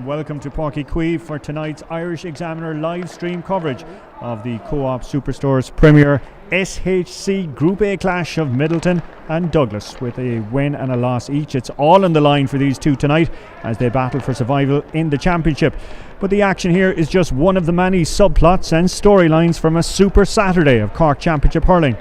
Welcome to Cork for tonight's Irish Examiner live stream coverage of the Co-op Superstore's premier SHC Group A clash of Midleton and Douglas, with a win and a loss each. It's all on the line for these two tonight as they battle for survival in the championship. But the action here is just one of the many subplots and storylines from a Super Saturday of Cork Championship hurling.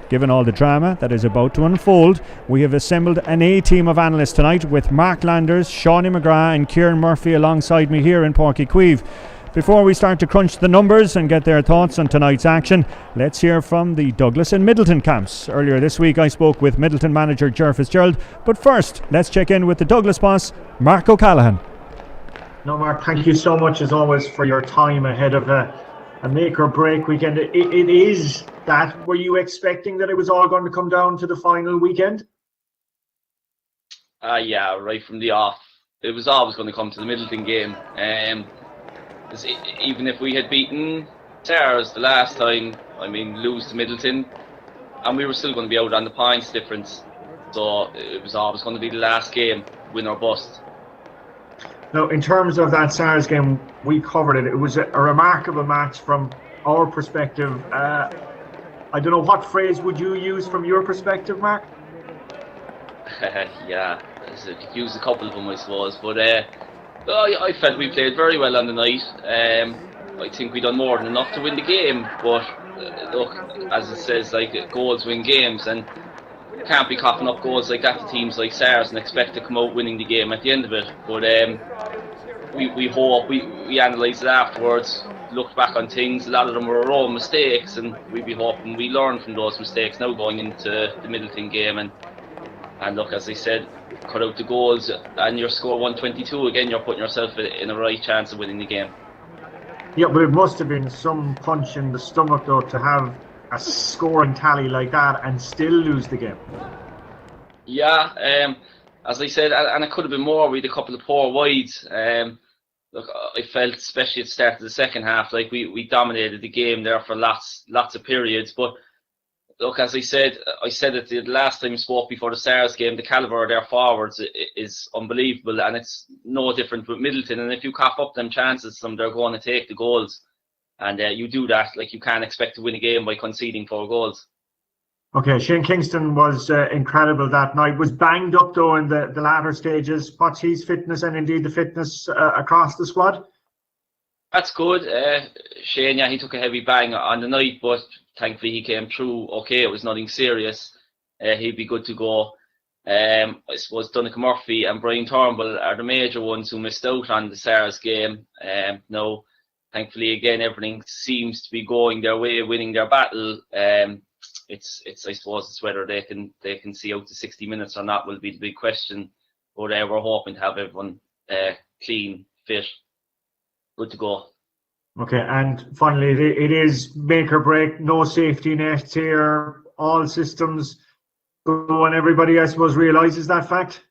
Given all the drama that is about to unfold, we have assembled an A-team of analysts tonight with Mark Landers, Shawnee McGrath and Kieran Murphy alongside me here in Páirc Uí Chaoimh. Before we start to crunch the numbers and get their thoughts on tonight's action, let's hear from the Douglas and Midleton camps. Earlier this week I spoke with Midleton manager Ger Fitzgerald, but first let's check in with the Douglas boss, Mark O'Callaghan. No, Mark, thank you so much as always for your time ahead of a make or break weekend. It is that. Were you expecting that it was all going to come down to the final weekend? Yeah, right from the off. It was always going to come to the Midleton game. Even if we had beaten Stars the last time, lose to Midleton, and we were still going to be out on the points difference. So it was always going to be the last game, win or bust. Now, in terms of that SARS game, we covered it. It was a remarkable match from our perspective. I don't know, what phrase would you use from your perspective, Mark? Yeah, I could use a couple of them, I suppose. But I felt we played very well on the night. I think we done more than enough to win the game. But look, as it says, goals win games, and you can't be coughing up goals like that to teams like SARS and expect to come out winning the game at the end of it. But we hope, we analysed it afterwards, looked back on things. A lot of them were our own mistakes, and we'd be hoping we learn from those mistakes now going into the Midleton game. And look, as I said, cut out the goals and your score 122 again, you're putting yourself in a right chance of winning the game. Yeah, but it must have been some punch in the stomach though to have a scoring tally like that and still lose the game. Yeah, as I said, and it could have been more. We had a couple of poor wides. Look, I felt, especially at the start of the second half, like we dominated the game there for lots of periods. But look, as I said it the last time we spoke before the Stars game, the calibre of their forwards is unbelievable, and it's no different with Midleton. And if you cough up them chances, they're going to take the goals. And you do that, you can't expect to win a game by conceding 4 goals. Okay, Shane Kingston was incredible that night. Was banged up though in the latter stages. What's his fitness and indeed the fitness across the squad? That's good. Shane, yeah, he took a heavy bang on the night, but thankfully he came through okay. It was nothing serious. He'd be good to go. I suppose Donnacha Murphy and Brian Turnbull are the major ones who missed out on the SARS game. No. Thankfully, again, everything seems to be going their way, winning their battle. It's I suppose it's whether they can see out to 60 minutes or not will be the big question. But we're hoping to have everyone clean, fit, good to go. Okay, and finally, it is make or break. No safety nets here. All systems go, and everybody, I suppose, realises that fact.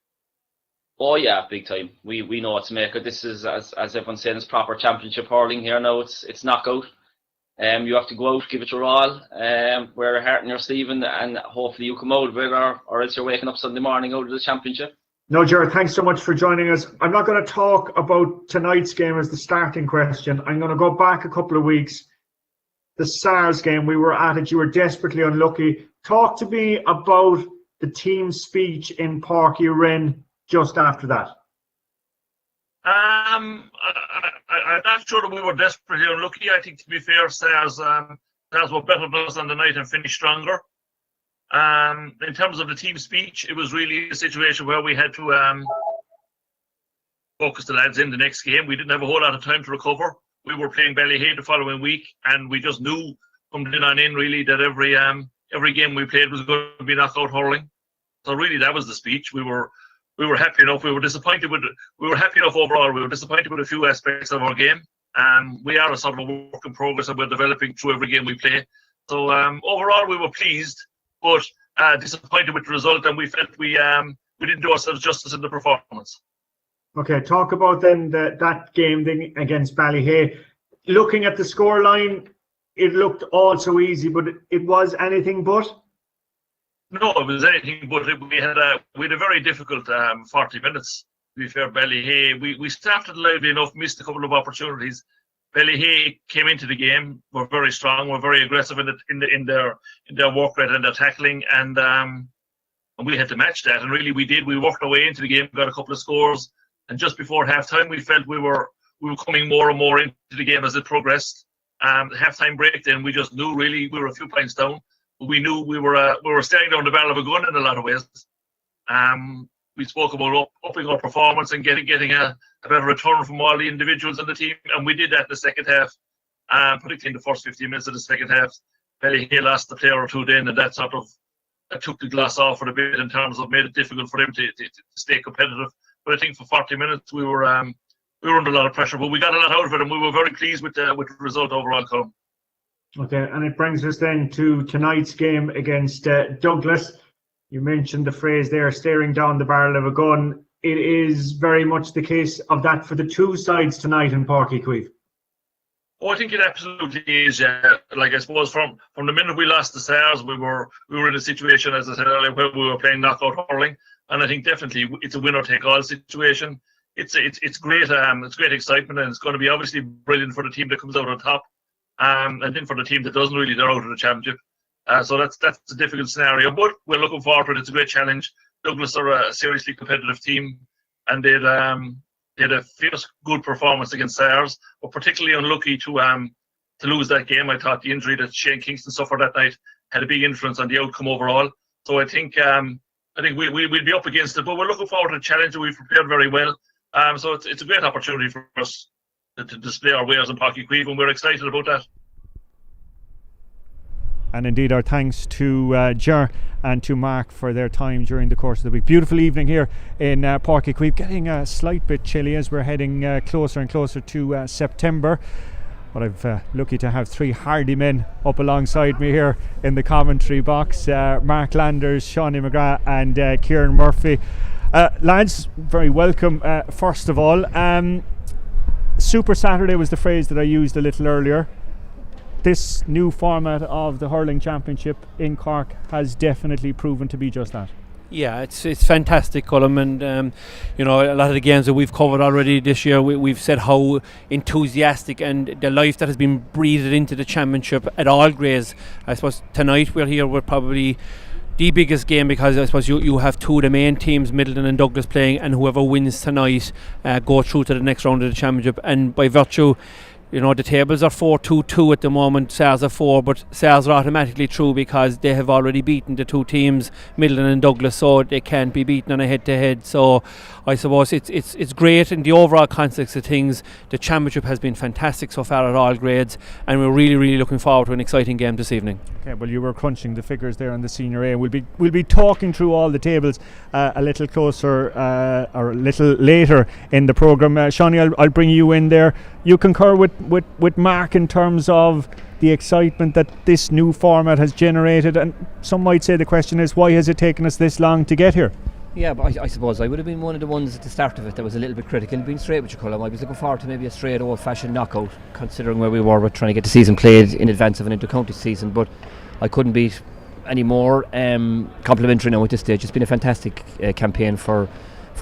Oh yeah, big time. We know what to make of. This is, as everyone's saying, it's proper championship hurling here now. It's knockout. You have to go out, give it your all, wear your heart in your sleeve, and hopefully you come out of it, or else you're waking up Sunday morning out of the championship. No, Jared, thanks so much for joining us. I'm not going to talk about tonight's game as the starting question. I'm going to go back a couple of weeks. The SARS game, we were at it. You were desperately unlucky. Talk to me about the team speech in Páirc Uí Chaoimh just after that. I'm not sure that we were desperately unlucky. I think, to be fair, Stars were better than us on the night and finished stronger. In terms of the team speech, it was really a situation where we had to focus the lads in the next game. We didn't have a whole lot of time to recover. We were playing Ballyhay the following week, and we just knew from then on in really that every game we played was going to be knockout hurling. So really, that was the speech. We were we were happy enough. We were happy enough overall. We were disappointed with a few aspects of our game. We are a sort of a work in progress, and we're developing through every game we play. So overall, we were pleased, but disappointed with the result, and we felt we didn't do ourselves justice in the performance. Okay, talk about then that game thing against Ballyhay. Looking at the scoreline, it looked all so easy, but it was anything but. No, it was anything but. We had a very difficult 40 minutes. To be fair, Ballyhay, we started lively enough, missed a couple of opportunities. Ballyhay came into the game, were very strong, were very aggressive in their work rate and their tackling, and we had to match that. And really, we did. We worked our way into the game, got a couple of scores, and just before halftime, we felt we were coming more and more into the game as it progressed. The halftime break, then we just knew really we were a few points down. We knew we were staring down the barrel of a gun in a lot of ways. We spoke about upping our performance and getting a better return from all the individuals in the team, and we did that in the second half, particularly in the first 15 minutes of the second half. Ballyhay lost a player or two then, and that took the glass off it a bit in terms of made it difficult for them to stay competitive. But I think for 40 minutes we were under a lot of pressure, but we got a lot out of it, and we were very pleased with the result overall, Colin. Okay, and it brings us then to tonight's game against Douglas. You mentioned the phrase there, staring down the barrel of a gun. It is very much the case of that for the two sides tonight in Páirc Uí Chaoimh. Oh, I think it absolutely is. Like I suppose from the minute we lost the Stars, we were in a situation, as I said earlier, where we were playing knockout hurling, and I think definitely it's a winner take all situation. It's great. It's great excitement, and it's going to be obviously brilliant for the team that comes out on top, and then for the team that doesn't really, they're out of the championship. So that's a difficult scenario, but we're looking forward to it. It's a great challenge. Douglas are a seriously competitive team, and they had a fierce, good performance against Stars, but particularly unlucky to lose that game. I thought the injury that Shane Kingston suffered that night had a big influence on the outcome overall. So I think we'll be up against it, but we're looking forward to the challenge. We've prepared very well. So it's a great opportunity for us to display our wares in Páirc Uí Chaoimh, and we're excited about that. And indeed our thanks to Ger and to Mark for their time during the course of the week. Beautiful evening here in Páirc Uí Chaoimh, getting a slight bit chilly as we're heading closer and closer to September. But I'm lucky to have three hardy men up alongside me here in the commentary box. Mark Landers, Shawnee McGrath and Kieran Murphy. Lads, very welcome first of all. Super Saturday was the phrase that I used a little earlier. This new format of the hurling championship in Cork has definitely proven to be just that. Yeah, it's fantastic, Colm, and a lot of the games that we've covered already this year, we've said how enthusiastic and the life that has been breathed into the championship at all grades. I suppose tonight we're probably the biggest game, because I suppose you have two of the main teams, Midleton and Douglas, playing, and whoever wins tonight go through to the next round of the championship. And by virtue, the tables are 4-2-2 at the moment. Stars are 4, but Stars are automatically through because they have already beaten the two teams, Midleton and Douglas, so they can't be beaten on a head-to-head. So I suppose it's great in the overall context of things. The championship has been fantastic so far at all grades, and we're really, really looking forward to an exciting game this evening. Okay, well, you were crunching the figures there on the Senior A. We'll be talking through all the tables a little closer or a little later in the programme. Shawnee, I'll bring you in there. You concur with Mark in terms of the excitement that this new format has generated, and some might say the question is, why has it taken us this long to get here? Yeah, but I suppose I would have been one of the ones at the start of it that was a little bit critical, being straight with you, Colm. I was looking forward to maybe a straight old-fashioned knockout, considering where we were with trying to get the season played in advance of an inter-county season, but I couldn't be any more complimentary now at this stage. It's been a fantastic campaign for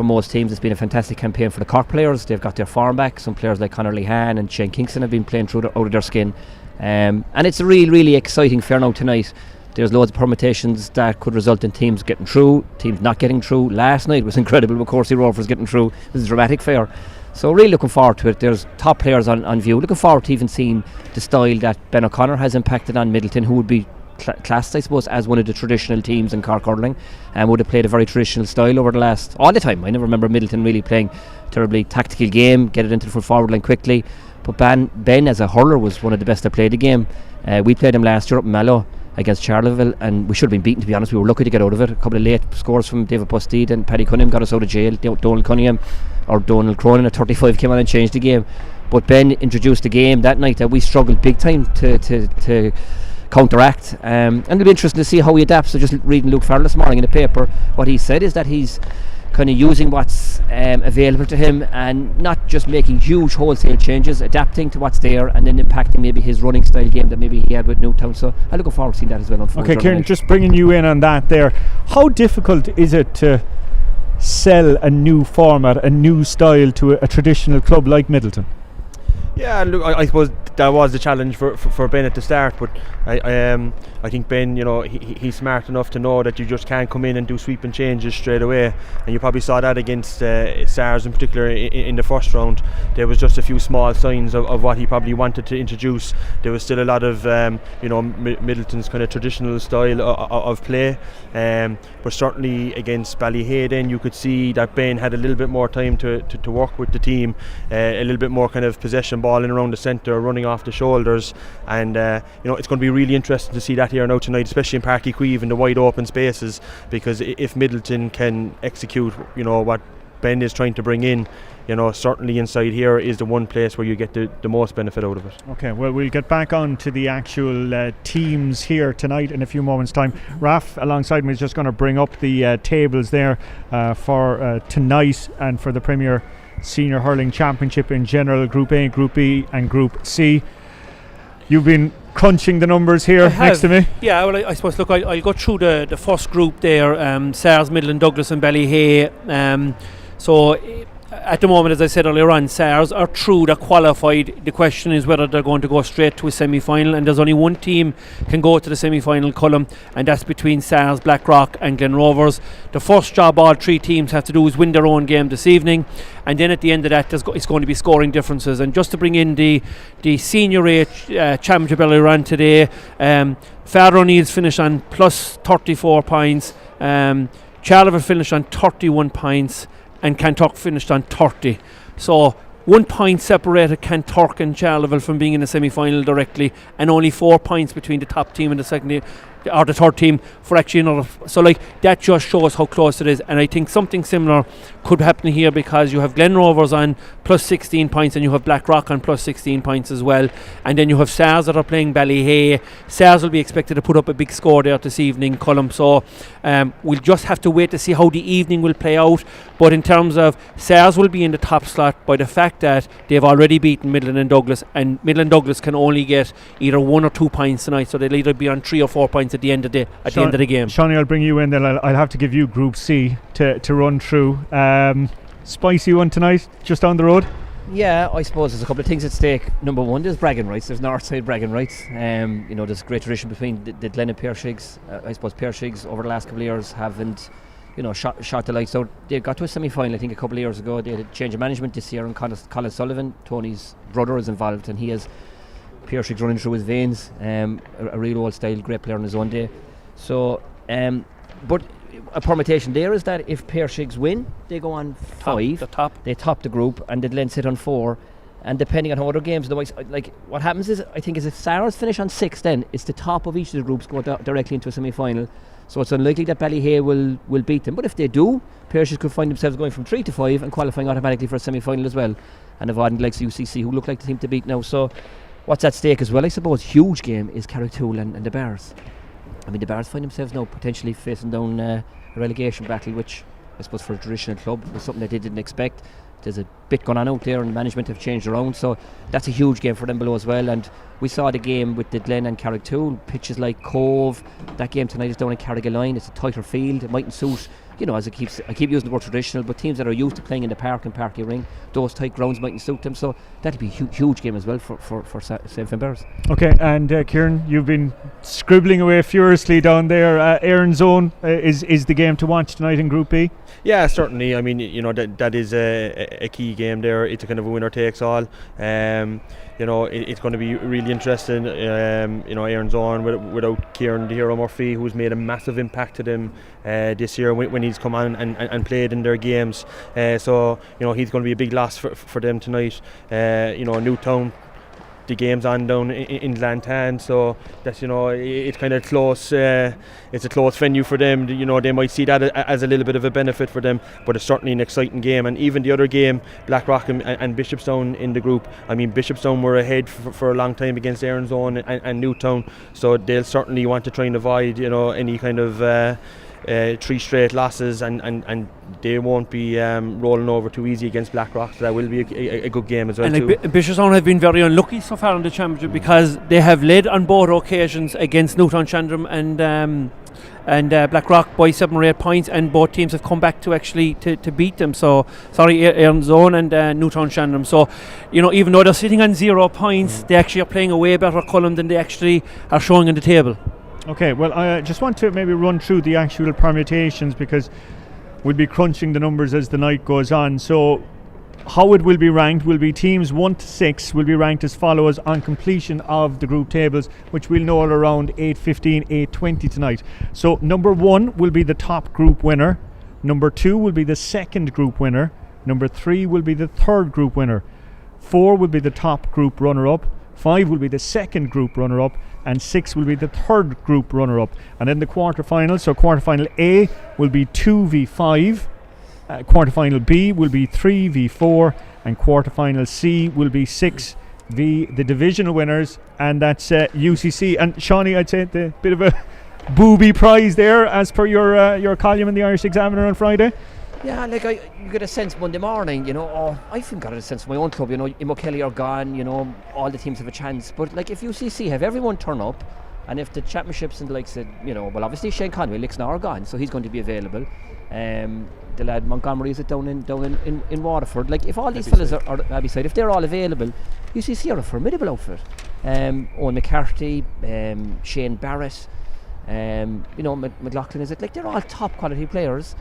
most teams. It's been a fantastic campaign for the Cork players. They've got their form back. Some players like Conor Lehan and Shane Kingston have been playing out of their skin, and it's a really exciting fair now tonight. There's loads of permutations that could result in teams getting through, teams not getting through. Last night was incredible with Corsi Rovers getting through. It was a dramatic fair, so really looking forward to it. There's top players on view. Looking forward to even seeing the style that Ben O'Connor has impacted on Midleton, who would be classed, I suppose, as one of the traditional teams in Cork hurling, and would have played a very traditional style over all the time. I never remember Midleton really playing terribly tactical game, get it into the front forward line quickly. But Ben as a hurler was one of the best that played the game. We played him last year up in Mallow, against Charleville, and we should have been beaten, to be honest. We were lucky to get out of it. A couple of late scores from David Bustede and Paddy Cunningham got us out of jail. Donald Cronin at 35 came on and changed the game. But Ben introduced the game that night that we struggled big time to counteract, and it'll be interesting to see how he adapts. So just reading Luke Farrell this morning in the paper, what he said is that he's kind of using what's available to him and not just making huge wholesale changes, adapting to what's there and then impacting maybe his running style game that maybe he had with Newtown. So I'm looking forward to seeing that as well. Okay, Kieran, just bringing you in on that there, how difficult is it to sell a new format, a new style to a traditional club like Midleton? Yeah, look, I suppose that was the challenge for Ben at the start, but I think Ben, he's smart enough to know that you just can't come in and do sweeping changes straight away, and you probably saw that against Stars in particular in the first round. There was just a few small signs of what he probably wanted to introduce. There was still a lot of Midleton's kind of traditional style of play, but certainly against Ballyhay then you could see that Ben had a little bit more time to work with the team, a little bit more kind of possession ball in around the centre, running off the shoulders, and it's going to be really interesting to see that here now tonight, especially in Páirc Uí Chaoimh in the wide open spaces, because if Midleton can execute what Ben is trying to bring in, certainly inside here is the one place where you get the most benefit out of it. Okay, well, we'll get back on to the actual teams here tonight in a few moments' time. Raf alongside me is just going to bring up the tables there for tonight and for the Premier Senior Hurling Championship in general, Group A, Group B and Group C. You've been crunching the numbers here next to me. Yeah, well, I suppose, look, I'll go through the first group there, SARS, Midleton, Douglas and Ballyhay. So at the moment, as I said earlier on, SARS are through, they're qualified. The question is whether they're going to go straight to a semi-final, and there's only one team can go to the semi-final column, and that's between SARS, Blackrock and Glen Rovers. The first job all three teams have to do is win their own game this evening, and then at the end of that it's going to be scoring differences. And just to bring in the Senior A Championship earlier on today, Father O'Neill's finished on plus 34 points, Charleville finished on 31 points, and Kanturk finished on 30. So 1 point separated Kanturk and Charleville from being in the semi-final directly, and only 4 points between the top team and the second or the third team for actually another. So that just shows how close it is, and I think something similar could happen here, because you have Glen Rovers on plus 16 points and you have Blackrock on plus 16 points as well, and then you have SARS that are playing Ballyhay. SARS will be expected to put up a big score there this evening, Colm. So we'll just have to wait to see how the evening will play out. But in terms of SARS will be in the top slot by the fact that they've already beaten Midleton and Douglas, and Midleton and Douglas can only get either 1 or 2 points tonight, so they'll either be on 3 or 4 points at the end of the game. Shawnee, I'll bring you in then. I'll have to give you Group C to run through. Spicy one tonight, just down the road. Yeah, I suppose there's a couple of things at stake. Number one, there's bragging rights. There's Northside bragging rights. There's great tradition between the Glen and PSHC. I suppose PSHC over the last couple of years haven't shot the lights out. They got to a semi-final, I think, a couple of years ago. They had a change of management this year, and Colin Sullivan, Tony's brother, is involved, and he has PSHC running through his veins. A real old style, great player on his own day. So, but a permutation there is that if PSHC win, they go on 5. They top the group, and the Glen sit on 4. And depending on how other games, what happens is, I think, is if SARS finish on 6, then it's the top of each of the groups go directly into a semi-final. So it's unlikely that Ballyhay will beat them. But if they do, PSHC could find themselves going from 3 to 5 and qualifying automatically for a semi-final as well, and avoiding the likes of UCC, who look like the team to beat now. So what's at stake as well, I suppose, huge game, is Carrigtwohill and the Bears. I mean, the Bears find themselves now potentially facing down a relegation battle, which I suppose for a traditional club was something that they didn't expect. There's a bit going on out there, and management have changed around, so that's a huge game for them below as well. And we saw the game with the Glen and Carrigtwohill, pitches like Cove. That game tonight is down in Carrigaline. It's a tighter field. It mightn't suit, as I keep using the word traditional, but teams that are used to playing in the park and Páirc Uí Chaoimh, those tight grounds mightn't suit them. So that'll be a huge game as well for St. Finn Bears. Okay, and Kieran, you've been scribbling away furiously down there. Erin's Own is the game to watch tonight in Group B. Yeah, certainly. I mean, that is a key game there. It's a kind of a winner takes all. It's going to be really interesting. Erin's Own without Kieran the Hero Murphy, who's made a massive impact to them this year when he's come on and played in their games. So he's going to be a big loss for them tonight. Newtown the game's on down in Glantan, so that's, you know, it's kind of close. It's a close venue for them. You know, they might see that as a little bit of a benefit for them, but it's certainly an exciting game. And even the other game, Blackrock and Bishopstown in the group. I mean, Bishopstown were ahead for a long time against Erinzone and Newtown, so they'll certainly want to try and avoid, you know, any kind of 3 straight losses, and they won't be rolling over too easy against Blackrock. So that will be a good game as well. And like Bishopstown have been very unlucky so far in the championship because they have led on both occasions against Newtown Chandram and Blackrock by 7 or 8 points, and both teams have come back to actually to beat them. So sorry, Erinzone and Newtown Chandram. So, you know, even though they're sitting on 0 points, they actually are playing a way better column than they actually are showing on the table. Okay, well, I just want to maybe run through the actual permutations, because we'll be crunching the numbers as the night goes on. So how it will be ranked will be teams 1 to 6 will be ranked as follows on completion of the group tables, which we'll know at around 8:15, 8:20 tonight. So number 1 will be the top group winner. Number 2 will be the second group winner. Number 3 will be the third group winner. 4 will be the top group runner-up. 5 will be the second group runner-up, and 6 will be the third group runner-up. And then the quarterfinals, so quarterfinal A will be 2v5, quarterfinal B will be 3v4, and quarterfinal C will be 6v the divisional winners, and that's UCC. And Shawnee, I'd say the bit of a booby prize there, as per your column in the Irish Examiner on Friday. Yeah, like you get a sense Monday morning, you know, I think got a sense of my own club, you know, Immokelly are gone, you know, all the teams have a chance. But like if UCC have everyone turn up, and if the championships and the likes of, you know, well obviously Shane Conway, Lixnaw are gone, so he's going to be available. The lad Montgomery is down in Waterford. Like if all these fellas are Abbyside, if they're all available, UCC are a formidable outfit. Owen McCarthy, Shane Barrett, you know, McLaughlin, is it? Like they're all top quality players.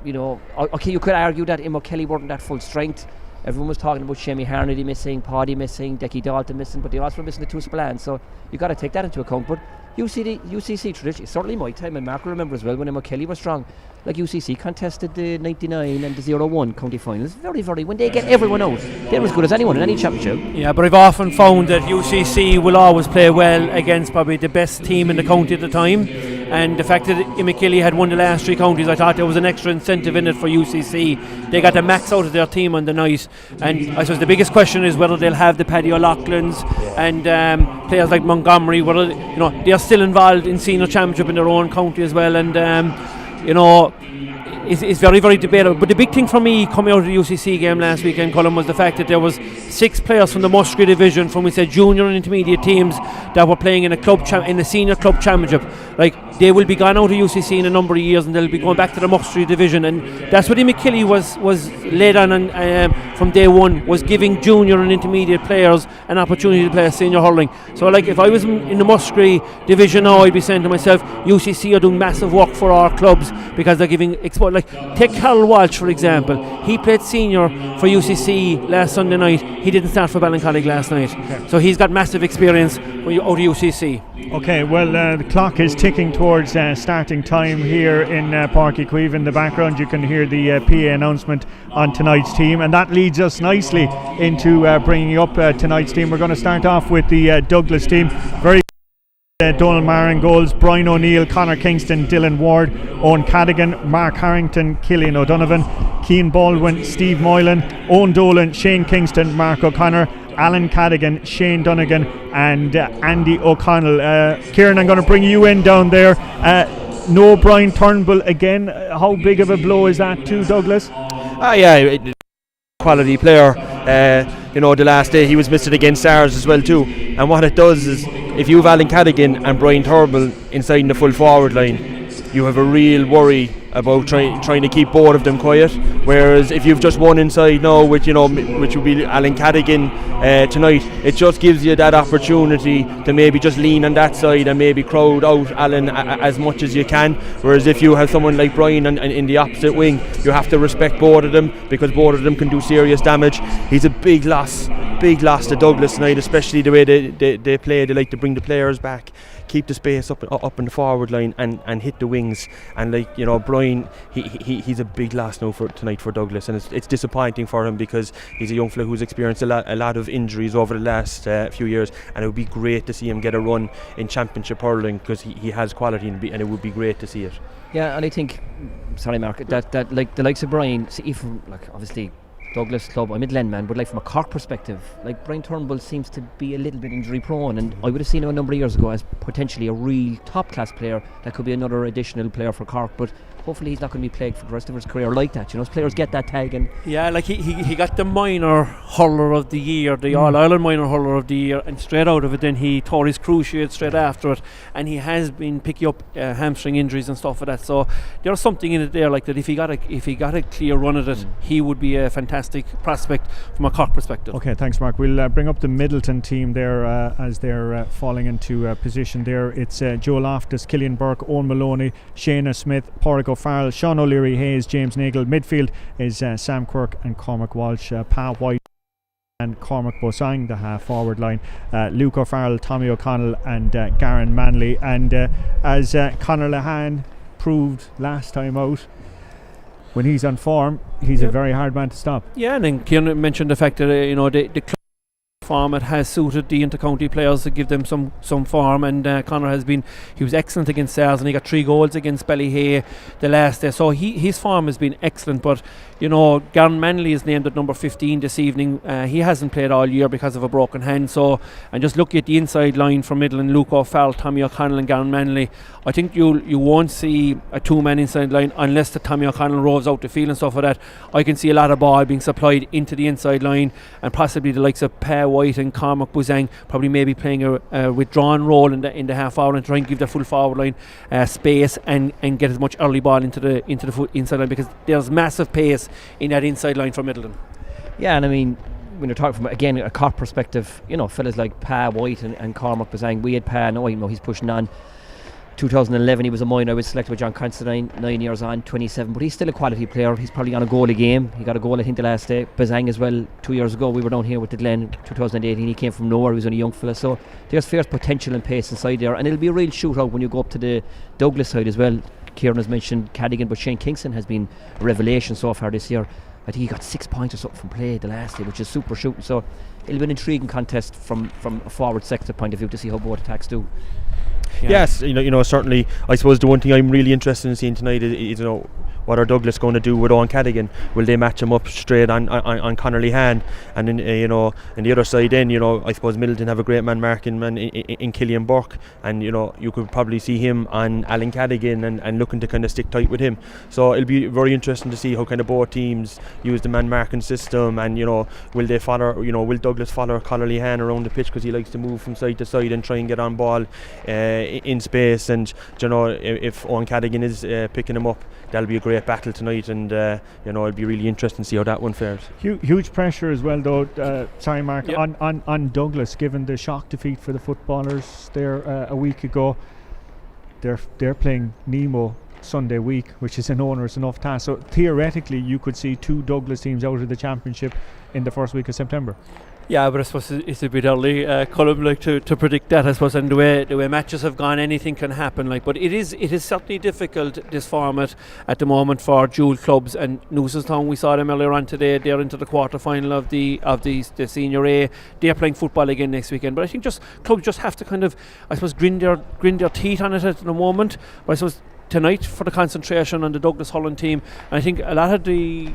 You know, okay, you could argue that Immokelly weren't at full strength. Everyone was talking about Shemi Harnedy missing, Paddy missing, Decky Dalton missing, but they also were missing the 2 Spillane, so you got to take that into account. But UCC tradition, certainly my time, and Mark will remember as well when Immokelly was strong. Like UCC contested the 99 and the 01 county finals very, very, when they get everyone out, they're as good as anyone in any championship. Yeah, but I've often found that UCC will always play well against probably the best team in the county at the time. And the fact that Immokelly had won the last 3 counties, I thought there was an extra incentive in it for UCC. They got the max out of their team on the night, and I suppose the biggest question is whether they'll have the Paddy O'Loughlin's and players like Montgomery, whether, you know, they're still involved in senior championship in their own county as well, and you know, it's very, very debatable. But the big thing for me coming out of the UCC game last weekend, Colin, was the fact that there was 6 players from the Musgrave division, from we said junior and intermediate teams, that were playing in in the senior club championship. Like, they will be gone out of UCC in a number of years, and they'll be going back to the Musgrave division, and that's what Immokelly was led on from day one, was giving junior and intermediate players an opportunity to play a senior hurling. So like, if I was in the Musgrave division now, I'd be saying to myself, UCC are doing massive work for our clubs, because they're giving like, take Carol Walsh for example. He played senior for UCC last Sunday night. He didn't start for Ballincollig last night. Okay. So he's got massive experience out of UCC. Okay, well, the clock is ticking towards starting time here in Páirc Uí Chaoimh. In the background you can hear the PA announcement on tonight's team, and that leads us nicely into bringing up tonight's team. We're going to start off with the Douglas team. Very Donald Marin goals, Brian O'Neill, Conor Kingston, Dylan Ward, Owen Cadigan, Mark Harrington, Killian O'Donovan, Cian Baldwin, Steve Moylan, Owen Dolan, Shane Kingston, Mark O'Connor, Alan Cadigan, Shane Dunnigan, and Andy O'Connell. Kieran, I'm going to bring you in down there. No Brian Turnbull again. How big of a blow is that to Douglas? Yeah, quality player. You know, the last day he was missing against ours as well too. And what it does is, if you have Alan Cadigan and Brian Turnbull inside in the full forward line, you have a real worry about trying to keep both of them quiet. Whereas if you've just one inside now, which would be Alan Cadigan tonight, it just gives you that opportunity to maybe just lean on that side and maybe crowd out Alan as much as you can. Whereas if you have someone like Brian in the opposite wing, you have to respect both of them, because both of them can do serious damage. He's a big loss to Douglas tonight, especially the way they play. They like to bring the players back. keep the space up in the forward line and hit the wings. And Brian, he's a big loss now for tonight for Douglas, and it's disappointing for him because he's a young fella who's experienced a lot of injuries over the last few years, and it would be great to see him get a run in championship hurling because he has quality and it would be great to see it. Yeah, and I think, sorry Mark, that like the likes of Brian, see, from obviously Douglas club, I'm Midleton man, but from a Cork perspective, Brian Turnbull seems to be a little bit injury prone, and I would have seen him a number of years ago as potentially a real top class player that could be another additional player for Cork, but hopefully he's not going to be plagued for the rest of his career like that. As players get that tag, and he got the minor hurler of the year, the All-Ireland minor hurler of the year, and straight out of it then he tore his cruciate straight after it, and he has been picking up hamstring injuries and stuff like that, so there's something in it there that if he got a clear run at it, he would be a fantastic prospect from a Cork perspective. Okay, thanks Mark. We'll bring up the Midleton team there as they're falling into position there. It's Joe Loftus, Killian Burke, Owen Maloney, Shayna Smith, Pádraig O'Farrell, Sean O'Leary, Hayes, James Nagel. Midfield is Sam Quirk and Cormac Walsh, Pa White and Cormac Bosang, the half forward line, Luke O'Farrell, Tommy O'Connell and Garen Manley. And as Conor Lehane proved last time out, when he's on form, he's a very hard man to stop. Yeah, and then Kieran mentioned the fact that the club format has suited the inter-county players to give them some form, and Conor he was excellent against Sars, and he got 3 goals against Ballyhay the last day, so his form has been excellent. But Garen Manley is named at number 15 this evening. He hasn't played all year because of a broken hand, and just look at the inside line from Midleton, Luke O'Farrell, Tommy O'Connell and Garen Manley. I think you won't see a 2-man inside line unless the Tommy O'Connell roves out the field and stuff like that. I can see a lot of ball being supplied into the inside line, and possibly the likes of Pa White and Cormac Bosang probably maybe playing a withdrawn role in the half hour and try and give the full forward line space and get as much early ball into the inside line, because there's massive pace in that inside line for Midleton. Yeah, and I mean, when you're talking from again a Cork perspective, fellas like Pa White and Cormac Bosang, we had Pa, he's pushing on. 2011 he was a minor, I was selected with John Constantine, 9 years on, 27, but he's still a quality player. He's probably on a goal a game. He got a goal I think the last day. Bosang as well, 2 years ago we were down here with the Glen 2018, he came from nowhere, he was only a young fella, so there's fierce potential and pace inside there, and it'll be a real shootout when you go up to the Douglas side as well. Kieran has mentioned Cadigan, but Shane Kingston has been a revelation so far this year. I think he got 6 points or something from play the last day, which is super shooting, so it'll be an intriguing contest from a forward sector point of view to see how both attacks do. Yeah. Yes, certainly. I suppose the one thing I'm really interested in seeing tonight is what are Douglas going to do with Owen Cadigan? Will they match him up straight on Conor Lehane? And then on the other side, then I suppose Midleton have a great man marking man in Killian Burke, and you could probably see him on Alan Cadigan and looking to kind of stick tight with him. So it'll be very interesting to see how kind of both teams use the man marking system, and will they follow? Will Douglas follow Conor Lehane around the pitch because he likes to move from side to side and try and get on ball in space? And if Owen Cadigan is picking him up, that'll be a great battle tonight, and it'll be really interesting to see how that one fares. Huge pressure as well though, sorry Mark, yep. on Douglas, given the shock defeat for the footballers there a week ago. They're playing Nemo Sunday week, which is an onerous enough task, so theoretically you could see 2 Douglas teams out of the championship in the first week of September. Yeah, but I suppose it's a bit early, Colm, to predict that, I suppose, and the way matches have gone, anything can happen. But it is certainly difficult, this format at the moment, for dual clubs. And Newcestown, we saw them earlier on today. They're into the quarter final of the Senior A. They're playing football again next weekend. But I think clubs just have to kind of, I suppose, grind their teeth on it at the moment. But I suppose tonight for the concentration on the Douglas hurling team, and I think a lot of the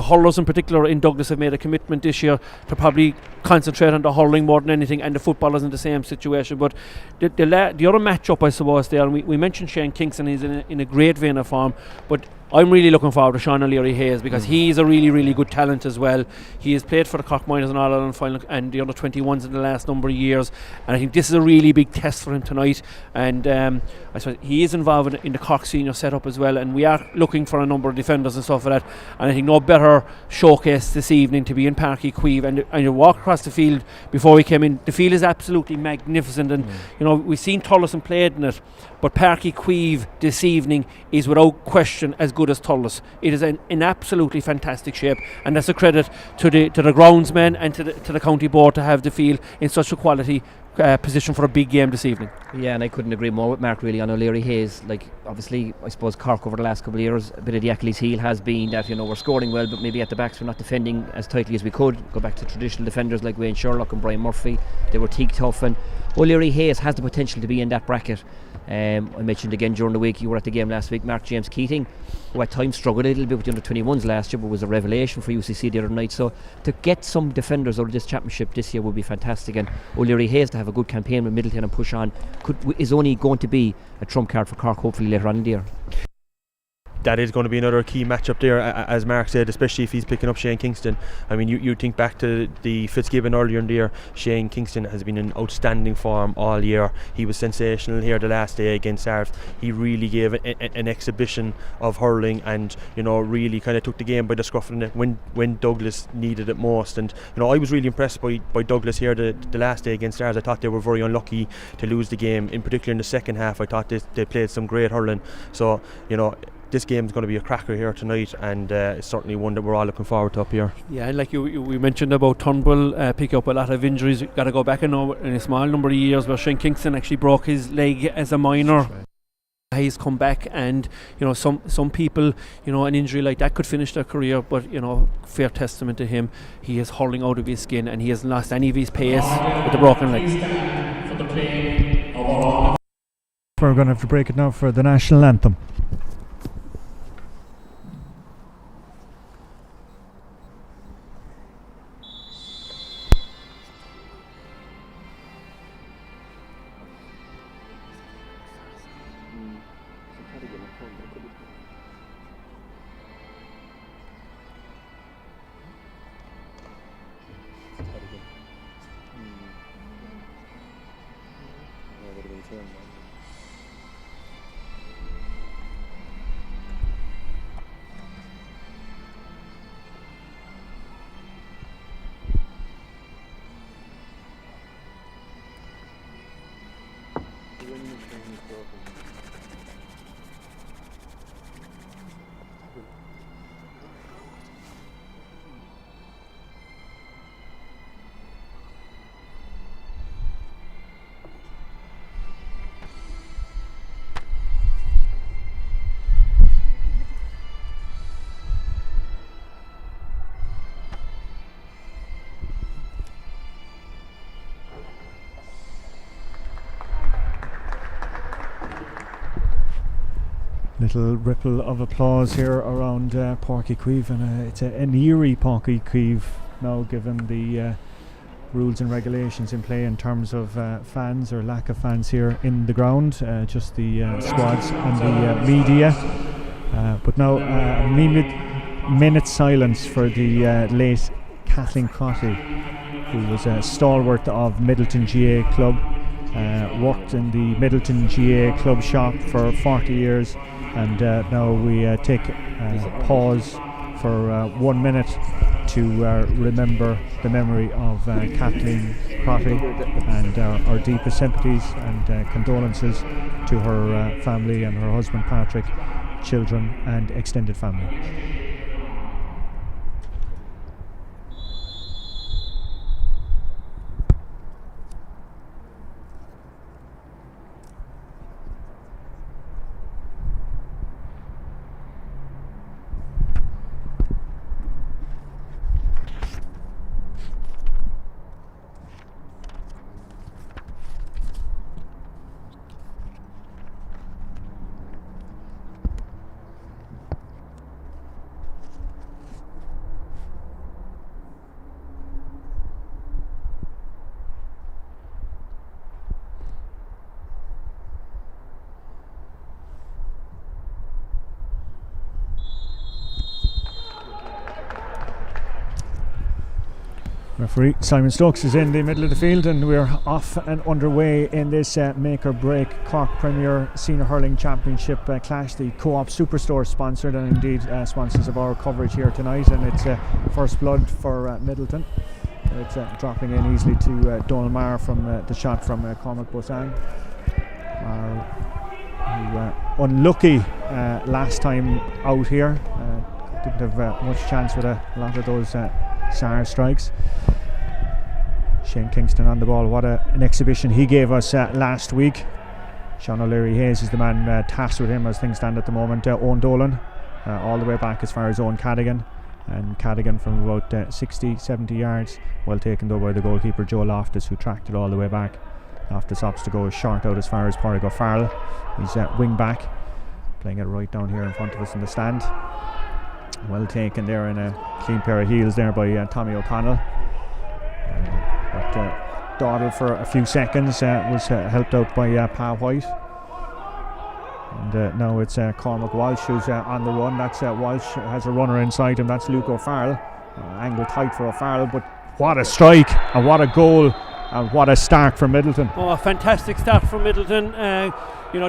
hurlers in particular in Douglas have made a commitment this year to probably concentrate on the hurling more than anything, and the footballers in the same situation. But the other match-up, I suppose, there, and we mentioned Shane Kingston, he's in a great vein of form, but I'm really looking forward to Sean O'Leary Hayes, because he's a really, really good talent as well. He has played for the Cork Minors and All-Ireland final and the under-21s in the last number of years, and I think this is a really big test for him tonight. And I suppose he is involved in the Cork senior setup as well, and we are looking for a number of defenders and stuff like that. And I think no better showcase this evening to be in Páirc Uí Chaoimh, and you walk across the field before we came in. The field is absolutely magnificent, and we've seen Thurles played in it, but Páirc Uí Chaoimh this evening is without question as good as Thurles. It is in absolutely fantastic shape, and that's a credit to the groundsmen and to the county board to have the field in such a quality position for a big game this evening. Yeah, and I couldn't agree more with Mark really on O'Leary Hayes. Like, obviously, I suppose Cork over the last couple of years, a bit of the Achilles heel has been that, we're scoring well, but maybe at the backs we're not defending as tightly as we could. Go back to traditional defenders like Wayne Sherlock and Brian Murphy. They were teak tough, and O'Leary Hayes has the potential to be in that bracket. I mentioned again during the week, you were at the game last week, Mark James Keating, who at times struggled a little bit with the under-21s last year, but was a revelation for UCC the other night. So to get some defenders out of this championship this year would be fantastic, and O'Leary Hayes to have a good campaign with Midleton and push on is only going to be a trump card for Cork hopefully later on in the year. That is going to be another key matchup there, as Mark said, especially if he's picking up Shane Kingston. I mean, you think back to the Fitzgibbon earlier in the year. Shane Kingston has been in outstanding form all year. He was sensational here the last day against Arves. He really gave an exhibition of hurling, and really kind of took the game by the scruff of the neck when Douglas needed it most. And I was really impressed by Douglas here the last day against Arves. I thought they were very unlucky to lose the game, in particular in the second half. I thought they played some great hurling. So this game is going to be a cracker here tonight, and it's certainly one that we're all looking forward to up here. Yeah, like we mentioned about Turnbull pick up a lot of injuries. Got to go back in a small number of years where Shane Kingston actually broke his leg as a minor. Right. He's come back, and some people, an injury like that could finish their career, but fair testament to him. He is hurling out of his skin, and he hasn't lost any of his pace with the broken legs. We're going to have to break it now for the national anthem. Little ripple of applause here around Páirc Uí Chaoimh, and it's an eerie Páirc Uí Chaoimh now, given the rules and regulations in play in terms of fans or lack of fans here in the ground, just the squads and the media. But now a minute silence for the late Kathleen Crotty, who was a stalwart of Midleton GA Club, worked in the Midleton GA Club shop for 40 years. And now we take a pause for 1 minute to remember the memory of Kathleen Crotty, and our deepest sympathies and condolences to her family and her husband Patrick, children and extended family. Referee Simon Stokes is in the middle of the field, and we're off and underway in this make or break Cork Premier Senior Hurling Championship clash. The Co-op Superstore sponsored, and indeed sponsors of our coverage here tonight, and it's first blood for Midleton. It's dropping in easily to Donald Maher from the shot from Cormac Bosang. Unlucky last time out here, didn't have much chance with a lot of those SAR strikes. Shane Kingston on the ball. What an exhibition he gave us last week. Sean O'Leary Hayes is the man tasked with him as things stand at the moment. Owen Dolan all the way back as far as Owen Cadigan, and Cadigan from about 60-70 yards, well taken though by the goalkeeper Joe Loftus, who tracked it all the way back. Loftus opts to go short out as far as Pádraig O'Farrell. He's wing back, playing it right down here in front of us in the stand. Well taken there, in a clean pair of heels there by Tommy O'Connell. But dawdled for a few seconds, was helped out by Pa White. And now it's Cormac Walsh who's on the run. That's Walsh has a runner inside him. That's Luke O'Farrell. Angle tight for O'Farrell, but what a strike and what a goal and what a start from Midleton. Oh, a fantastic start from Midleton.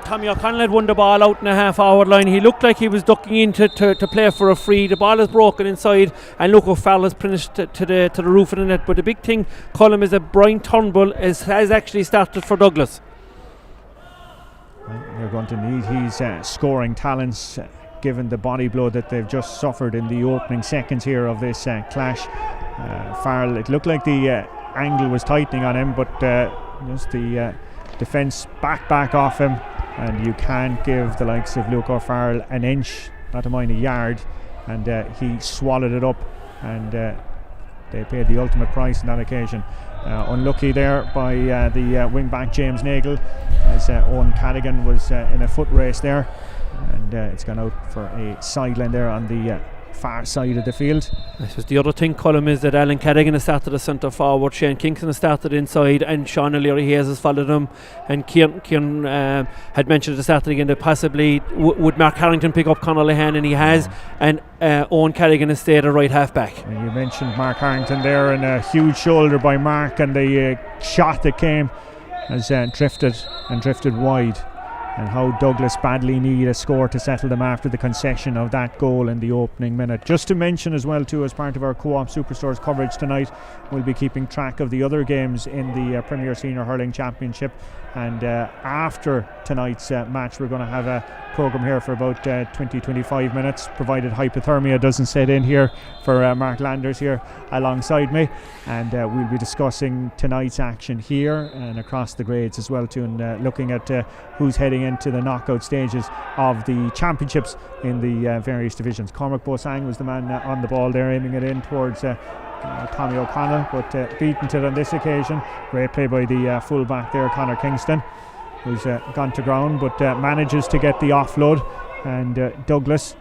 Tommy O'Connell had won the ball out in the half-forward line. He looked like he was ducking in to play for a free. The ball is broken inside, and Luke O'Farrell has finished to the roof of the net. But the big thing, Colm, is that Brian Turnbull has actually started for Douglas. They're going to need his scoring talents, given the body blow that they've just suffered in the opening seconds here of this clash. Farrell, it looked like the angle was tightening on him, but just the defence back off him, and you can't give the likes of Luke O'Farrell an inch, not to mind a yard, and he swallowed it up, and they paid the ultimate price on that occasion. Unlucky there by the wing back James Nagle, as Owen Cadigan was in a foot race there, and it's gone out for a sideline there on the far side of the field. I suppose the other thing, Colm, is that Alan Cadigan has started as centre forward, Shane Kingston has started inside, and Sean O'Leary Hayes has followed him. And Kieran had mentioned at the start of the game that possibly would Mark Harrington pick up Conor Lehane, and he has, and Owen Cadigan has stayed a right half back. And you mentioned Mark Harrington there, and a huge shoulder by Mark, and the shot that came has drifted wide. And how Douglas badly need a score to settle them after the concession of that goal in the opening minute. Just to mention as well too, as part of our Co-op Superstores coverage tonight, we'll be keeping track of the other games in the Premier Senior Hurling Championship, and after tonight's match we're going to have a programme here for about 20-25 minutes, provided hypothermia doesn't set in here for Mark Landers here alongside me, and we'll be discussing tonight's action here and across the grades as well too, and looking at who's heading into the knockout stages of the championships in the various divisions. Cormac Bosang was the man on the ball there, aiming it in towards Tommy O'Connell, but beaten to it on this occasion. Great play by the full-back there, Conor Kingston, who's gone to ground, but manages to get the offload, and Douglas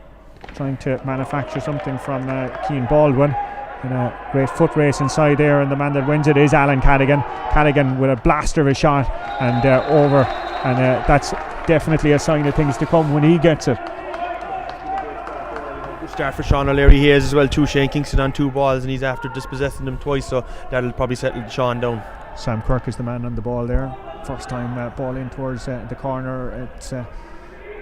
trying to manufacture something from Cian Baldwin in a great foot race inside there, and the man that wins it is Alan Cadigan. Cadigan with a blaster of a shot and over, and that's definitely a sign of things to come when he gets it. Start for Sean O'Leary Hayes as well too. Shane Kingston on 2 balls, and he's after dispossessing them twice, so that'll probably settle Sean down. Sam Quirk is the man on the ball there. First time ball in towards the corner. It's going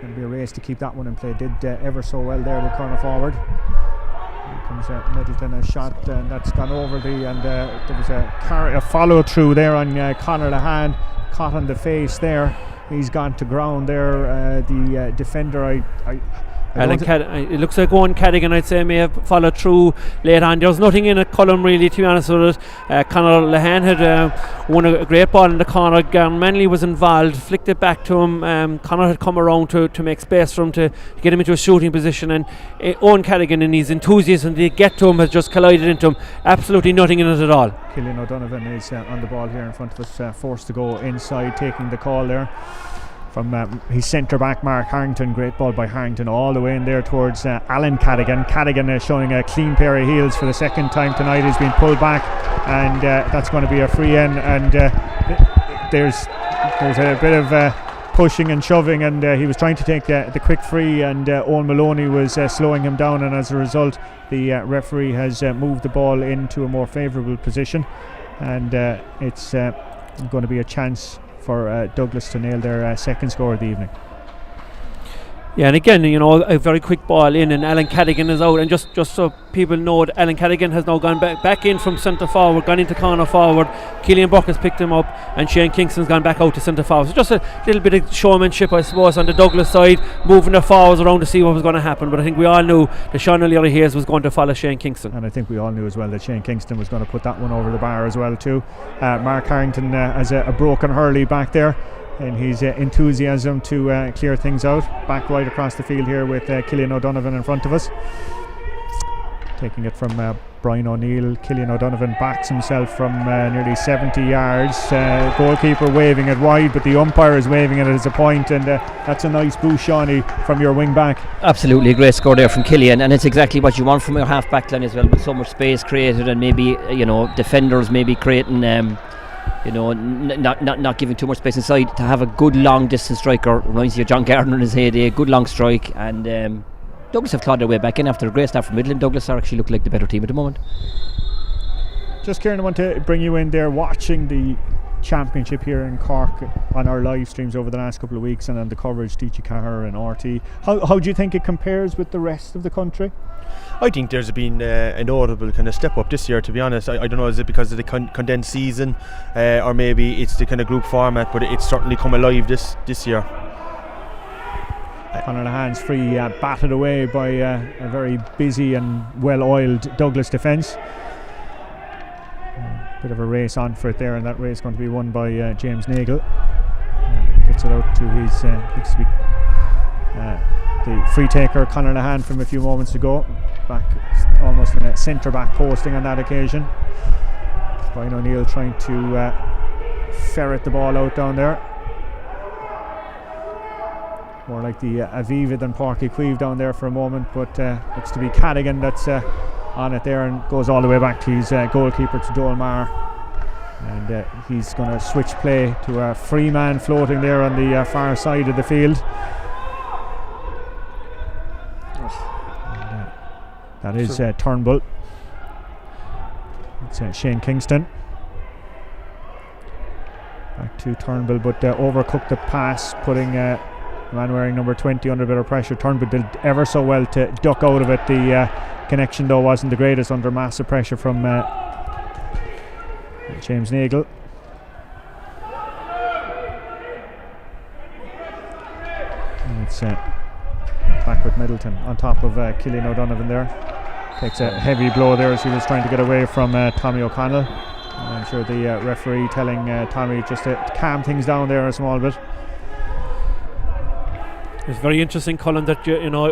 to be a race to keep that one in play. Did ever so well there, the corner forward. Here comes Midleton, a shot, and that's gone over and there was a follow through there on Conor Lehane, caught on the face there. He's gone to ground there. The defender, it looks like Owen Cadigan, I'd say, may have followed through late on. There was nothing in it, Colm, really, to be honest with it. Conor Lehane had won a great ball in the corner. Garen Manley was involved, flicked it back to him. Conor had come around to make space for him to get him into a shooting position, and Owen Cadigan, in his enthusiasm to get to him, has just collided into him. Absolutely nothing in it at all. Killian O'Donovan is on the ball here in front of us, forced to go inside, taking the call there from his centre back Mark Harrington. Great ball by Harrington all the way in there towards Alan Cadigan. Cadigan showing a clean pair of heels for the second time tonight. He's been pulled back, and that's going to be a free in, and there's a bit of pushing and shoving, and he was trying to take the quick free, and Owen Maloney was slowing him down, and as a result the referee has moved the ball into a more favourable position, and it's going to be a chance for Douglas to nail their second score of the evening. Yeah, and again, a very quick ball in, and Alan Cadigan is out. And just so people know, Alan Cadigan has now gone back in from centre forward, gone into corner forward. Killian Buck has picked him up, and Shane Kingston's gone back out to centre forward. So just a little bit of showmanship, I suppose, on the Douglas side, moving their forwards around to see what was going to happen. But I think we all knew that Sean O'Leary Hayes was going to follow Shane Kingston. And I think we all knew as well that Shane Kingston was going to put that one over the bar as well too. Mark Harrington has a broken hurley back there, and his enthusiasm to clear things out. Back right across the field here with Cillian O'Donovan in front of us. Taking it from Brian O'Neill. Cillian O'Donovan backs himself from nearly 70 yards. Goalkeeper waving it wide, but the umpire is waving it as a point, and that's a nice boost, Shawnee, from your wing back. Absolutely, a great score there from Cillian, and it's exactly what you want from your half back line as well, with so much space created, and maybe defenders maybe creating not giving too much space inside. To have a good long distance striker reminds you of John Gardner in his heyday. Good long strike, and Douglas have clawed their way back in after a great start from Midleton. Douglas are actually looking like the better team at the moment. Just Kieran, I want to bring you in there, watching the championship here in Cork on our live streams over the last couple of weeks, and on the coverage, TG Cahir and RT. How do you think it compares with the rest of the country? I think there's been a notable kind of step up this year, to be honest. I don't know, is it because of the condensed season, or maybe it's the kind of group format, but it's certainly come alive this year. Conor Lahan's free batted away by a very busy and well-oiled Douglas defence. Bit of a race on for it there, and that race going to be won by James Nagle. Gets it out to his looks to be the free taker, Conor Lahan, from a few moments ago. Back almost in a centre back posting on that occasion. Brian O'Neill trying to ferret the ball out down there. More like the Aviva than Páirc Uí Chaoimh down there for a moment, but looks to be Cadigan that's on it there, and goes all the way back to his goalkeeper, to Dolmar. And he's going to switch play to a free man floating there on the far side of the field. And, that is Turnbull. It's Shane Kingston. Back to Turnbull, but overcooked the pass, putting the man wearing number 20 under a bit of pressure. Turnbull did ever so well to duck out of it. The connection though wasn't the greatest under massive pressure from James Nagle. And it's back with Midleton on top of Cillian O'Donovan there. Takes a heavy blow there as he was trying to get away from Tommy O'Connell. And I'm sure the referee telling Tommy just to calm things down there a small bit. It's very interesting, Colin, that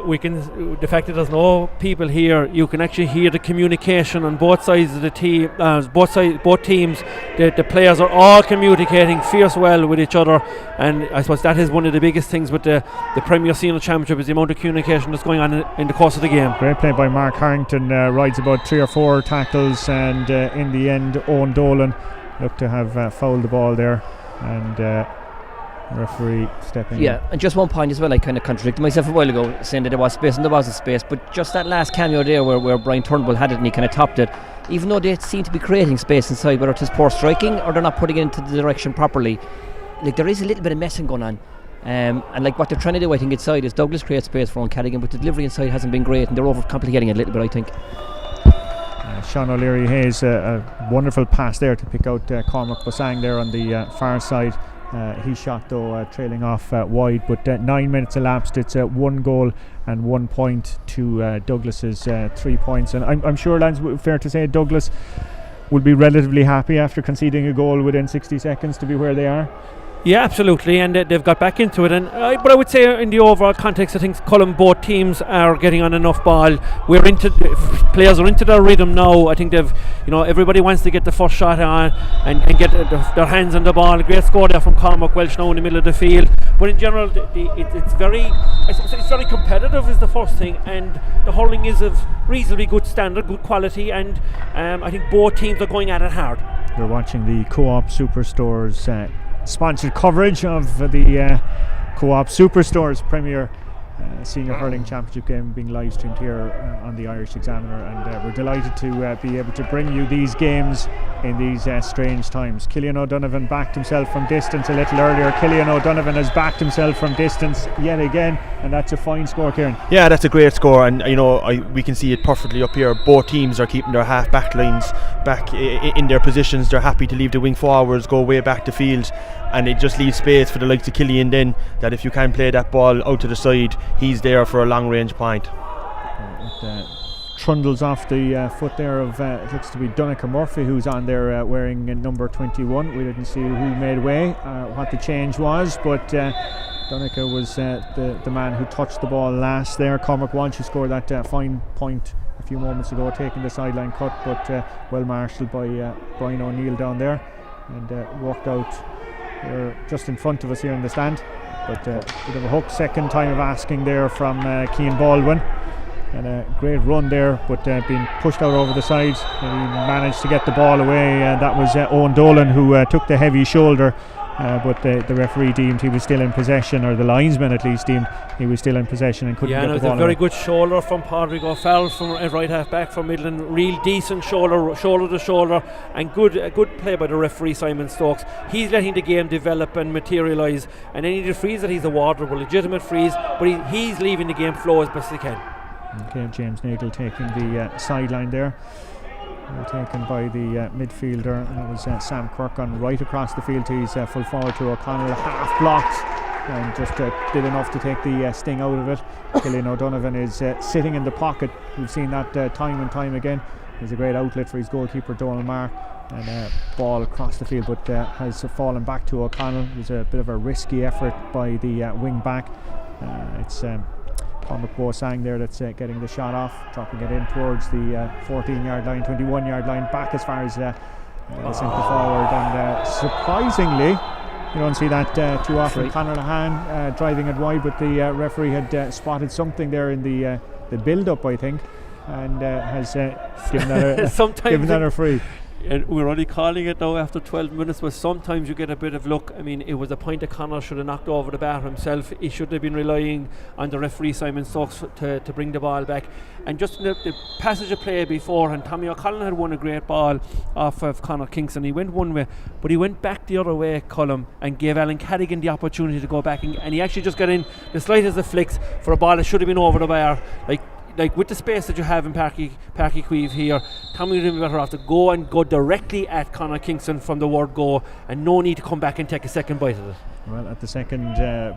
we can, the fact that there's no people here, you can actually hear the communication on both sides of the team, both teams. The players are all communicating fierce well with each other, and I suppose that is one of the biggest things with the Premier Senior Championship, is the amount of communication that's going on in the course of the game. Great play by Mark Harrington, rides about 3 or 4 tackles, and in the end Owen Dolan looked to have fouled the ball there, and referee stepping in. And just one point as well, I kind of contradicted myself a while ago saying that there was space, and there wasn't space, but just that last cameo there where Brian Turnbull had it and he kind of topped it, even though they seem to be creating space inside, whether it's poor striking or they're not putting it into the direction properly, like there is a little bit of messing going on, and like what they're trying to do, I think, inside is Douglas create space for Owen Cadigan, but the delivery inside hasn't been great, and they're overcomplicating it a little bit, I think. Sean O'Leary Hayes, a wonderful pass there to pick out Cormac Bosang there on the far side. He shot though trailing off wide, but 9 minutes elapsed. It's 1 goal and 1 point to Douglas's 3 points, and I'm sure, lads, fair to say Douglas will be relatively happy after conceding a goal within 60 seconds to be where they are. Yeah, absolutely, and they've got back into it. And but I would say, in the overall context, I think, Colin, both teams are getting on enough ball. Players are into their rhythm now. I think they've, everybody wants to get the first shot on and get their hands on the ball. A great score there from Cormac Welsh now in the middle of the field. But in general, it's very, I suppose, it's very competitive is the first thing, and the hurling is of reasonably good standard, good quality, and I think both teams are going at it hard. You're watching the Co-op Superstores sponsored coverage of the Co-op Superstores Premier Senior Hurling Championship game being live streamed here on the Irish Examiner, and we're delighted to be able to bring you these games in these strange times. Cillian O'Donovan backed himself from distance a little earlier. Cillian O'Donovan has backed himself from distance yet again, and that's a fine score, Kieran. Yeah, that's a great score, and we can see it perfectly up here. Both teams are keeping their half back lines back in their positions. They're happy to leave the wing forwards go way back the field, and it just leaves space for the likes of Cillian then, that if you can play that ball out to the side, he's there for a long range point. It trundles off the foot there of it looks to be Donncha Murphy, who's on there wearing number 21. We didn't see who made way, what the change was, but Donncha was the man who touched the ball last there. Cormac Walsh, who scored that fine point a few moments ago, taking the sideline cut, but well marshalled by Brian O'Neill down there, and walked out just in front of us here in the stand. But bit of a hook, second time of asking there from Cian Baldwin, and a great run there, but being pushed out over the side, and he managed to get the ball away. That was Owen Dolan who took the heavy shoulder, but the referee deemed he was still in possession, or the linesman at least deemed he was still in possession and couldn't get the ball. Yeah, it was a very good shoulder from Padraig O'Farrell from right half back from Midleton. Real decent shoulder to shoulder, and a good play by the referee Simon Stokes. He's letting the game develop and materialise, and any of the frees that he's awarded were legitimate frees, but he's leaving the game flow as best he can. Okay, James Nagle taking the sideline there. Taken by the midfielder, and that was Sam Quirk on right across the field. He's full forward to O'Connell, half blocked, and just did enough to take the sting out of it. Cillian O'Donovan is sitting in the pocket. We've seen that time and time again. He's a great outlet for his goalkeeper Donald Marr, and ball across the field, but has fallen back to O'Connell. It was a bit of a risky effort by the wing back. It's Cormac Boasang there that's getting the shot off, dropping it in towards the 14-yard line, 21-yard line, back as far as the centre forward, and surprisingly you don't see that too often. Conor Lahan driving it wide, but the referee had spotted something there in the build-up, I think, and has given that a free. And we're only calling it now after 12 minutes, but sometimes you get a bit of luck. I mean, it was a point that Conor should have knocked over the bar himself. He shouldn't have been relying on the referee Simon Stokes to bring the ball back. And just in the passage of play before, and Tommy O'Connell had won a great ball off of Conor Kingston. He went one way, but he went back the other way, Colm, and gave Alan Cadigan the opportunity to go back, and he actually just got in the slightest of flicks for a ball that should have been over the bar. Like with the space that you have in Páirc Uí Chaoimh here, Tommy would have been better off to go directly at Conor Kingston from the word go, and no need to come back and take a second bite of it. Well, at the second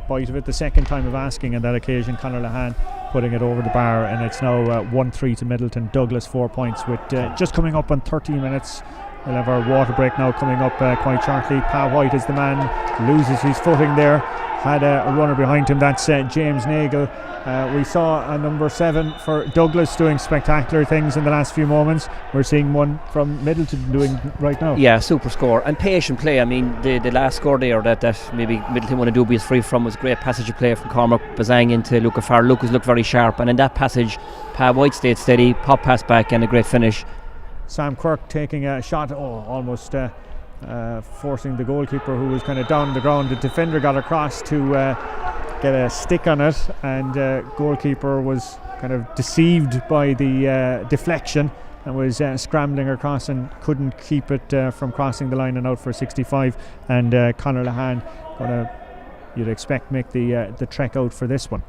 bite of it, the second time of asking on that occasion, Conor Lahan putting it over the bar, and it's now 1-3 to Midleton. Douglas 4 points with just coming up on 13 minutes. We'll have our water break now coming up quite shortly. Pa White is the man, loses his footing there. Had a runner behind him, that's James Nagle. We saw a number 7 for Douglas doing spectacular things in the last few moments. We're seeing one from Midleton doing right now. Yeah, super score and patient play. I mean, the last score there that maybe Midleton want to do be free from was a great passage of play from Cormac Boasang into Luca Farr. Lucas looked very sharp, and in that passage Pa White stayed steady, pop pass back, and a great finish. Sam Quirk taking a shot, almost forcing the goalkeeper, who was kind of down on the ground. The defender got across to get a stick on it, and goalkeeper was kind of deceived by the deflection and was scrambling across and couldn't keep it from crossing the line and out for 65. And Conor Lahan gonna, you'd expect, make the trek out for this one.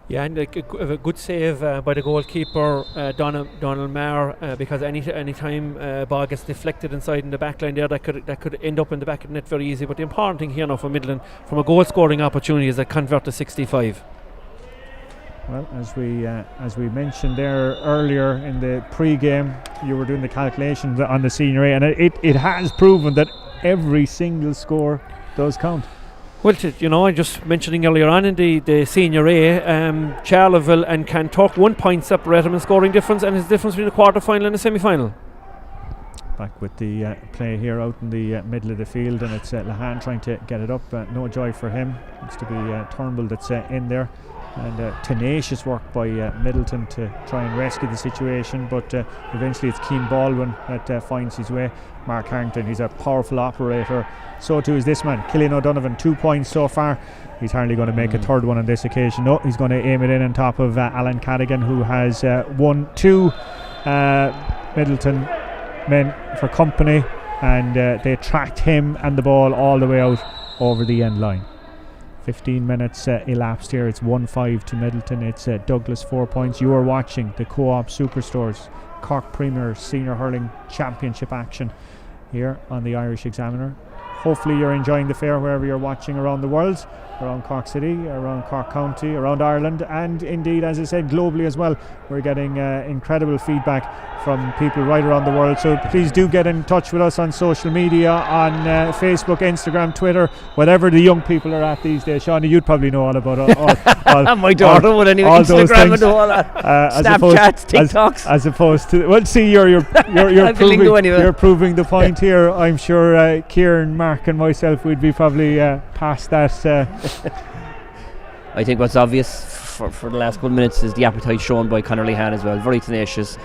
Yeah, and a good save by the goalkeeper Donald Marr, because any time ball gets deflected inside in the back line there, that could end up in the back of the net very easy. But the important thing here now for Midleton from a goal scoring opportunity is that convert to 65. Well, as we mentioned there earlier in the pre-game, you were doing the calculations on the Senior A, and it has proven that every single score does count. Well, I just mentioning earlier on in the Senior A, Charleville and Kanturk, 1 point separate them in scoring difference, and it's the difference between the quarter-final and the semi-final. Back with the play here out in the middle of the field, and it's Lahan trying to get it up. No joy for him. Looks to be Turnbull that's in there. and tenacious work by Midleton to try and rescue the situation, but eventually it's Cian Baldwin that finds his way. Mark Harrington, he's a powerful operator, so too is this man, Cillian O'Donovan. 2 points so far. He's hardly going to make a third one on this occasion. No, he's going to aim it in on top of Alan Cadigan, who has won 2 Midleton men for company, and they tracked him and the ball all the way out over the end line. 15 minutes elapsed here. It's 1-5 to Midleton. It's Douglas 4 points. You are watching the Co-op Superstores Cork Premier Senior Hurling Championship action here on the Irish Examiner. Hopefully you're enjoying the fair wherever you're watching around the world, around Cork City, around Cork County, around Ireland, and indeed, as I said, globally as well. We're getting incredible feedback from people right around the world, so please do get in touch with us on social media, on Facebook, Instagram, Twitter, whatever the young people are at these days. Shawnee, you'd probably know all about all my daughter would anyway. all those Instagram things. and all that. Snapchats, TikToks. As opposed to, well, see, you're proving the point here. I'm sure Kieran, Mark and myself would be probably past that. I think what's obvious for the last couple of minutes is the appetite shown by Conor Lehan as well. Very tenacious,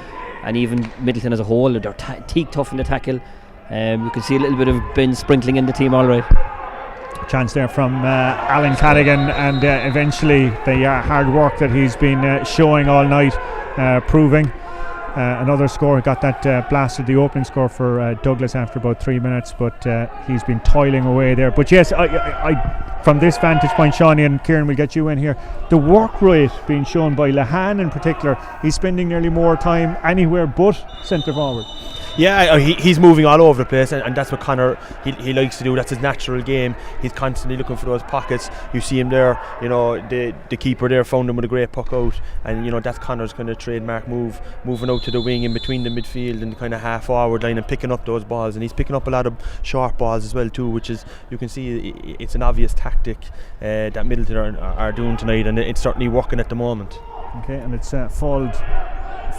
and even Midleton as a whole, they're teak tough in the tackle. You can see a little bit of Ben sprinkling in the team alright. Chance there from Alan Cadigan, and eventually the hard work that he's been showing all night proving. Another score, got that blasted the opening score for Douglas after about 3 minutes, but he's been toiling away there. But yes, I from this vantage point, Shawnee and Kieran, will get you in here. The work rate being shown by Lehan in particular, he's spending nearly more time anywhere but centre forward. Yeah, he's moving all over the place, and that's what Conor he likes to do. That's his natural game. He's constantly looking for those pockets. You see him there, you know, the keeper there found him with a great puck out, and you know that's Conor's kind of trademark move, moving out to the wing in between the midfield and the kind of half forward line and picking up those balls, and he's picking up a lot of short balls as well too, which is, you can see it's an obvious tactic that Midleton are doing tonight, and it's certainly working at the moment. Okay, and it's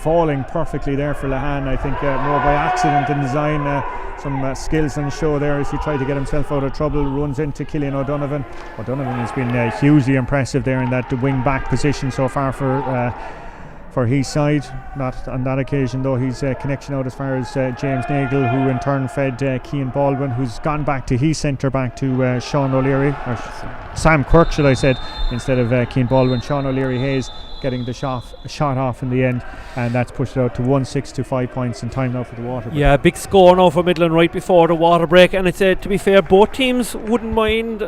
falling perfectly there for Lehan, I think more by accident than design. Some skills on show there as he tried to get himself out of trouble. Runs into Cillian O'Donovan. O'Donovan has been hugely impressive there in that wing back position so far for his side. Not on that occasion though. His connection out as far as James Nagle, who in turn fed Cian Baldwin, who's gone back to his centre back to Sean O'Leary, or Sam Quirk should I said, instead of Cian Baldwin. Sean O'Leary Hayes getting the shot off in the end, and that's pushed it out to 1-6 to 5 points in time now for the water break. Yeah, big score now for Midland right before the water break, and it's to be fair, both teams wouldn't mind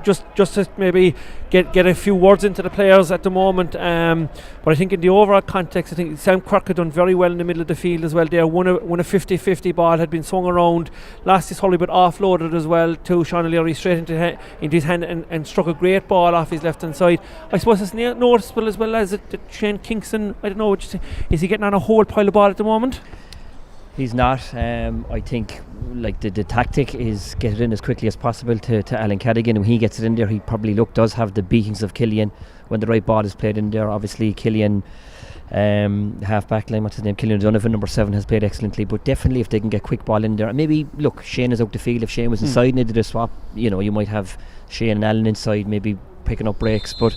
just to maybe get a few words into the players at the moment, but I think in the overall context, I think Sam Quirk had done very well in the middle of the field as well there. Won a 50-50 ball, had been swung around, lost his hurley but offloaded as well to Sean O'Leary straight into his hand, and struck a great ball off his left hand side. I suppose it's noticeable as well as Shane Kingston, I don't know, is he getting on a whole pile of ball at the moment? He's not. I think like the tactic is get it in as quickly as possible to Alan Cadigan. When he gets it in there, he probably does have the beatings of Cillian when the right ball is played in there. Obviously Cillian, half back line, what's his name, Cillian O'Donovan, number 7, has played excellently, but definitely if they can get quick ball in there, and maybe look, Shane is out the field. If Shane was inside and they did a swap, you know, you might have Shane and Alan inside maybe picking up breaks, but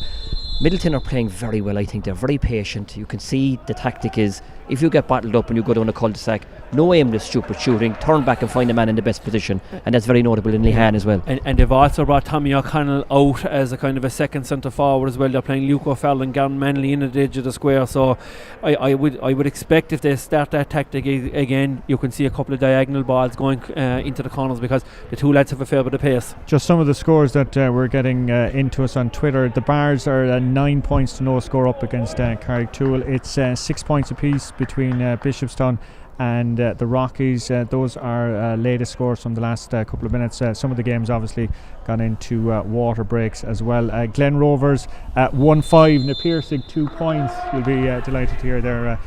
Midleton are playing very well. I think they're very patient. You can see the tactic is, if you get bottled up and you go down a cul-de-sac, no aimless stupid shooting, turn back and find a man in the best position, and that's very notable in Lehan as well. And they've also brought Tommy O'Connell out as a kind of a second centre forward as well. They're playing Luke O'Farrell and Gavin Manley in the edge of the square, so I would expect if they start that tactic again, you can see a couple of diagonal balls going into the corners, because the two lads have a fair bit of pace. Just some of the scores that we're getting into us on Twitter. The Bars are 9 points to no score up against Carricktool. It's 6 points apiece between Bishopstown and the Rockies. Those are latest scores from the last couple of minutes. Some of the games obviously gone into water breaks as well. Glen Rovers 1-5, Napiercig 2 points. You'll be delighted to hear there,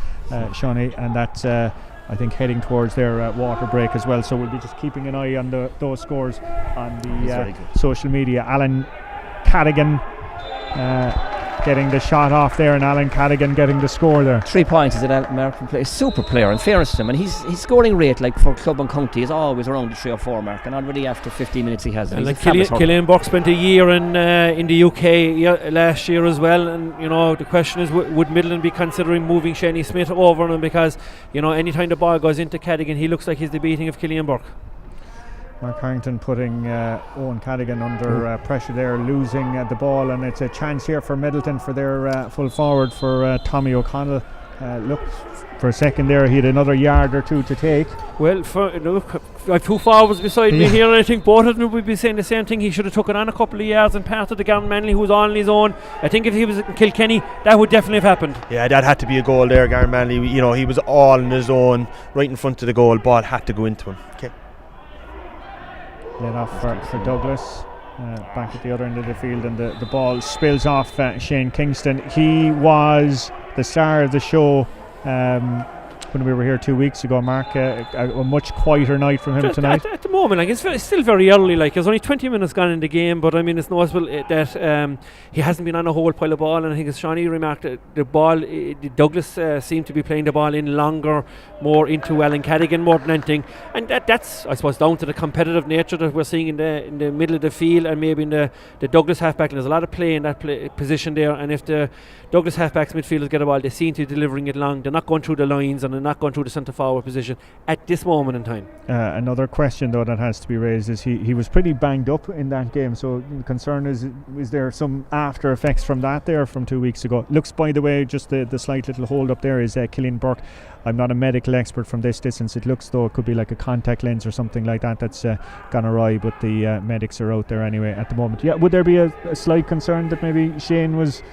Shawnee, and that's I think heading towards their water break as well, so we'll be just keeping an eye on those scores on the social media. Alan Cadigan getting the shot off there, and Alan Cadigan getting the score there. 3 points is an American player, super player, in fairness to him, and his scoring rate, like for club and county, is always around the 3 or 4 mark, and already after 15 minutes he has. Like Killian Burke spent a year in the UK last year as well, and the question is, would Midleton be considering moving Shane Smith over on him, because anytime the ball goes into Cadigan, he looks like he's the beating of Killian Burke. Mark Harrington putting Owen Cadigan under pressure there, losing the ball, and it's a chance here for Midleton for their full forward for Tommy O'Connell. Looked for a second there, he had another yard or two to take. Well, I have 2 forwards beside me here, and I think both of them would be saying the same thing. He should have took it on a couple of yards and passed it to Gavin Manley, who was on his own. I think if he was in Kilkenny, that would definitely have happened. Yeah, that had to be a goal there, Gavin Manley. He was all on his own, right in front of the goal. Ball had to go into him. Okay. Let off for Douglas, back at the other end of the field, and the ball spills off Shane Kingston. He was the star of the show when we were here 2 weeks ago, Mark. A much quieter night from him tonight. At the moment, it's still very early. There's only 20 minutes gone in the game, but I mean, it's noticeable that he hasn't been on a whole pile of ball. And I think, as Shawnee remarked, the ball, Douglas seemed to be playing the ball in longer, more into Alan Cadigan more than anything. And that's, I suppose, down to the competitive nature that we're seeing in the middle of the field, and maybe in the Douglas halfback. There's a lot of play in that position there, and if the Douglas halfbacks midfielders get a ball, they seem to be delivering it long. They're not going through the lines, and they're not going through the centre forward position at this moment in time. Another question though that has to be raised is he was pretty banged up in that game, so the concern is there some after effects from that there from 2 weeks ago? Looks, by the way, just the slight little hold up there is Killian Burke. I'm not a medical expert from this distance. It looks though it could be like a contact lens or something like that that's gone awry, but the medics are out there anyway at the moment. Yeah, would there be a slight concern that maybe Shane was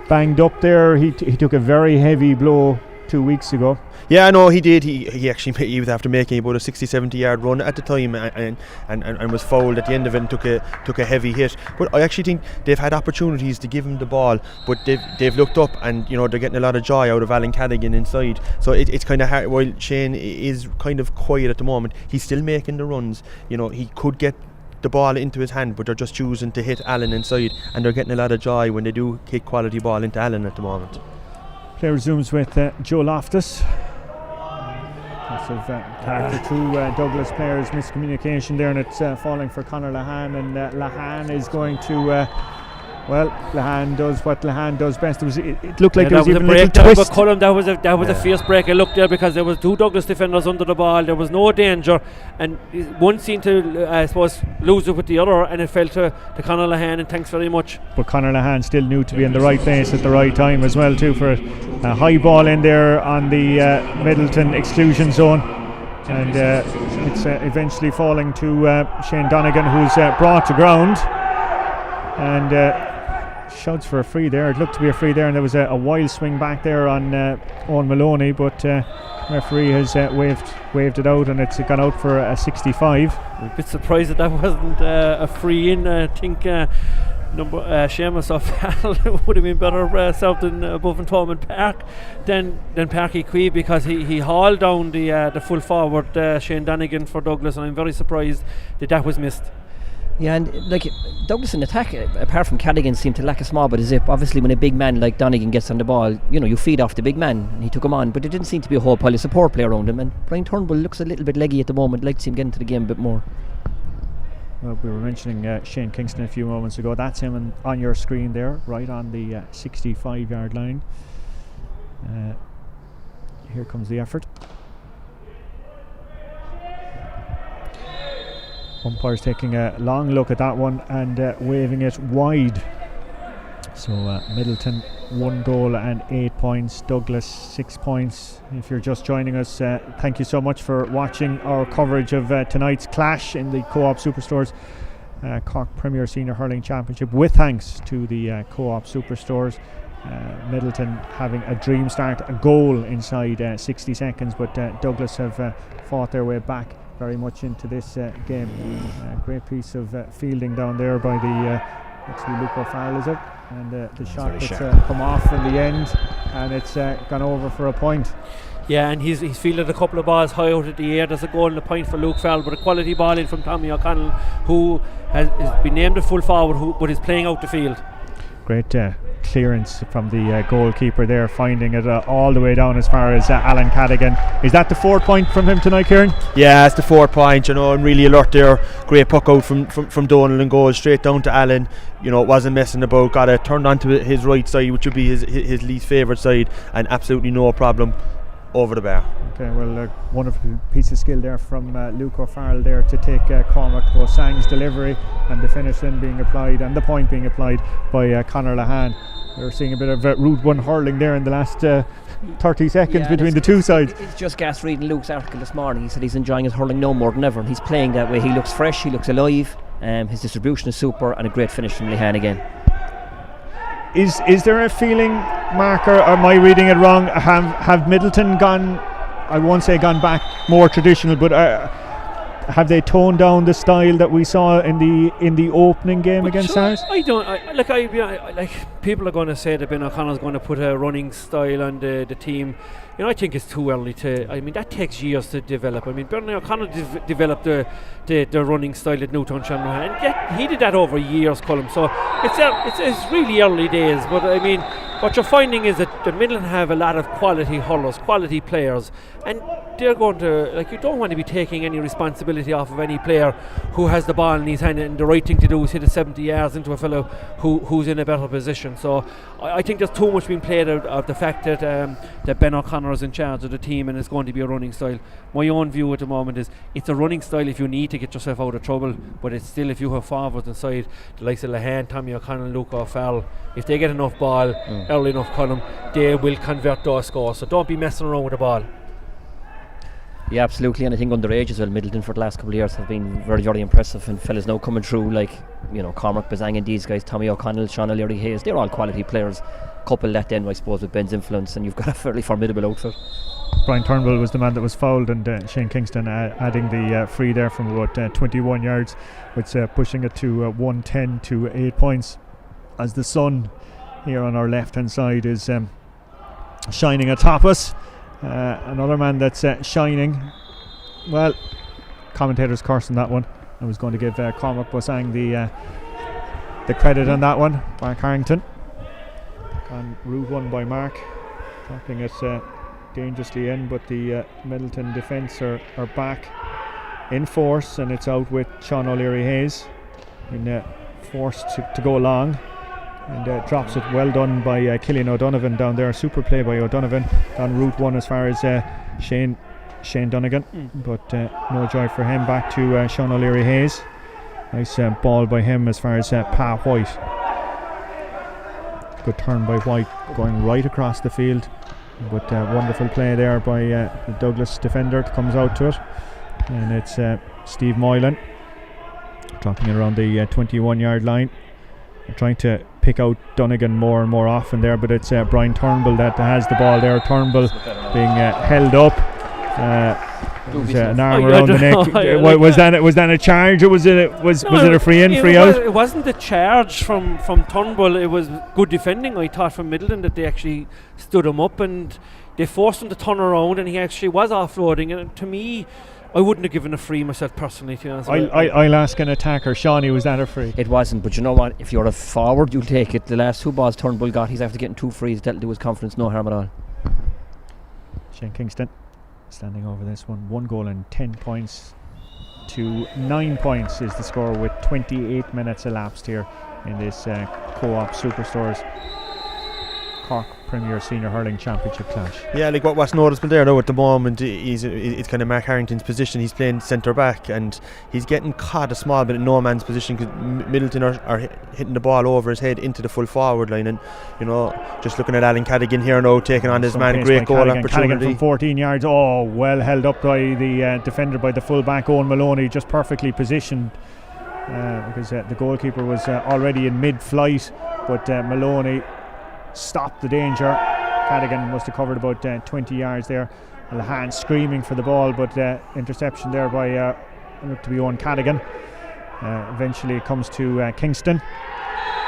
banged up there? He took a very heavy blow 2 weeks ago. Yeah, no, he did. He actually, he was after making about a 60-70 yard run at the time, and was fouled at the end of it and took a heavy hit. But I actually think they've had opportunities to give him the ball, but they've looked up, and they're getting a lot of joy out of Alan Cadigan inside. So it's kind of hard. While Shane is kind of quiet at the moment, he's still making the runs. He could get the ball into his hand, but they're just choosing to hit Alan inside, and they're getting a lot of joy when they do hit quality ball into Alan at the moment. Play resumes with Joe Loftus. Lots of character to Douglas players, miscommunication there, and it's falling for Conor Lahan, and Lahan is going to Lahan does what Lahan does best. It looked like there was even a little twist. Cullen, that was a fierce break. I looked there because there was 2 Douglas defenders under the ball. There was no danger, and one seemed to, I suppose, lose it with the other, and it fell to Conor Lahan, and thanks very much. But Conor Lahan still knew to be in the right place at the right time as well too, for a high ball in there on the Midleton exclusion zone, and it's eventually falling to Shane Donegan, who's brought to ground, and shouts for a free there. It looked to be a free there, and there was a wild swing back there on Owen Maloney, but referee has waved it out, and it's gone out for a 65. I'm a bit surprised that wasn't a free in. I think Seamus O'Farrell would have been better served in above and Thomond Park than Páirc Uí, because he hauled down the full forward Shane Donegan for Douglas, and I'm very surprised that was missed. Yeah, and Douglas in attack, apart from Cadigan, seemed to lack a small bit of zip. Obviously, when a big man like Donegan gets on the ball, you feed off the big man, and he took him on, but there didn't seem to be a whole pile of support play around him. And Brian Turnbull looks a little bit leggy at the moment. I'd like to see him get into the game a bit more. Well, we were mentioning Shane Kingston a few moments ago. That's him on your screen there, right on the 65-yard line. Here comes the effort. Umpire's taking a long look at that one and waving it wide. So Midleton 1 goal and 8 points, Douglas 6 points. If you're just joining us, thank you so much for watching our coverage of tonight's clash in the Co-op Superstores Cork Premier Senior Hurling Championship, with thanks to the Co-op Superstores. Midleton having a dream start, a goal inside 60 seconds, but Douglas have fought their way back very much into this game. Great piece of fielding down there by the actually Luke O'Farrell, is it? And the shot that's come off in the end, and it's gone over for a point. Yeah, and he's fielded a couple of balls high out of the air. There's a goal and a point for Luke Farrell, but a quality ball in from Tommy O'Connell, who has been named a full forward, but is playing out the field. Great clearance from the goalkeeper there, finding it all the way down as far as Alan Cadigan. Is that the 4th point from him tonight, Kieran? Yeah, it's the 4th point, you know, and really alert there. Great puck out from Donald and goes straight down to Alan. You know, wasn't messing about, got it turned onto his right side, which would be his least favourite side, and absolutely no problem over the bar. Okay, well, wonderful piece of skill there from Luke O'Farrell there to take Cormac Bosang's delivery, and the finish then being applied, and the point being applied by Conor Lahan. We're seeing a bit of Route 1 hurling there in the last 30 seconds between the two sides. It's just gas reading Luke's article this morning. He said he's enjoying his hurling no more than ever, and he's playing that way. He looks fresh, he looks alive, his distribution is super, and a great finish from Lahan again. Is there a feeling, Mark, or am I reading it wrong? Have Midleton gone, I won't say gone back more traditional, but have they toned down the style that we saw in the opening game against Sars? People are going to say that Ben O'Connor's going to put a running style on the team. You know, I think it's too early to. I mean, that takes years to develop. I mean, Bernie O'Connor developed the running style at Newtown Shannon, and he did that over years, Colm. So it's really early days. But I mean, what you're finding is that the Midland have a lot of quality hurlers, quality players, and they're going to, you don't want to be taking any responsibility off of any player who has the ball in his hand, and the right thing to do is hit it 70 yards into a fellow who's in a better position. So I think there's too much being played out of the fact that Ben O'Connor is in charge of the team and it's going to be a running style. My own view at the moment is it's a running style if you need to get yourself out of trouble, but it's still, if you have forwards inside the likes of Lahan, Tommy O'Connell, Luke O'Farrell, if they get enough ball early enough, Colm, they will convert those scores. So don't be messing around with the ball. Yeah, absolutely, and I think underage as well. Midleton for the last couple of years have been very, very impressive, and fellas now coming through like, you know, Cormac Bazang and these guys, Tommy O'Connell, Sean O'Leary Hayes, they're all quality players. Couple that then, I suppose, with Ben's influence, and you've got a fairly formidable outfit. Brian Turnbull was the man that was fouled, and Shane Kingston adding the free there from about 21 yards, which pushing it to 110 to 8 points, as the sun here on our left hand side is shining atop us. Another man that's shining, well, commentators cursing that one. I was going to give Cormac Bosang the credit on that one. Mark Harrington on Route 1 by Mark, dropping it dangerously in, but the Midleton defence are back in force, and it's out with Sean O'Leary Hayes in forced to go long, and drops it. Well done by Killian O'Donovan down there. Super play by O'Donovan on Route 1 as far as Shane Dunnigan, but no joy for him. Back to Sean O'Leary Hayes. Nice ball by him as far as Pa White. Good turn by White, going right across the field, but wonderful play there by the Douglas defender. Comes out to it, and it's Steve Moylan dropping it around the 21 yard line. They're trying to pick out Dunnigan more and more often there, but it's Brian Turnbull that has the ball there. Turnbull being held up, an arm around the neck. Was that a charge, or was it a free in, free out? It wasn't a charge from Turnbull. It was good defending, I thought, from Midleton, that they actually stood him up and they forced him to turn around, and he actually was offloading. And to me, I wouldn't have given a free myself personally, to be honest. I'll ask an attacker. Shawnee, was that a free? It wasn't, but you know what? If you're a forward, you'll take it. The last two balls Turnbull got, he's after getting 2 frees. That'll do his confidence no harm at all. Shane Kingston standing over this one. 1 goal and 10 points to 9 points is the score, with 28 minutes elapsed here in this Co-op Superstores Cork Premier Senior Hurling Championship clash. Yeah, like what's noticeable there now at the moment is it's kind of Mark Harrington's position. He's playing centre back and he's getting caught a small bit in no man's position, because Midleton are hitting the ball over his head into the full forward line. And you know, just looking at Alan Cadigan here now, taking on this man, great goal opportunity. Cadigan from 14 yards, well held up by the defender, by the full back Owen Maloney, just perfectly positioned, because the goalkeeper was already in mid-flight, but Maloney stopped the danger. Cadigan must have covered about 20 yards there. Lahan screaming for the ball, but interception there by to be Owen Cadigan. Eventually it comes to Kingston.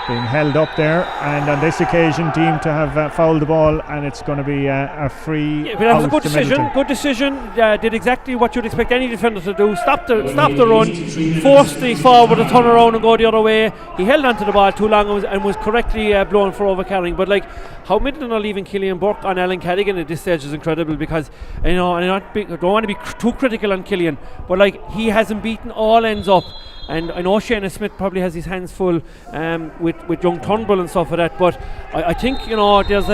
being held up there, and on this occasion deemed to have fouled the ball, and it's going to be a free. Yeah, but that was a out good to decision. Midleton. Good decision. Did exactly what you'd expect any defender to do. Stop the run, forced the forward to turn around and go the other way. He held onto the ball too long and was correctly blown for overcarrying. But like how Midleton are leaving Killian Burke on Alan Cadigan at this stage is incredible, because and I don't want to be too critical on Killian, but like he hasn't beaten all ends up. And I know Shane Smith probably has his hands full with young Turnbull and stuff like that, but I think there's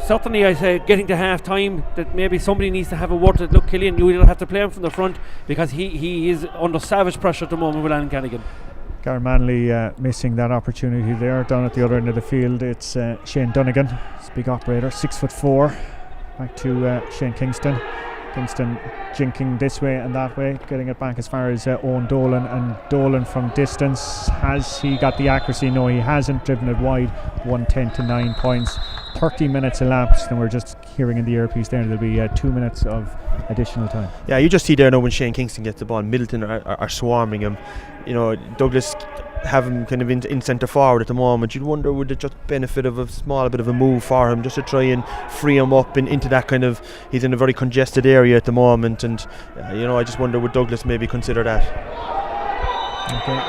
certainly I say getting to half time that maybe somebody needs to have a word at look, Killian, you will have to play him from the front, because he is under savage pressure at the moment with Alan Cadigan. Gary Manley missing that opportunity there down at the other end of the field. It's Shane Dunnigan, his big operator, 6'4". Back to Shane Kingston. Kingston jinking this way and that way, getting it back as far as Owen Dolan, and Dolan from distance. Has he got the accuracy? No, he hasn't. Driven it wide, 110 to 9 points. 30 minutes elapsed, and we're just hearing in the earpiece there there'll be 2 minutes of additional time. Yeah, you just see there now when Shane Kingston gets the ball, Midleton are swarming him. Douglas have him kind of in centre forward at the moment. You'd wonder, would it just benefit of a small bit of a move for him, just to try and free him up into that kind of, he's in a very congested area at the moment, and I just wonder, would Douglas maybe consider that? Okay.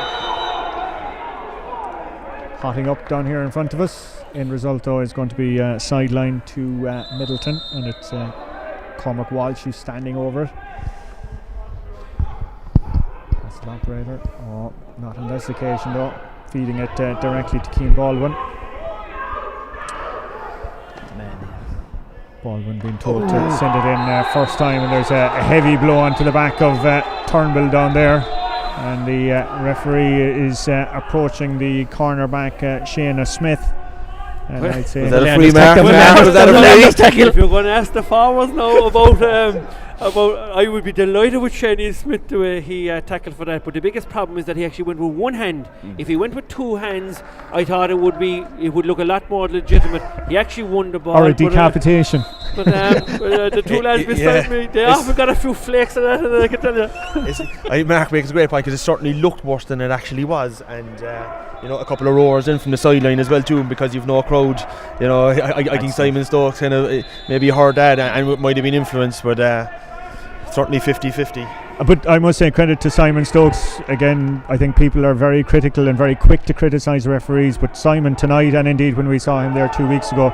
Hotting up down here in front of us. End result though is going to be sidelined to Midleton, and it's Cormac Walsh who's standing over it. That's the operator. Oh, not on this occasion though. Feeding it directly to Cian Baldwin. Baldwin being told to send it in first time, and there's a heavy blow onto the back of Turnbull down there, and the referee is approaching the cornerback Shayna Smith. And I'd say, was that a free mark? Was that a free? If you're going to ask the forwards now about I would be delighted with Shane Smith the way he tackled for that, but the biggest problem is that he actually went with one hand. If he went with two hands, I thought it would look a lot more legitimate. He actually won the ball. Or a decapitation. But the two lads beside me, they often got a few flakes of that, and I can tell you. Mark makes a great point, because it certainly looked worse than it actually was, and a couple of roars in from the sideline as well too, because you've no crowd. I think Simon Stokes kind of maybe heard that and might have been influenced, but certainly 50-50. But I must say credit to Simon Stokes. Again, I think people are very critical and very quick to criticise referees, but Simon tonight, and indeed when we saw him there 2 weeks ago,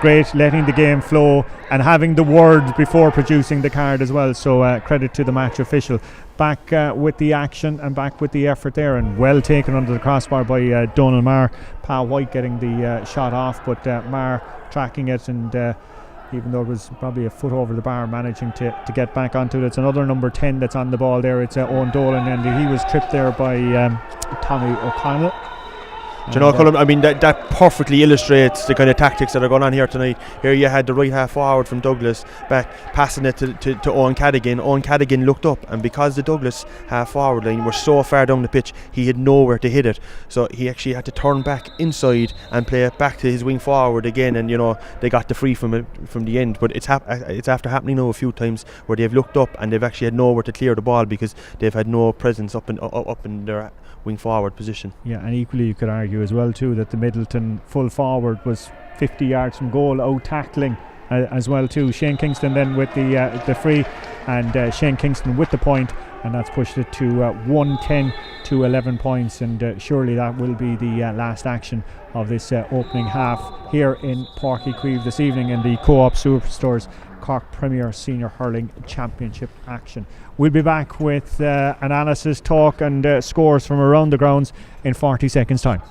great, letting the game flow and having the word before producing the card as well. So credit to the match official. Back with the action and back with the effort there, and well taken under the crossbar by Donal Maher. Pa White getting the shot off, but Maher tracking it, and even though it was probably a foot over the bar, managing to get back onto it. It's another number 10 that's on the ball there. It's Owen Dolan, and he was tripped there by Tommy O'Connell. Do you know, Colin, I mean, that perfectly illustrates the kind of tactics that are going on here tonight. Here you had the right half forward from Douglas back, passing it to Owen Cadigan. Owen Cadigan looked up, and because the Douglas half forward line were so far down the pitch, he had nowhere to hit it. So he actually had to turn back inside and play it back to his wing forward again, and they got the free from the end. But it's after happening now a few times where they've looked up and they've actually had nowhere to clear the ball, because they've had no presence up in their wing forward position. Yeah, and equally you could argue as well too that the Midleton full forward was 50 yards from goal, out tackling as well too. Shane Kingston then with the free, and Shane Kingston with the point, and that's pushed it to 110 to 11 points, and surely that will be the last action of this opening half here in Páirc Uí Chaoimh this evening in the Co-op Superstores Cork Premier Senior Hurling Championship action. We'll be back with analysis, talk and scores from around the grounds in 40 seconds time.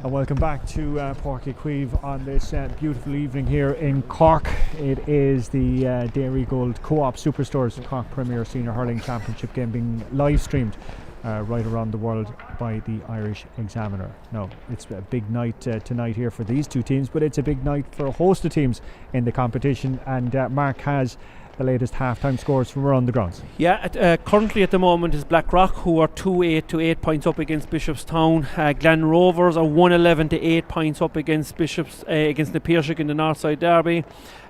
Welcome back to Páirc Uí Chaoimh on this beautiful evening here in Cork. It is the Dairy Gold Co-op Superstores Cork Premier Senior Hurling Championship game being live streamed right around the world by the Irish Examiner. Now, it's a big night tonight here for these two teams, but it's a big night for a host of teams in the competition, and Mark has the latest half-time scores from around the grounds. Yeah, currently at the moment is Blackrock, who are 2-8 to 8 points up against Bishopstown. Glen Rovers are 111 to 8 points up against against the Piershik in the Northside Derby.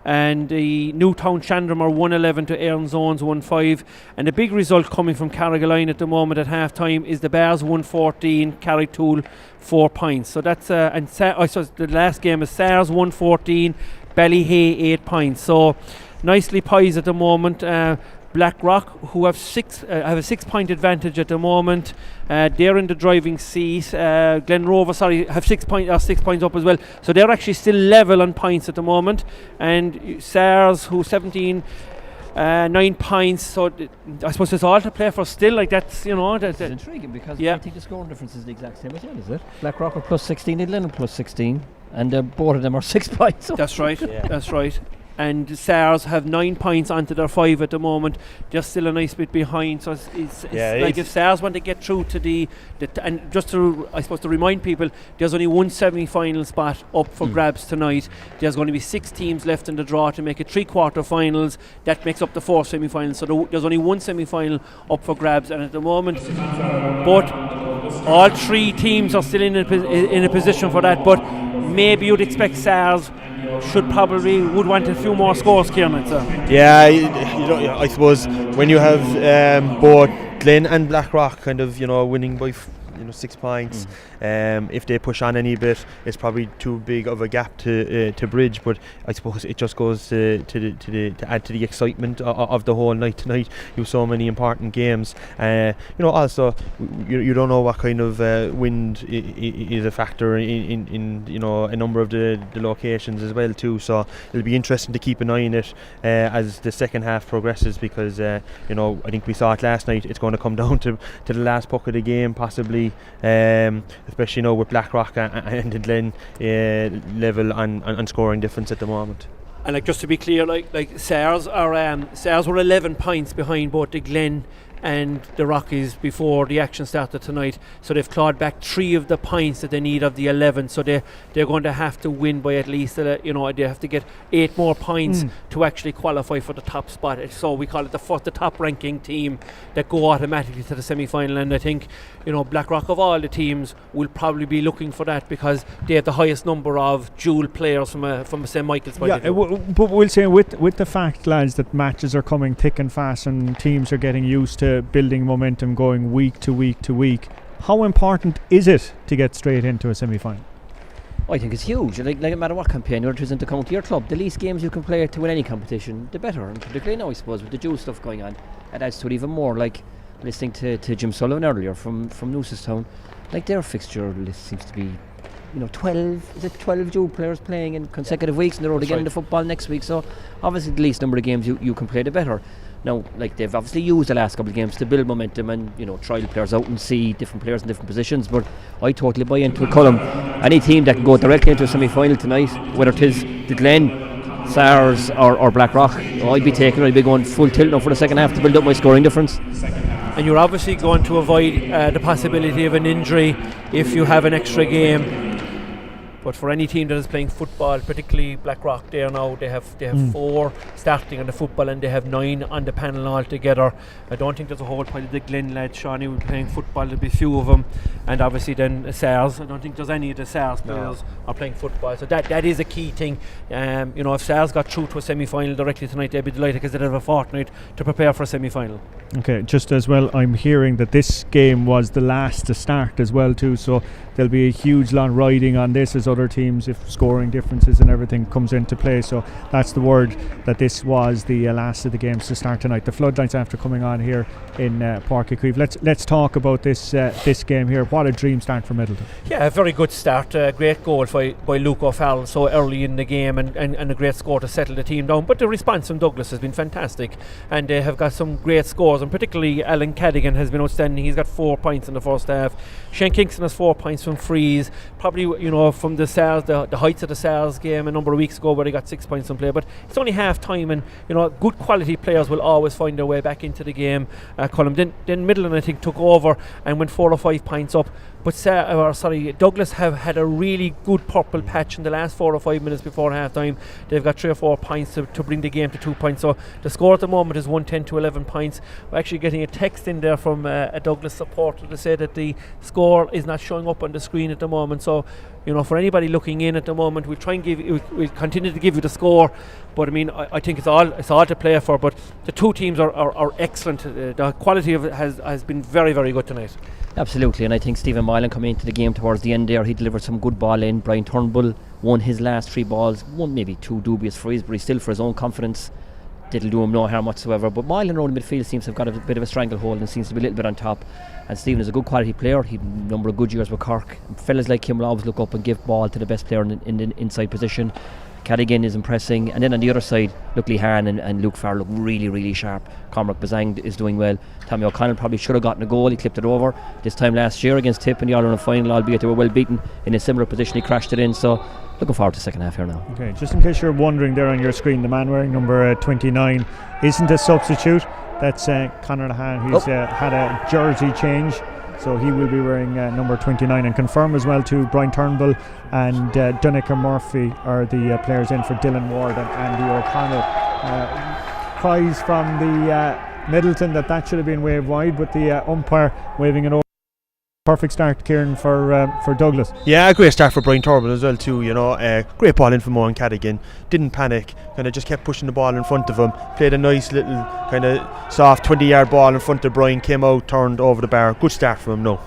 And the Newtown Chandram are 111 to Aaron Zones 1-5. And the big result coming from Carrigaline at the moment at half-time is the Bears 114, Carrigtwohill 4 points. So that's the last game is SARS 114, Ballyhay 8 points. So nicely poised at the moment. Blackrock, who have a 6-point advantage at the moment, they're in the driving seat. Glen Rovers, have 6 points up as well. So they're actually still level on points at the moment. And SARS, who 17, 9 points. So I suppose it's all to play for still. Like that's It's intriguing because I think the scoring difference is the exact same as well, is it? Blackrock are plus 16, Midleton are plus 16, and both of them are 6 points. So. That's right. That's right. And SARS have 9 points onto their 5 at the moment. They're still a nice bit behind. So it's like if SARS want to get through to and just to, I suppose, to remind people, there's only one semi-final spot up for grabs tonight. There's going to be 6 teams left in the draw to make it 3 quarter-finals. That makes up the 4 semi-finals. So there's only one semi-final up for grabs. And at the moment, all 3 teams are still in a position for that. But maybe you'd expect SARS would want a few more scores, Kieran. Yeah, I suppose when you have both Glen and Blackrock kind of winning by 6 points, if they push on any bit, it's probably too big of a gap to bridge. But I suppose it just goes to add to the excitement of the whole night tonight. You have so many important games. Also you don't know what kind of wind is a factor in a number of the locations as well too. So it'll be interesting to keep an eye on it as the second half progresses, because I think we saw it last night. It's going to come down to the last puck of the game possibly. Especially with Blackrock and the Glen level on scoring difference at the moment. And just to be clear, SARS were 11 points behind both the Glen and the Rockies before the action started tonight, so they've clawed back 3 of the points that they need of the 11. So they're going to have to win by at least they have to get 8 more points to actually qualify for the top spot. So we call it the top ranking team that go automatically to the semi-final. And I think Blackrock of all the teams will probably be looking for that, because they have the highest number of dual players from a St. Michael's point of view. But we'll say with the fact, lads, that matches are coming thick and fast and teams are getting used to building momentum going week to week to week, how important is it to get straight into a semi-final? I think it's huge. Like no matter what campaign you're into county your club, the least games you can play to win any competition, the better. And particularly now, I suppose, with the dual stuff going on, it adds to it even more. Like listening to Jim Sullivan earlier from Newcestown, like their fixture list seems to be 12 dual players playing in consecutive weeks, and they're all again in the football next week. So obviously the least number of games you can play, the better. Now, they've obviously used the last couple of games to build momentum and try the players out and see different players in different positions. But I totally buy into it, Colm. Any team that can go directly into a semi-final tonight, whether it is the Glen, SARS or Blackrock, I'd be going full tilt now for the second half to build up my scoring difference. And you're obviously going to avoid the possibility of an injury if you have an extra game. But for any team that is playing football, particularly Blackrock, they have 4 starting on the football, and they have 9 on the panel altogether. I don't think there's a whole pile of the Glen lads, Shawnee, will be playing football. There'll be a few of them, and obviously then SARS. I don't think there's any of the SARS players are playing football. So that is a key thing. If SARS got through to a semi-final directly tonight, they'd be delighted, because they'd have a fortnight to prepare for a semi-final. Okay, just as well, I'm hearing that this game was the last to start as well too, so there'll be a huge long riding on this as other teams, if scoring differences and everything comes into play. So that's the word, that this was the last of the games to start tonight. The floodlights after coming on here in Páirc Uí Chaoimh. Let's talk about this game here. What a dream start for Midleton. Yeah, a very good start. Great goal by Luke O'Farrell so early in the game, and a great score to settle the team down. But the response from Douglas has been fantastic, and they have got some great scores, and particularly Alan Cadigan has been outstanding. He's got 4 points in the first half. Shane Kingston has 4 points from frees. Probably, from the Sars, the heights of the Sars game a number of weeks ago where they got 6 points on play. But it's only half time, and good quality players will always find their way back into the game. Colm. Then Midleton, I think, took over and went 4 or 5 points up. But Douglas have had a really good purple patch in the last 4 or 5 minutes before half time. They've got 3 or 4 points to bring the game to 2 points. So the score at the moment is 110 to 11 points. We're actually getting a text in there from a Douglas supporter to say that the score is not showing up on the screen at the moment. So for anybody looking in at the moment, we'll try and we'll continue to give you the score. But I mean, I think it's all to play for. But the two teams are excellent. The quality of it has been very, very good tonight. Absolutely, and I think Stephen Milan coming into the game towards the end there, he delivered some good ball in. Brian Turnbull won his last 3 balls, one maybe 2 dubious frees, but he still, for his own confidence, didn't do him no harm whatsoever. But Milan around the midfield seems to have got a bit of a stranglehold and seems to be a little bit on top. And Stephen is a good quality player. He had a number of good years with Cork. Fellas like him will always look up and give ball to the best player in the inside position. Cadigan is impressing, and then on the other side, Lee Hahn and Luke Farr look really, really sharp. Cormac Bazang is doing well. Tommy O'Connell probably should have gotten a goal. He clipped it over this time last year against Tip in the All-Ireland final, albeit they were well beaten in a similar position. He crashed it in, so looking forward to the second half here now. Okay, just in case you're wondering there on your screen, the man wearing number 29 isn't a substitute. That's Conor Lahan, who's had a jersey change. So he will be wearing number 29, and confirm as well to Brian Turnbull and Dunica Murphy are the players in for Dylan Ward and Andy O'Connell. Cries from the Midleton that should have been waved wide, but the umpire waving it over. Perfect start, Kieran, for Douglas. Yeah, a great start for Brian Turnbull as well too. Great ball in from Owen Cadigan. Didn't panic. Kind of just kept pushing the ball in front of him. Played a nice little kind of soft 20-yard ball in front of Brian. Came out, turned over the bar. Good start from him. No.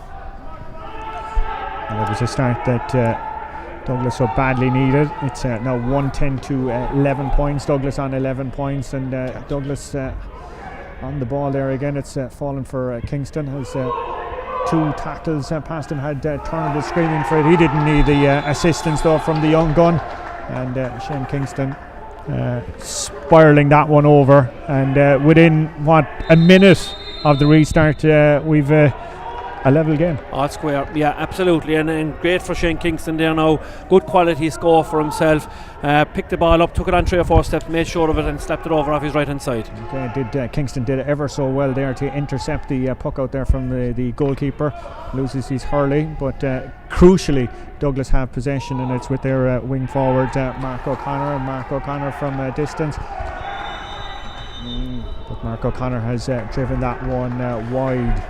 And it was a start that Douglas so badly needed. It's now 110 to 11 points. Douglas on 11 points, and Douglas on the ball there again. It's fallen for Kingston. Has 2 tackles past him, had Turnbull screaming for it. He didn't need the assistance though from the young gun, and Shane Kingston spiralling that one over, and within a minute of the restart we've a level game. All square, yeah, absolutely, and great for Shane Kingston there now. Good quality score for himself. Picked the ball up, took it on 3 or 4 steps, made sure of it, and slapped it over off his right hand side. Okay, Kingston did ever so well there to intercept the puck out there from the goalkeeper. Loses his hurley, but crucially Douglas have possession, and it's with their wing forward Mark O'Connor. Mark O'Connor from distance. But Mark O'Connor has driven that one wide.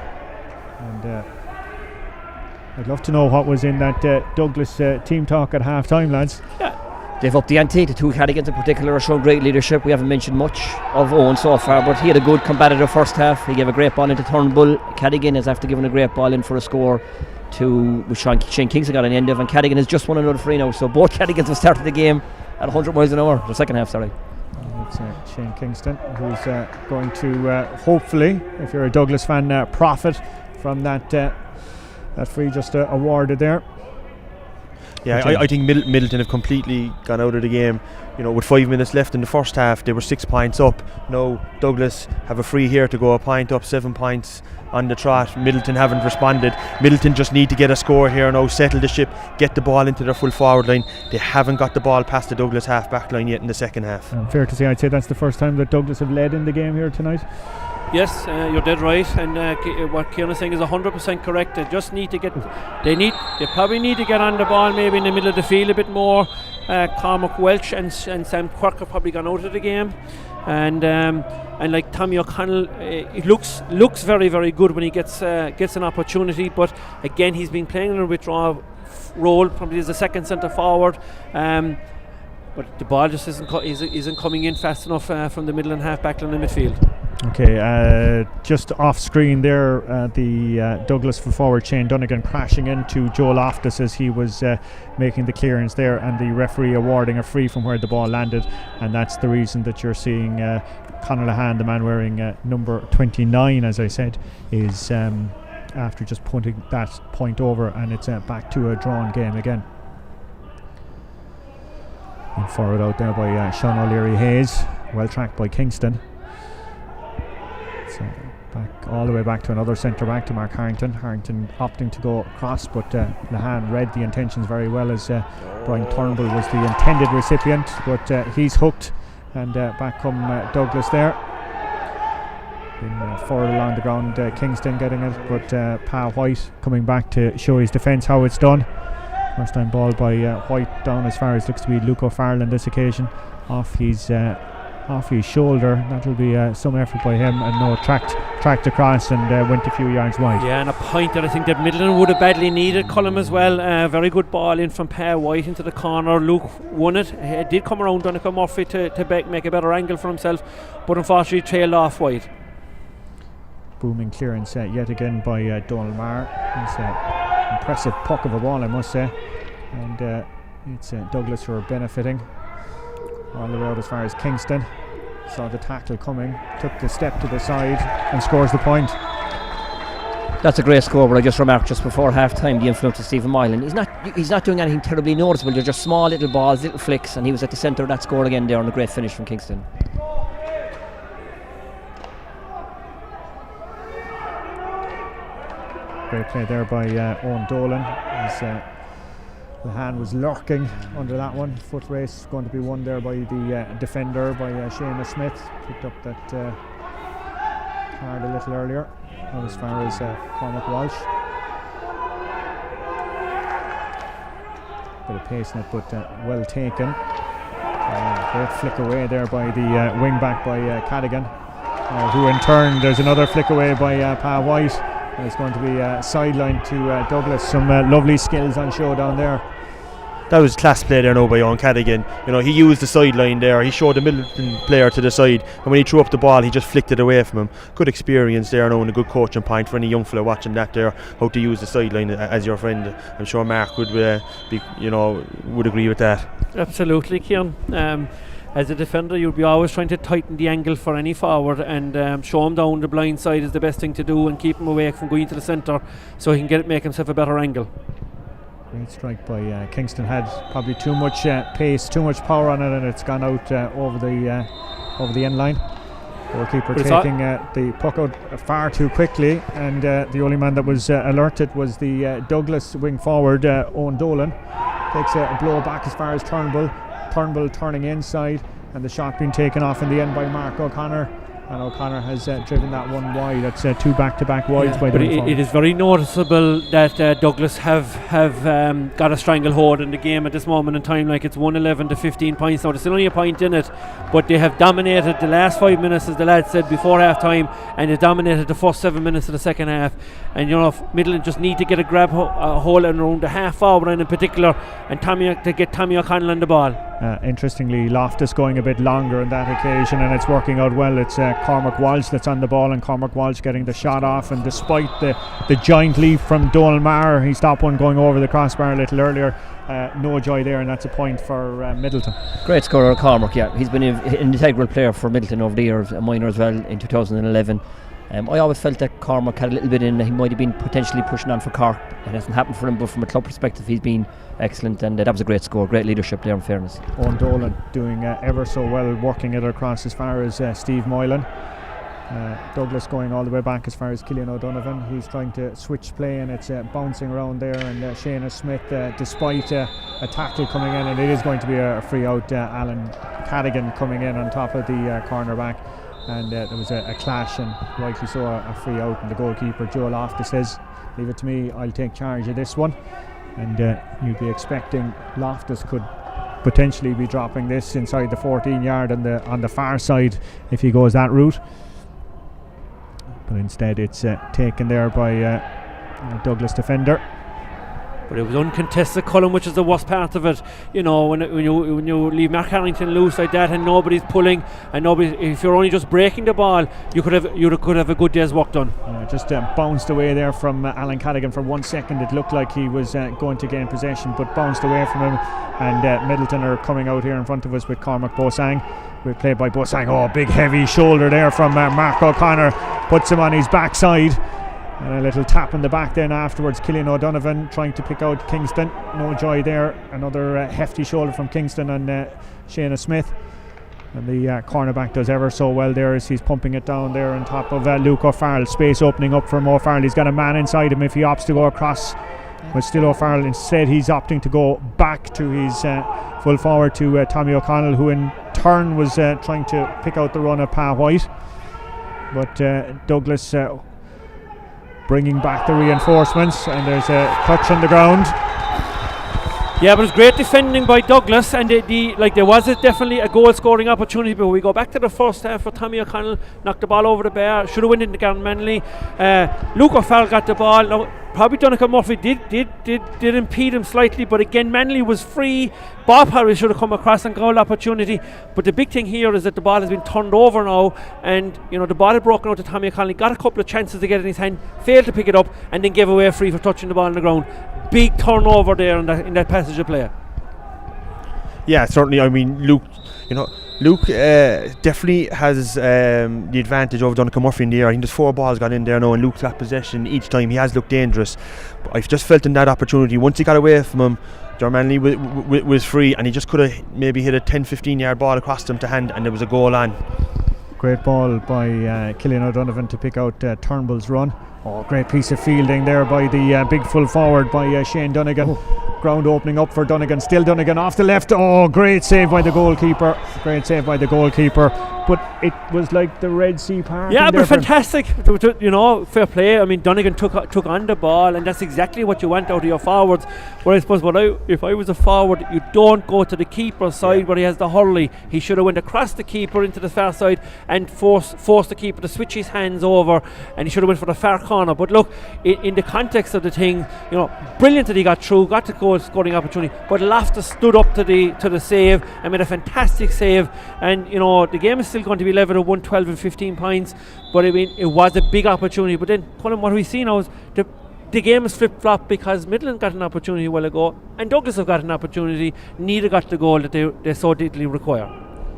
And I'd love to know what was in that Douglas team talk at half time, lads. Yeah. They've upped the ante. The 2 Cadigans in particular are showing great leadership. We haven't mentioned much of Owen so far, but he had a good combative first half. He gave a great ball into Turnbull. Cadigan is after giving a great ball in for a score which Shane Kingston got on the end of, and Cadigan has just won another free now. So both Cadigans have started the game at 100 miles an hour. The second half, sorry. It's Shane Kingston who's going to hopefully, if you're a Douglas fan, profit from that free just awarded there. Yeah, I think Midleton have completely gone out of the game. With 5 minutes left in the first half, they were 6 points up. Now Douglas have a free here to go a point up, 7 points on the trot. Midleton haven't responded. Midleton just need to get a score here now, settle the ship, get the ball into their full forward line. They haven't got the ball past the Douglas half back line yet in the second half. Fair to say, I'd say that's the first time that Douglas have led in the game here tonight. Yes, you're dead right, and what Kieran is saying is 100% correct. They just need to get. They probably need to get on the ball, maybe in the middle of the field a bit more. Cormac Welch and Sam Quirk have probably gone out of the game, and like Tommy O'Connell, it looks very, very good when he gets an opportunity. But again, he's been playing in a withdrawal role, probably as a second centre forward. But the ball just isn't coming in fast enough from the middle and half back line in midfield. Okay, just off screen there, the Douglas for forward Shane Dunnigan crashing into Joe Loftus as he was making the clearance there, and the referee awarding a free from where the ball landed, and that's the reason that you're seeing Conor Lahan, the man wearing number 29, as I said, is after just punting that point over, and it's back to a drawn game again. And forward out there by Sean O'Leary Hayes, well tracked by Kingston. So Back all the way back to another centre back, to Mark Harrington. Harrington opting to go across, but Lahan read the intentions very well, as Brian Turnbull was the intended recipient, but he's hooked, and back come Douglas there. Forward along the ground, Kingston getting it, but Pa White coming back to show his defence how it's done. First time ball by White down as far as looks to be Luke O'Farrell on this occasion, off his shoulder. That'll be some effort by him, and no tracked across and went a few yards wide. Yeah, and a point that I think that Midleton would have badly needed, Colm, as well. Very good ball in from Pa White into the corner. Luke won it. It did come around Donegal Murphy to make a better angle for himself, but unfortunately trailed off wide. Booming clearance yet again by Donald Maher. It's an impressive puck of a ball, I must say, and it's Douglas who are benefiting all the way out as far as Kingston. Saw the tackle coming, took the step to the side and scores the point. That's a great score, but I just remarked just before half time the influence of Stephen Moylan. He's not doing anything terribly noticeable. They're just small little balls, little flicks, and he was at the centre of that score again there on a great finish from Kingston. Great play there by Owen Dolan, as the hand was lurking under that one. Foot race going to be won there by the defender, by Shayna Smith. Picked up that card a little earlier, not as far as Cormac Walsh. Bit of pace in it, but well taken. Great flick away there by the wing back by Cadigan, who in turn, there's another flick away by Pa White. It's going to be sidelined to Douglas. Some lovely skills on show down there. That was class play there now by Owen Cadigan. You know, he used the sideline there. He showed the Midleton player to the side, and when he threw up the ball, he just flicked it away from him. Good experience there now, and a good coaching point for any young fella watching that there, how to use the sideline as your friend. I'm sure Mark would would agree with that. Absolutely, Ciaran. As a defender, you'll be always trying to tighten the angle for any forward, and show him down the blind side is the best thing to do, and keep him away from going to the centre so he can make himself a better angle. Great strike by Kingston. Had probably too much pace, too much power on it, and it's gone out over the end line. Goalkeeper taking the puck out far too quickly, and the only man that was alerted was the Douglas wing forward, Owen Dolan. Takes a blow back as far as Turnbull turning inside, and the shot being taken off in the end by Mark O'Connor, and O'Connor has driven that one wide. That's two back-to-back wides by the But it is very noticeable that Douglas have got a stranglehold in the game at this moment in time. Like, it's 111 to 15 points now. There's still only a point in it, but they have dominated the last 5 minutes, as the lad said before half time, and they dominated the first 7 minutes of the second half. And you know, Midleton just need to get a hold around the half forward line in particular, and to get Tommy O'Connell on the ball. Interestingly, Loftus going a bit longer on that occasion, and it's working out well. It's Cormac Walsh that's on the ball, and Cormac Walsh getting the shot off, and despite the giant leap from Donald Maher, he stopped one going over the crossbar a little earlier. No joy there, and that's a point for Midleton. Great scorer Cormac, yeah. He's been an integral player for Midleton over the years, a minor as well in 2011. I always felt that Cormac had a little bit in. He might have been potentially pushing on for Cork. It hasn't happened for him, but from a club perspective, he's been excellent, and that was a great score, great leadership there, in fairness. Owen Dolan doing ever so well, working it across as far as Steve Moylan. Douglas going all the way back as far as Cillian O'Donovan. He's trying to switch play, and it's bouncing around there, and Shayna Smith, despite a tackle coming in, and it is going to be a free out. Alan Cadigan coming in on top of the corner back, and there was a clash, and rightly so, a free out, and the goalkeeper Joe Loftus says, leave it to me, I'll take charge of this one. And you'd be expecting Loftus could potentially be dropping this inside the 14 yard on the far side if he goes that route, but instead it's taken there by Douglas defender. But it was uncontested, Colin, which is the worst part of it. You know, when you leave Mark Harrington loose like that, and nobody's pulling, and if you're only just breaking the ball, you could have a good day's work done. Just bounced away there from Alan Cadigan for 1 second. It looked like he was going to gain possession, but bounced away from him. And Midleton are coming out here in front of us with Cormac Bosang. We're played by Bosang. Oh, big heavy shoulder there from Mark O'Connor. Puts him on his backside. And a little tap in the back then afterwards. Cillian O'Donovan trying to pick out Kingston. No joy there. Another hefty shoulder from Kingston and Shayna Smith. And the cornerback does ever so well there as he's pumping it down there on top of Luke O'Farrell. Space opening up for O'Farrell. He's got a man inside him if he opts to go across. But still O'Farrell, instead he's opting to go back to his full forward to Tommy O'Connell, who in turn was trying to pick out the run of Pa White. But Douglas bringing back the reinforcements, and there's a touch on the ground. Yeah, but it's great defending by Douglas, and there was definitely a goal scoring opportunity. But we go back to the first half where Tommy O'Connell knocked the ball over the bar, should have went into Gavin Manley. Luke O'Farrell got the ball. Now, probably Donnchadh Murphy did impede him slightly, but again Manley was free. Bob Harris should have come across and goal opportunity. But the big thing here is that the ball has been turned over now, and the ball had broken out to Tommy O'Connell. Got a couple of chances to get it in his hand, failed to pick it up, and then gave away a free for touching the ball on the ground. Big turnover there in that passage of play. Yeah, certainly. I mean, Luke definitely has the advantage over Donnchadh Murphy in the air. I think there's 4 balls gone in there now, and Luke's got possession each time. He has looked dangerous. But I've just felt in that opportunity, once he got away from him, Manley was free, and he just could have maybe hit a 10-15 yard ball across him to hand, and there was a goal on. Great ball by Killian O'Donovan to pick out Turnbull's run. Oh, great piece of fielding there by the big full forward by Shane Donegan. Ground opening up for Donegan. Still Donegan off the left. Oh, great save by the goalkeeper. But it was like the Red Sea part. Yeah, but fantastic. Fair play. I mean, Donegan took on the ball, and that's exactly what you want out of your forwards. But I suppose if I was a forward, you don't go to the keeper's side where he has the hurley. He should have went across the keeper into the far side and forced the keeper to switch his hands over, and he should have went for the far corner. But look, in the context of the thing, brilliant that he got through, got the goal scoring opportunity. But Loftus stood up to the save and made a fantastic save. And the game is still going to be level at 112 and 15 points. But I mean, it was a big opportunity. But then, Colin, what we see now is the game is flip-flop because Midleton got an opportunity a while ago, and Douglas have got an opportunity. Neither got the goal that they so deeply require.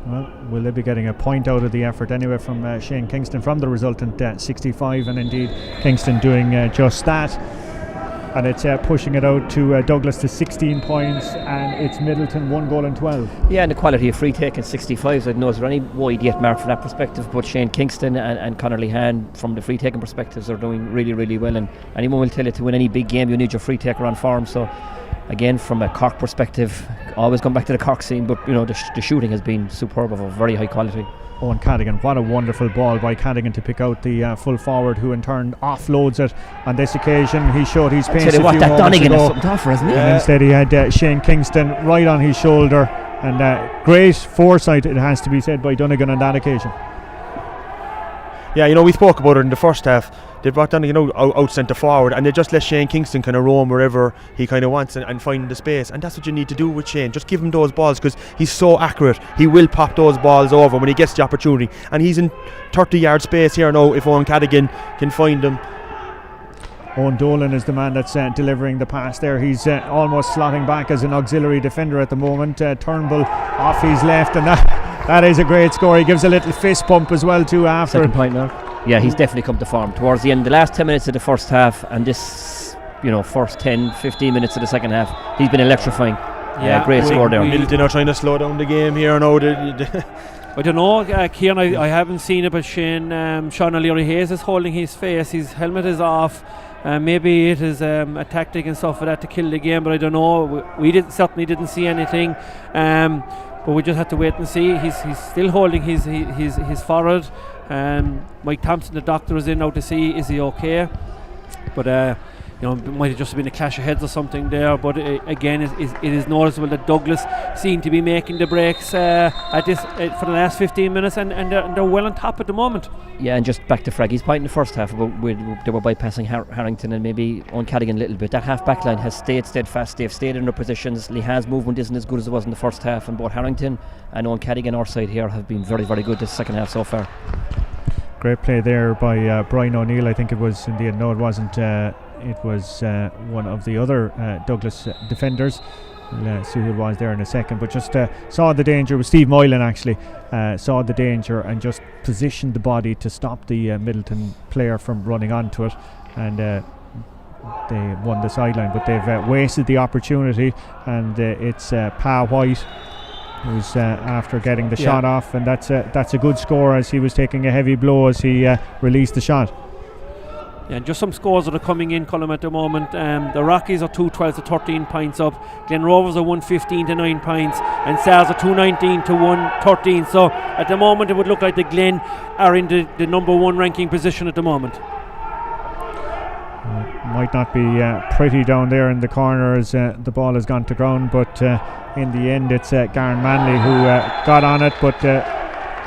Well, will they be getting a point out of the effort anyway from Shane Kingston from the resultant 65, and indeed Kingston doing just that. And it's pushing it out to Douglas to 16 points, and it's Midleton 1 goal and 12. Yeah, and the quality of free taking 65, so I don't know is there any wide yet mark from that perspective, but Shane Kingston and Conor Lehan from the free taking perspectives are doing really, really well, and anyone will tell you to win any big game you need your free taker on form. So again, from a Cork perspective, always come back to the Cork scene, but the shooting has been superb of a very high quality. Owen Cadigan, what a wonderful ball by Cadigan to pick out the full forward, who in turn offloads it. On this occasion he showed his pace a few moments ago, and instead he had Shane Kingston right on his shoulder, and great foresight, it has to be said, by Donegan on that occasion. Yeah, we spoke about it in the first half. They brought Donegan out centre forward, and they just let Shane Kingston kind of roam wherever he kind of wants and find the space. And that's what you need to do with Shane. Just give him those balls, because he's so accurate. He will pop those balls over when he gets the opportunity. And he's in 30 yard space here now if Owen Cadigan can find him. Owen Dolan is the man that's delivering the pass there. He's almost slotting back as an auxiliary defender at the moment. Turnbull off his left, and that is a great score. He gives a little fist pump as well too after. Second point now. Yeah, he's definitely come to form towards the end, the last 10 minutes of the first half, and this first 10-15 minutes of the second half, he's been electrifying. Yeah, great score there. Midleton are trying to slow down the game here now. I don't know, Kieran, I haven't seen it, but Sean O'Leary Hayes is holding his face. His helmet is off. Maybe it is a tactic and stuff for that to kill the game, but I don't know. We certainly didn't see anything, but we just have to wait and see. He's still holding his forehead. Mike Thompson, the doctor, is in now to see is he okay, but it might have just been a clash of heads or something there. But again, it is noticeable that Douglas seem to be making the breaks at this for the last 15 minutes, and they're well on top at the moment. Yeah, and just back to Fraggy's point in the first half about they were bypassing Harrington and maybe on Cadigan a little bit. That half back line has stayed steadfast. They've stayed in their positions. Lehan's movement isn't as good as it was in the first half, and both Harrington and on Cadigan, our side here, have been very, very good this second half so far. Great play there by Brian O'Neill. I think it was in the end. No, it wasn't. It was one of the other Douglas defenders. We'll see who it was there in a second, but just saw the danger. It was Steve Moylan actually saw the danger and just positioned the body to stop the Midleton player from running onto it, and they won the sideline, but they've wasted the opportunity, and it's Pa White who's after getting the shot off, and that's a good score as he was taking a heavy blow as he released the shot. Yeah, and just some scores that are coming in, Colm, at the moment. The Rockies are 212 to 13 points up. Glen Rovers are 115 to 9 points, and Stars are 219 to 113. So at the moment, it would look like the Glen are in the number one ranking position at the moment. Might not be pretty down there in the corner as the ball has gone to ground, but in the end, it's Garen Manley who got on it, but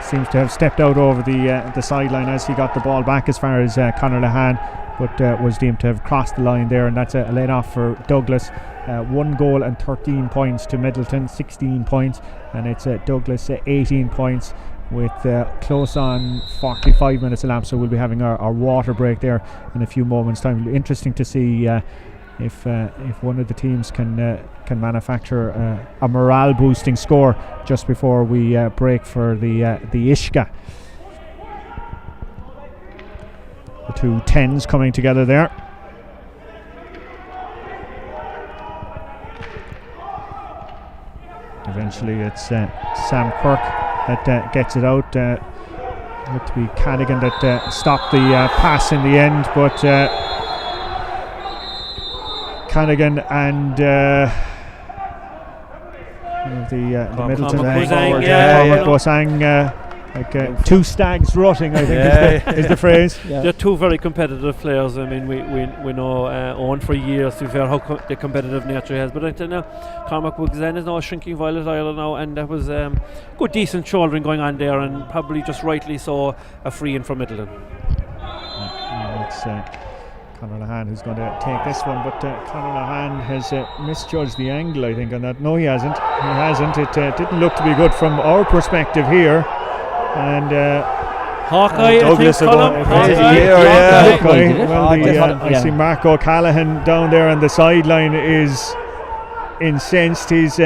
seems to have stepped out over the sideline as he got the ball back as far as Conor Lahan, but was deemed to have crossed the line there, and that's a laid off for Douglas. 1 goal and 13 points to Midleton, 16 points, and it's Douglas 18 points with close on 45 minutes elapsed. So we'll be having our water break there in a few moments time. It'll be interesting to see if one of the teams can manufacture a morale boosting score just before we break for the Ishka. The two 10s coming together there. Eventually it's Sam Quirk that gets it out. Looked to be Cadigan that stopped the pass in the end, but Cadigan and the Midleton Bosang, like two stags rutting, I think is the phrase. They're two very competitive players. I mean, we know Owen for years, to be fair, how the competitive nature he has. But I think now Cormac Bugzan is now a shrinking violet island now, and that was good, decent shouldering going on there, and probably just rightly so a free in from Midleton. It's Conor Lahan who's going to take this one, but Conor Lahan has misjudged the angle, I think, on that. No, he hasn't. It didn't look to be good from our perspective here. And Hawkeye, Douglas I see Mark O'Callaghan down there on the sideline is incensed. He's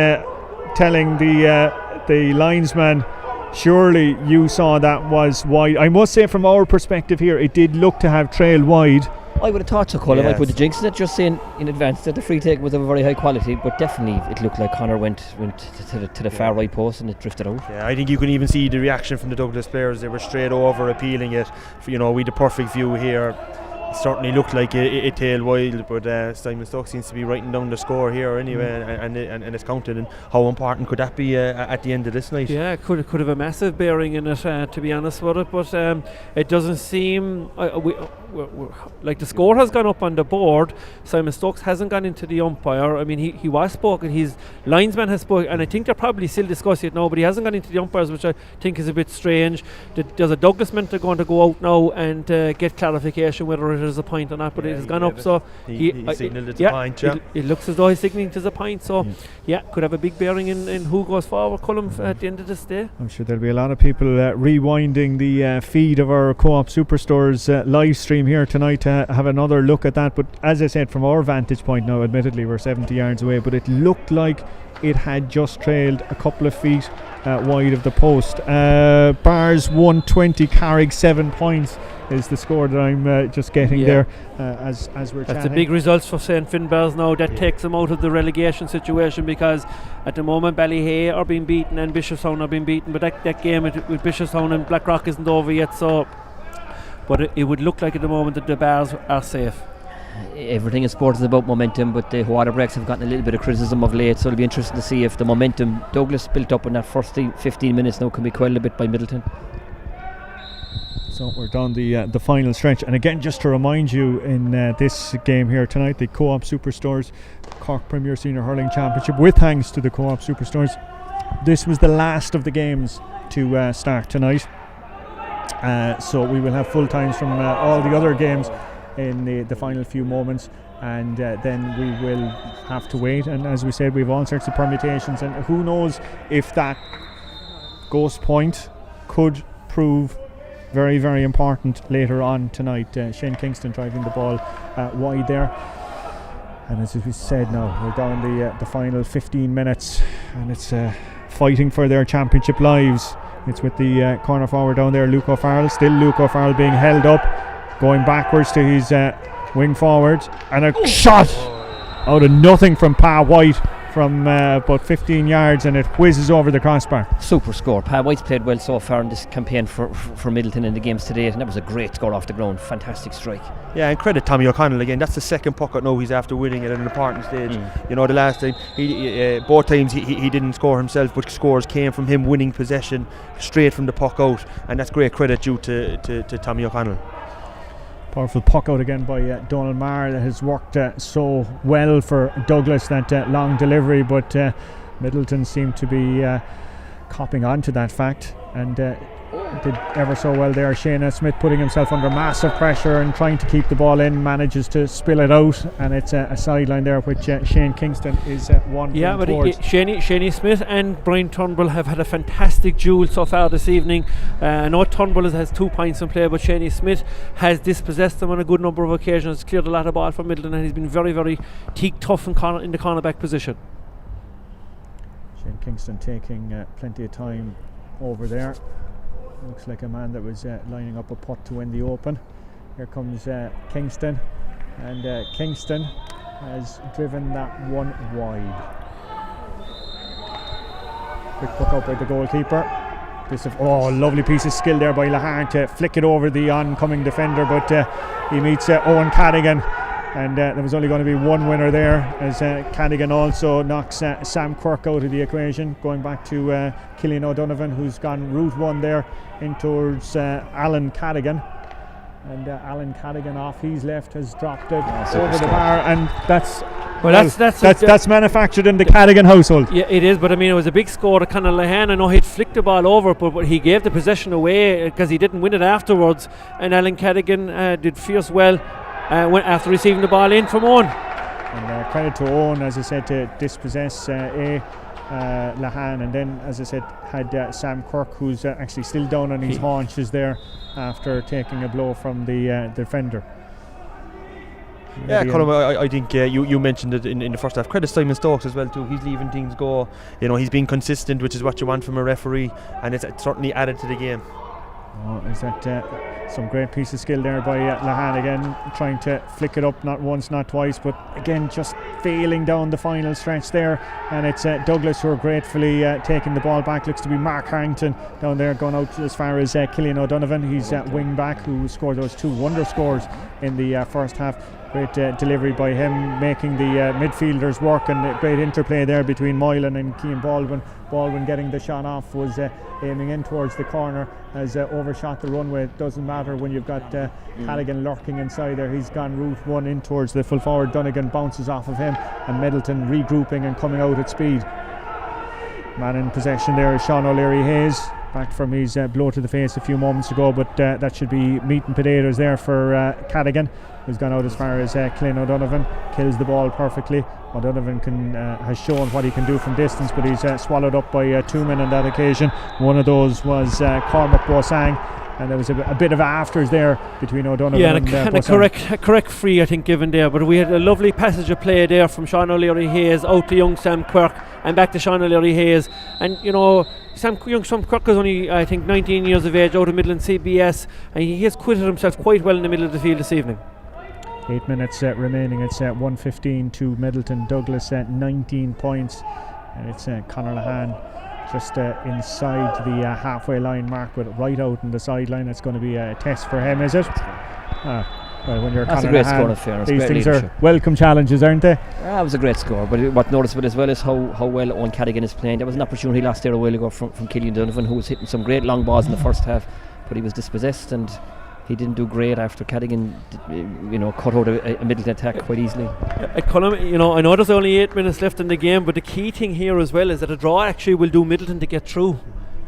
telling the linesman, surely you saw that was wide. I must say, from our perspective here, it did look to have trailed wide. I would have thought so, Colin. I would have jinxed it, just saying in advance that the free take was of a very high quality, but definitely it looked like Conor went to the far right post and it drifted out. Yeah, I think you can even see the reaction from the Douglas players. They were straight over appealing it. We had the perfect view here. It certainly looked like it tailed wild, but Simon Stokes seems to be writing down the score here anyway, and it's counted. And how important could that be at the end of this night? Yeah, it could have a massive bearing in it, to be honest with it, but it doesn't seem like the score has gone up on the board. Simon Stokes hasn't gone into the umpire. I mean, he was spoken, his linesman has spoken, and I think they're probably still discussing it now, but he hasn't gone into the umpires, which I think is a bit strange. There's a Douglas mentor going to go out now and get clarification whether it is a point or not, but it has gone up, so he signalled it's a point. It looks as though he's signalling it as a point, so could have a big bearing in who goes forward, Colm, at the end of this day. I'm sure there'll be a lot of people rewinding the feed of our Co-op Superstores live stream here tonight to have another look at that. But as I said, from our vantage point now, admittedly we're 70 yards away, but it looked like it had just trailed a couple of feet wide of the post. Bars 120, Carrick 7 points is the score that I'm just getting there as we're chatting. That's a big result for St. Finbarrs now. That takes them out of the relegation situation, because at the moment Ballyhay are being beaten and Bishopstown are being beaten, but that game with Bishopstown and Blackrock isn't over yet, so but it would look like at the moment that the Bars are safe. Everything in sport is about momentum, but the water breaks have gotten a little bit of criticism of late, so it'll be interesting to see if the momentum Douglas built up in that first 15 minutes now can be quelled a bit by Midleton. So we're down the final stretch, and again, just to remind you, in this game here tonight, the Co-op Superstores Cork Premier Senior Hurling Championship, with thanks to the Co-op Superstores, this was the last of the games to start tonight. So we will have full times from all the other games in the final few moments, and then we will have to wait. And as we said, we have all sorts of permutations, and who knows if that ghost point could prove very, very important later on tonight. Shane Kingston driving the ball wide there, and as we said, now we're down the final 15 minutes, and it's fighting for their championship lives. It's with the corner forward down there, Luke O'Farrell. Still Luke O'Farrell being held up, going backwards to his wing forward, and a shot out of nothing from Pa White from about 15 yards, and it whizzes over the crossbar. Super score. Pat White's played well so far in this campaign for Midleton in the games today, and that was a great score off the ground. Fantastic strike. Yeah, and credit Tommy O'Connell again. That's the second puck out now he's after winning at an important stage. You know, the last time both times he didn't score himself, but scores came from him winning possession straight from the puck out, and that's great credit due to Tommy O'Connell. Powerful puck out again by Donald Maher that has worked so well for Douglas, that long delivery, but Midleton seemed to be copping on to that fact, and did ever so well there. Shane Smith putting himself under massive pressure and trying to keep the ball in, manages to spill it out, and it's a sideline there which Shane Kingston is one. Yeah, but Shane Smith and Brian Turnbull have had a fantastic duel so far this evening. I know Turnbull has 2 points in play, but Shane Smith has dispossessed them on a good number of occasions, cleared a lot of ball from Midleton, and he's been very, very tough in the cornerback position. Shane Kingston taking plenty of time over there. Looks like a man that was lining up a putt to win the Open. Here comes Kingston, and Kingston has driven that one wide. Quick puck out by the goalkeeper. Lovely piece of skill there by Lahan to flick it over the oncoming defender, but he meets Owen Cadigan, and there was only going to be one winner there, as Cadigan also knocks Sam Quirk out of the equation, going back to Killian O'Donovan, who's gone route one there in towards Alan Cadigan, and Alan Cadigan off his left has dropped it over the bar, and that's manufactured in the Cadigan household. Yeah, it is, but I mean, it was a big score to Conor Lahan. I know he'd flicked the ball over, but he gave the possession away because he didn't win it afterwards, and Alan Cadigan did fierce well after receiving the ball in from Owen. And credit to Owen, as I said, to dispossess Lahan, and then, as I said, had Sam Quirk, who's actually still down on his haunches there after taking a blow from the defender. Yeah, Colm, I think you mentioned it in the first half. Credit Simon Stokes as well too. He's leaving things go. You know, he's being consistent, which is what you want from a referee, and it's certainly added to the game. Is that some great piece of skill there by Lahan again, trying to flick it up not once, not twice, but again just failing down the final stretch there, and it's Douglas who are gratefully taking the ball back. Looks to be Mark Harrington down there going out as far as Killian O'Donovan. He's wing back who scored those 2 wonder scores in the first half. Great delivery by him, making the midfielders work, and great interplay there between Moylan and Cian Baldwin. Baldwin getting the shot off, was aiming in towards the corner, has overshot the runway. It doesn't matter when you've got Cadigan lurking inside there. He's gone route one in towards the full forward. Donegan bounces off of him, and Midleton regrouping and coming out at speed. Man in possession there is Sean O'Leary Hayes, back from his blow to the face a few moments ago, but that should be meat and potatoes there for Cadigan, who's gone out as far as Clint O'Donovan. Kills the ball perfectly. O'Donovan has shown what he can do from distance, but he's swallowed up by 2 men on that occasion. One of those was Cormac Bosang, and there was a bit of afters there between O'Donovan and a correct free, I think, given there. But we had a lovely passage of play there from Sean O'Leary Hayes out to young Sam Quirk and back to Sean O'Leary Hayes. And you know, young Sam Quirk is only, I think, 19 years of age, out of Midland CBS, and he has quitted himself quite well in the middle of the field this evening. 8 minutes remaining. It's 1:15 to Midleton. Douglas at 19 points, and it's Conor Lahan just inside the halfway line mark, but right out on the sideline. It's going to be a test for him, is it? Well, when you're That's Conor a great Lahan, score, in fairness. these Great things leadership. are welcome challenges, aren't they? That was a great score, but what noticeable as well is how well Owen Cadigan is playing. There was an opportunity last year a while ago from Killian Donovan, who was hitting some great long balls in the first half, but he was dispossessed, and he didn't do great after Cadigan, cut out a Midleton attack quite easily. I know there's only 8 minutes left in the game, but the key thing here as well is that a draw actually will do Midleton to get through,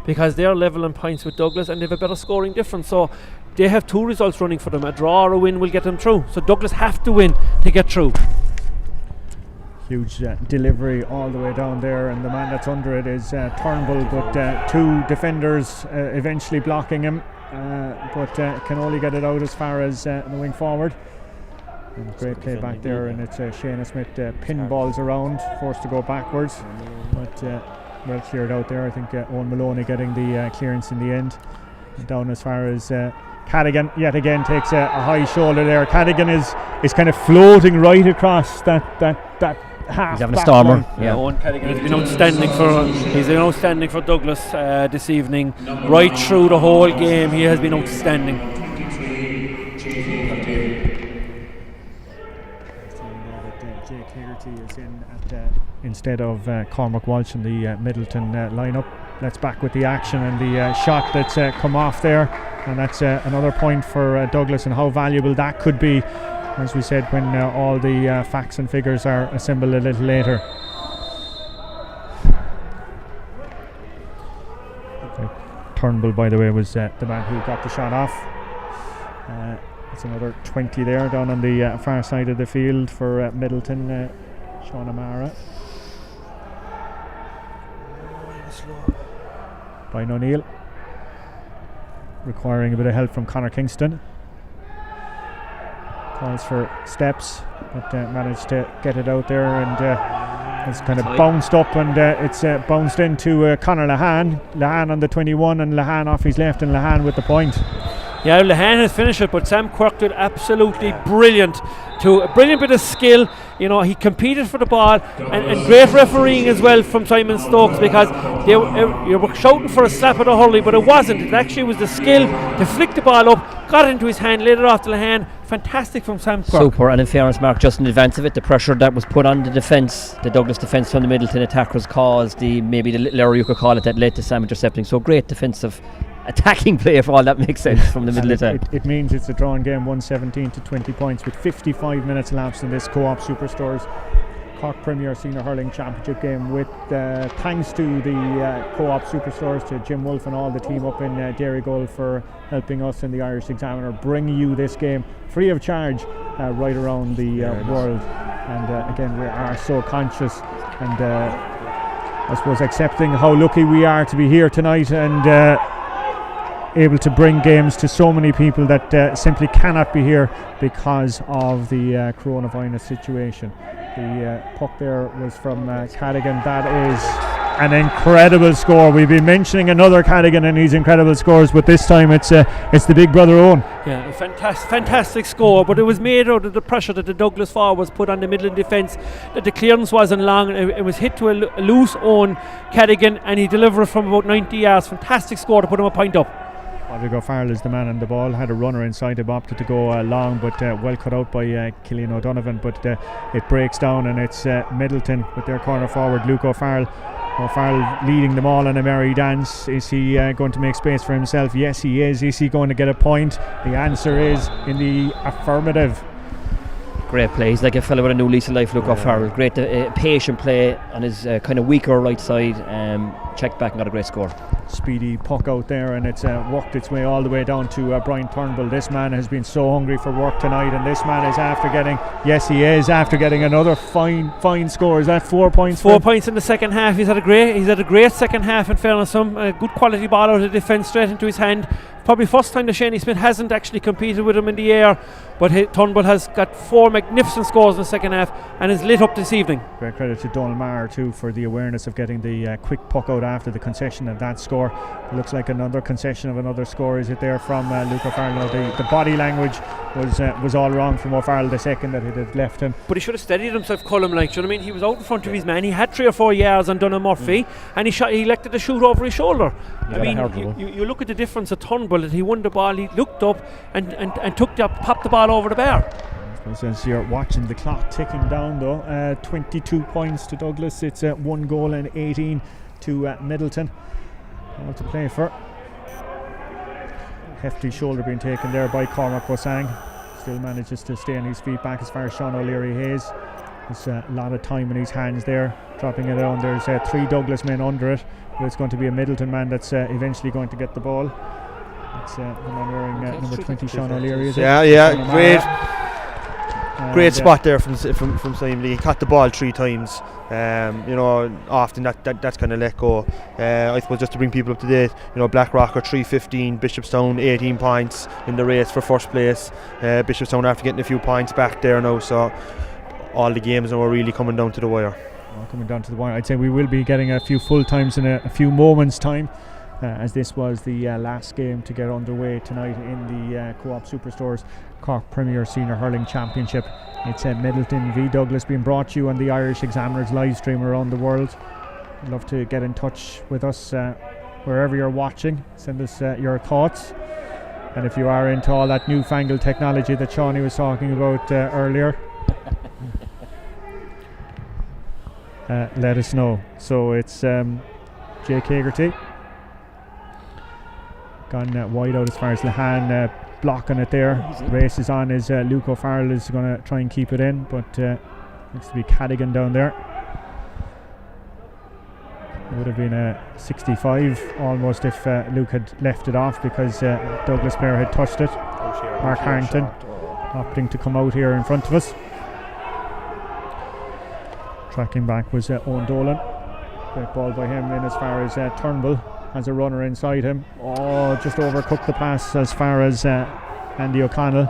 because they're level in points with Douglas and they have a better scoring difference. So they have 2 results running for them. A draw or a win will get them through. So Douglas have to win to get through. Huge delivery all the way down there, and the man that's under it is Turnbull, but 2 defenders eventually blocking him. But can only get it out as far as the wing forward. And great play back there, and it's Shane Smith pinballs around, forced to go backwards, but well cleared out there. I think Owen Maloney getting the clearance in the end. Down as far as Cadigan yet again takes a high shoulder there. Cadigan is kind of floating right across that half. He's having a stormer. Owen Cadigan has been outstanding for Douglas this evening. Right through the whole game, he has been outstanding. Jake Hegarty is in instead of Cormac Walsh in the Midleton lineup. Let's back with the action and the shot that's come off there, and that's another point for Douglas, and how valuable that could be, as we said, when all the facts and figures are assembled a little later. Turnbull, by the way, was the man who got the shot off. It's another 20 there down on the far side of the field for Midleton. Sean Amara. Brian O'Neill requiring a bit of help from Conor Kingston. Calls for steps, but managed to get it out there, and it's kind of bounced up, and it's bounced into Conor Lahan. Lahan on the 21, and Lahan off his left, and Lahan with the point. Yeah, Lahan has finished it, but Sam Quirk did absolutely brilliant. A brilliant bit of skill. You know, he competed for the ball, and great refereeing as well from Simon Stokes, because you were shouting for a slap of the hurley, but it wasn't. It actually was the skill to flick the ball up, got it into his hand, laid it off to Lahan. Fantastic from Sam Quirk. Super, and in fairness, Mark, just in advance of it, the pressure that was put on the defence, the Douglas defence from the Midleton attackers, caused maybe the little error you could call it that led to Sam intercepting. So great defensive attacking play, if all that makes sense, from the middle of the it means it's a drawn game, 117 to 20 points with 55 minutes elapsed in this Co-op Superstores Cork Premier Senior Hurling Championship game, with thanks to the Co-op Superstores, to Jim Wolfe and all the team up in Derrygold for helping us in the Irish Examiner bring you this game free of charge right around the world. And again, we are so conscious and I suppose accepting how lucky we are to be here tonight, and able to bring games to so many people that simply cannot be here because of the coronavirus situation. The puck there was from Cadigan. That is an incredible score. We've been mentioning another Cadigan and his incredible scores, but this time it's the big brother Owen. Yeah, a fantastic score, but it was made out of the pressure that the Douglas forward was put on the Midland defence, that the clearance wasn't long, it was hit to a loose Owen Cadigan, and he delivered from about 90 yards. Fantastic score to put him a point up. Rodrigo Farrell is the man on the ball, had a runner inside him, opted to go long, but well cut out by Killian O'Donovan, but it breaks down, and it's Midleton with their corner forward, Luke O'Farrell. O'Farrell leading them all on a merry dance. Is he going to make space for himself? Yes, he is. Is he going to get a point? The answer is in the affirmative. Great play. He's like a fellow with a new lease of life, Luke O'Farrell. Great patient play on his kind of weaker right side. Checked back and got a great score. Speedy puck out there, and it's worked its way all the way down to Brian Turnbull. This man has been so hungry for work tonight, and this man is after getting another fine score. Is that 4 points? 4 points in the second half. He's had a great second half, in fairness. Some good quality ball out of the defence straight into his hand. Probably first time that Shaney Smith hasn't actually competed with him in the air, but Turnbull has got 4 magnificent scores in the second half and is lit up this evening. Great credit to Donald Maher too for the awareness of getting the quick puck out after the concession of that score. It looks like another concession of another score, is it there, from Luke O'Farrell? No, the body language was all wrong from O'Farrell the second that it had left him. But he should have steadied himself, Cullum, like, do you know what I mean? He was out in front of his man, he had 3 or 4 yards on Donald Murphy, and he elected to shoot over his shoulder. I mean, you look at the difference at Turnbull, that he won the ball, he looked up and popped the ball over the bar. As you're watching the clock ticking down though, 22 points to Douglas. It's 1 goal and 18 to Midleton. All to play for. Hefty shoulder being taken there by Cormac Bosang. Still manages to stay on his feet back as far as Sean O'Leary Hayes. There's a lot of time in his hands there, dropping it down. There's 3 Douglas men under it, but it's going to be a Midleton man that's eventually going to get the ball. It's the man wearing number 20, Sean O'Leary. Great spot there from Simon Lee. He caught the ball 3 times. Often that's kind of let go. I suppose just to bring people up to date, Blackrock are 3-15, Bishopstown 18 points in the race for first place. Bishopstown after getting a few points back there now, so all the games are really coming down to the wire. I'd say we will be getting a few full times in a few moments time. as this was the last game to get underway tonight in the Co-op Superstores Cork Premier Senior Hurling Championship. It's Midleton v Douglas being brought to you on the Irish Examiner's live stream around the world. I'd love to get in touch with us wherever you're watching. Send us your thoughts, and if you are into all that newfangled technology that Shawnee was talking about earlier, let us know. So it's Jake Hagerty gone wide out as far as Lahan blocking it there. Race is on as Luke O'Farrell is going to try and keep it in, but looks to be Cadigan down there. It would have been a 65 almost if Luke had left it off, because Douglas player had touched it. Mark Harrington opting to come out here in front of us. Tracking back was Owen Dolan. Great ball by him in as far as Turnbull has a runner inside him. Oh, just overcooked the pass as far as Andy O'Connell.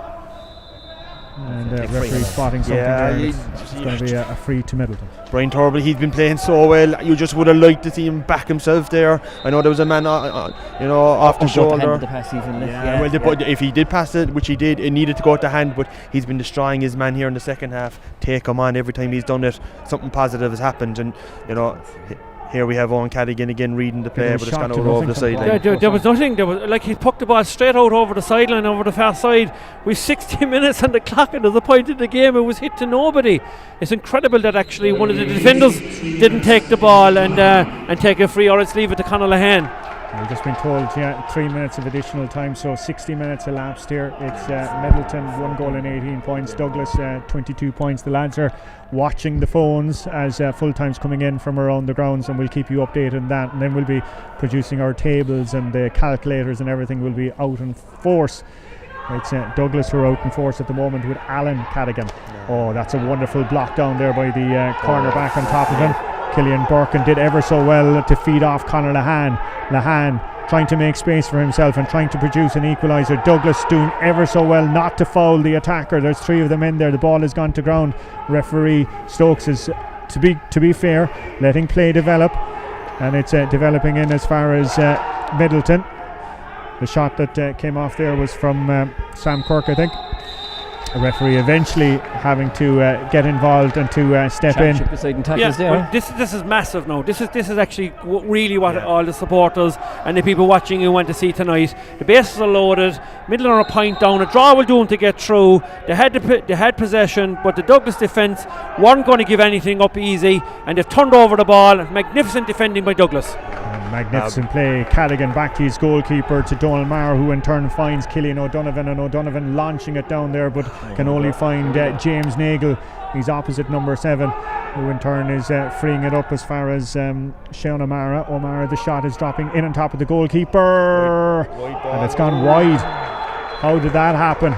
And referee spotting something there. It's going to be a free to Midleton. Brian Turnbull, he's been playing so well. You just would have liked to see him back himself there. I know there was a man, off the shoulder. The pass even Well, if he did pass it, which he did, it needed to go to hand. But he's been destroying his man here in the second half. Take him on every time he's done it. Something positive has happened, and here we have Owen Cadigan again reading the play, but it's gone over the sideline. There was nothing. There was he pucked the ball straight out over the sideline, over the far side. With 60 minutes on the clock, and there's a point in the game, it was hit to nobody. It's incredible that actually one of the defenders didn't take the ball and take a free, or else leave it to Conor Lahan. We've just been told 3 minutes of additional time, so 60 minutes elapsed here. It's Midleton 1 goal and 18 points, Douglas 22 points. The lads are watching the phones as full time's coming in from around the grounds, and we'll keep you updated on that, and then we'll be producing our tables, and the calculators and everything will be out in force. It's Douglas who are out in force at the moment with Alan Cadigan. Oh, that's a wonderful block down there by the cornerback on top of him. Killian Birkin did ever so well to feed off Conor Lahan. Lahan trying to make space for himself and trying to produce an equaliser. Douglas doing ever so well not to foul the attacker. There's 3 of them in there. The ball has gone to ground. Referee Stokes is, to be fair, letting play develop, and it's developing in as far as Midleton. The shot that came off there was from Sam Kirk, I think. A referee eventually having to get involved and to step in. Well, this is massive now. This is actually really what all the supporters and the people watching you want to see tonight. The bases are loaded. Midleton are a point down. A draw will do them to get through. They had possession, but the Douglas defence weren't going to give anything up easy, and they've turned over the ball. Magnificent defending by Douglas. Magnificent play. Cadigan back to his goalkeeper, to Donald Maher, who in turn finds Killian O'Donovan, and O'Donovan launching it down there, but can only find James Nagel. He's opposite number 7, who in turn is freeing it up as far as Sean O'Mara. O'Mara, the shot is dropping in on top of the goalkeeper, and it's gone wide. How did that happen?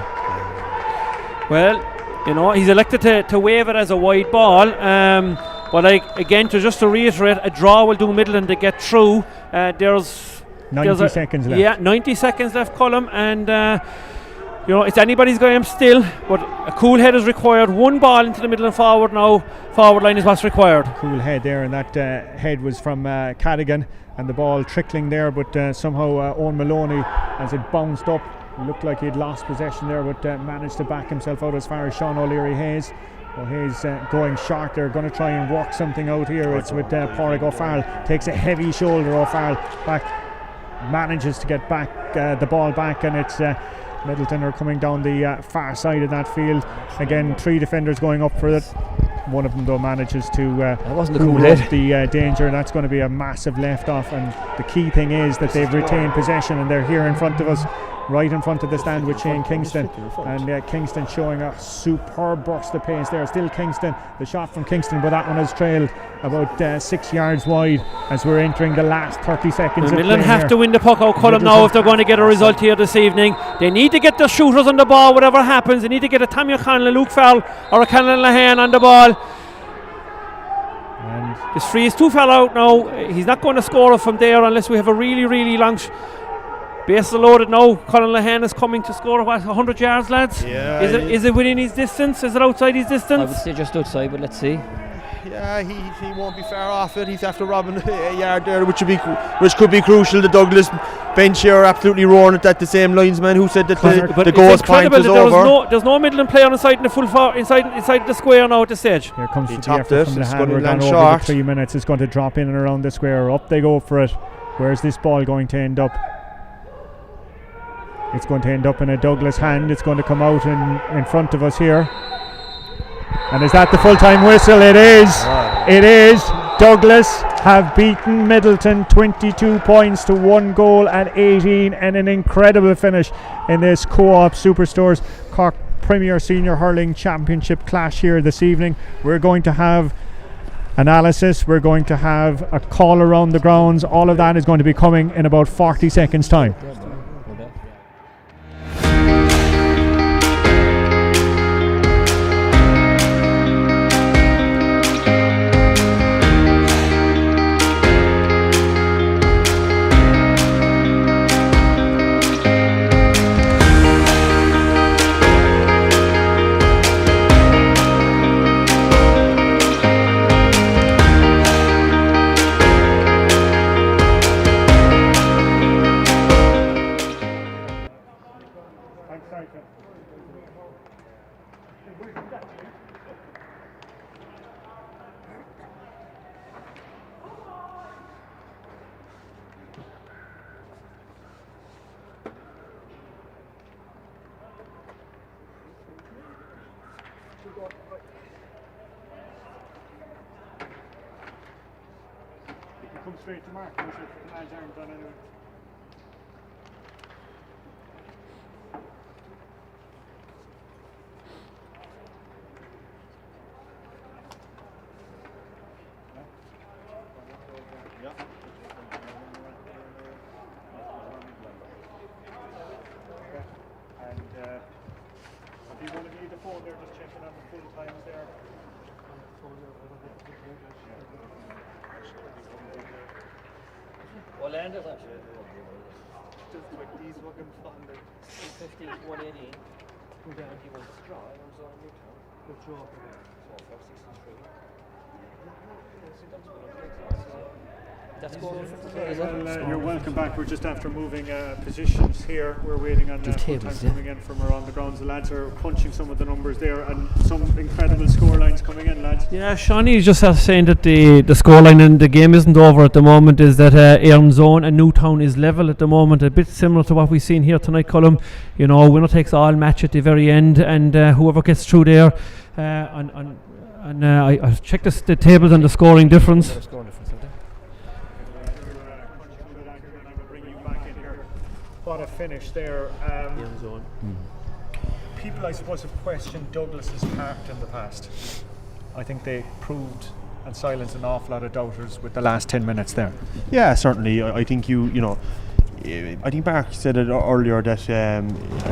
Well, he's elected to wave it as a wide ball. But again, just to reiterate, a draw will do Midleton to get through. There's 90 seconds left. Yeah, 90 seconds left, Colm, and it's anybody's game still. But a cool head is required. 1 ball into the middle and forward now. Forward line is what's required. Cool head there, and that head was from Cadigan, and the ball trickling there. But somehow Owen Maloney, as it bounced up, looked like he'd lost possession there, but managed to back himself out as far as Sean O'Leary Hayes. Hayes going short. They're going to try and work something out here. It's with Pádraig O'Farrell. Takes a heavy shoulder. O'Farrell back, manages to get back the ball back, and it's Midleton are coming down the far side of that field. Again, 3 defenders going up for it. One of them though manages to the danger. That's going to be a massive left off, and the key thing is that they've retained possession, and they're here in front of us, right in front of the stand with Shane Kingston, and Kingston showing a superb burst of pace there. Still Kingston, the shot from Kingston, but that one has trailed about 6 yards wide as we're entering the last 30 seconds. Midleton have to win the puck out, Colm, now if they're going to get a result here this evening. They need to get the shooters on the ball, whatever happens. They need to get a Tommy O'Connell, a Luke Farrell, or a Conor Lahan on the ball. And this free is too far out now. He's not going to score it from there unless we have a really, really long bases are loaded now. Conor Lahan is coming to score 100 yards, lads. Yeah. Is it within his distance? Is it outside his distance? I would say just outside, but let's see. Yeah, he won't be far off it. He's after robbing a yard there, which could be crucial. The Douglas bench here are absolutely roaring it at the same linesman who said that the goal point was over. There's no Midleton player inside in the full inside the square now at this stage. Here comes He the topped effort it. from the It's hand. going to We're land gone over short. the 3 minutes. It's going to drop in and around the square. Up they go for it. Where's this ball going to end up? It's going to end up in a Douglas hand. It's going to come out in front of us here. And is that the full-time whistle? It is. It is. Douglas have beaten Midleton 22 points to 1 goal and 18, and an incredible finish in this Co-op Superstores Cork Premier Senior Hurling Championship clash here this evening. We're going to have analysis. We're going to have a call around the grounds. All of that is going to be coming in about 40 seconds time. Come straight to Mark. The lads aren't done anyway. And do you want to be the phone there, just checking on the full times there? What land is that? Just like these fucking thunder. 250, 180. Go down, he was straw. I was on Midleton. Good job. 463. That's good. You're welcome back. We're just after moving positions here. We're waiting on full time coming in from around the grounds. The lads are punching some of the numbers there, and some incredible score lines coming in, lads. Yeah, Shawnee is just saying that the scoreline in the game isn't over at the moment. Is that Airnzone and Newtown is level at the moment, a bit similar to what we've seen here tonight, Colm. You know, winner takes all match at the very end, and whoever gets through there. I've checked the tables and the scoring difference. What a finish there. People, I suppose, have questioned Douglas's part in the past. I think they proved and silenced an awful lot of doubters with the last 10 minutes there. Yeah, certainly. I think I think Mark said it earlier that a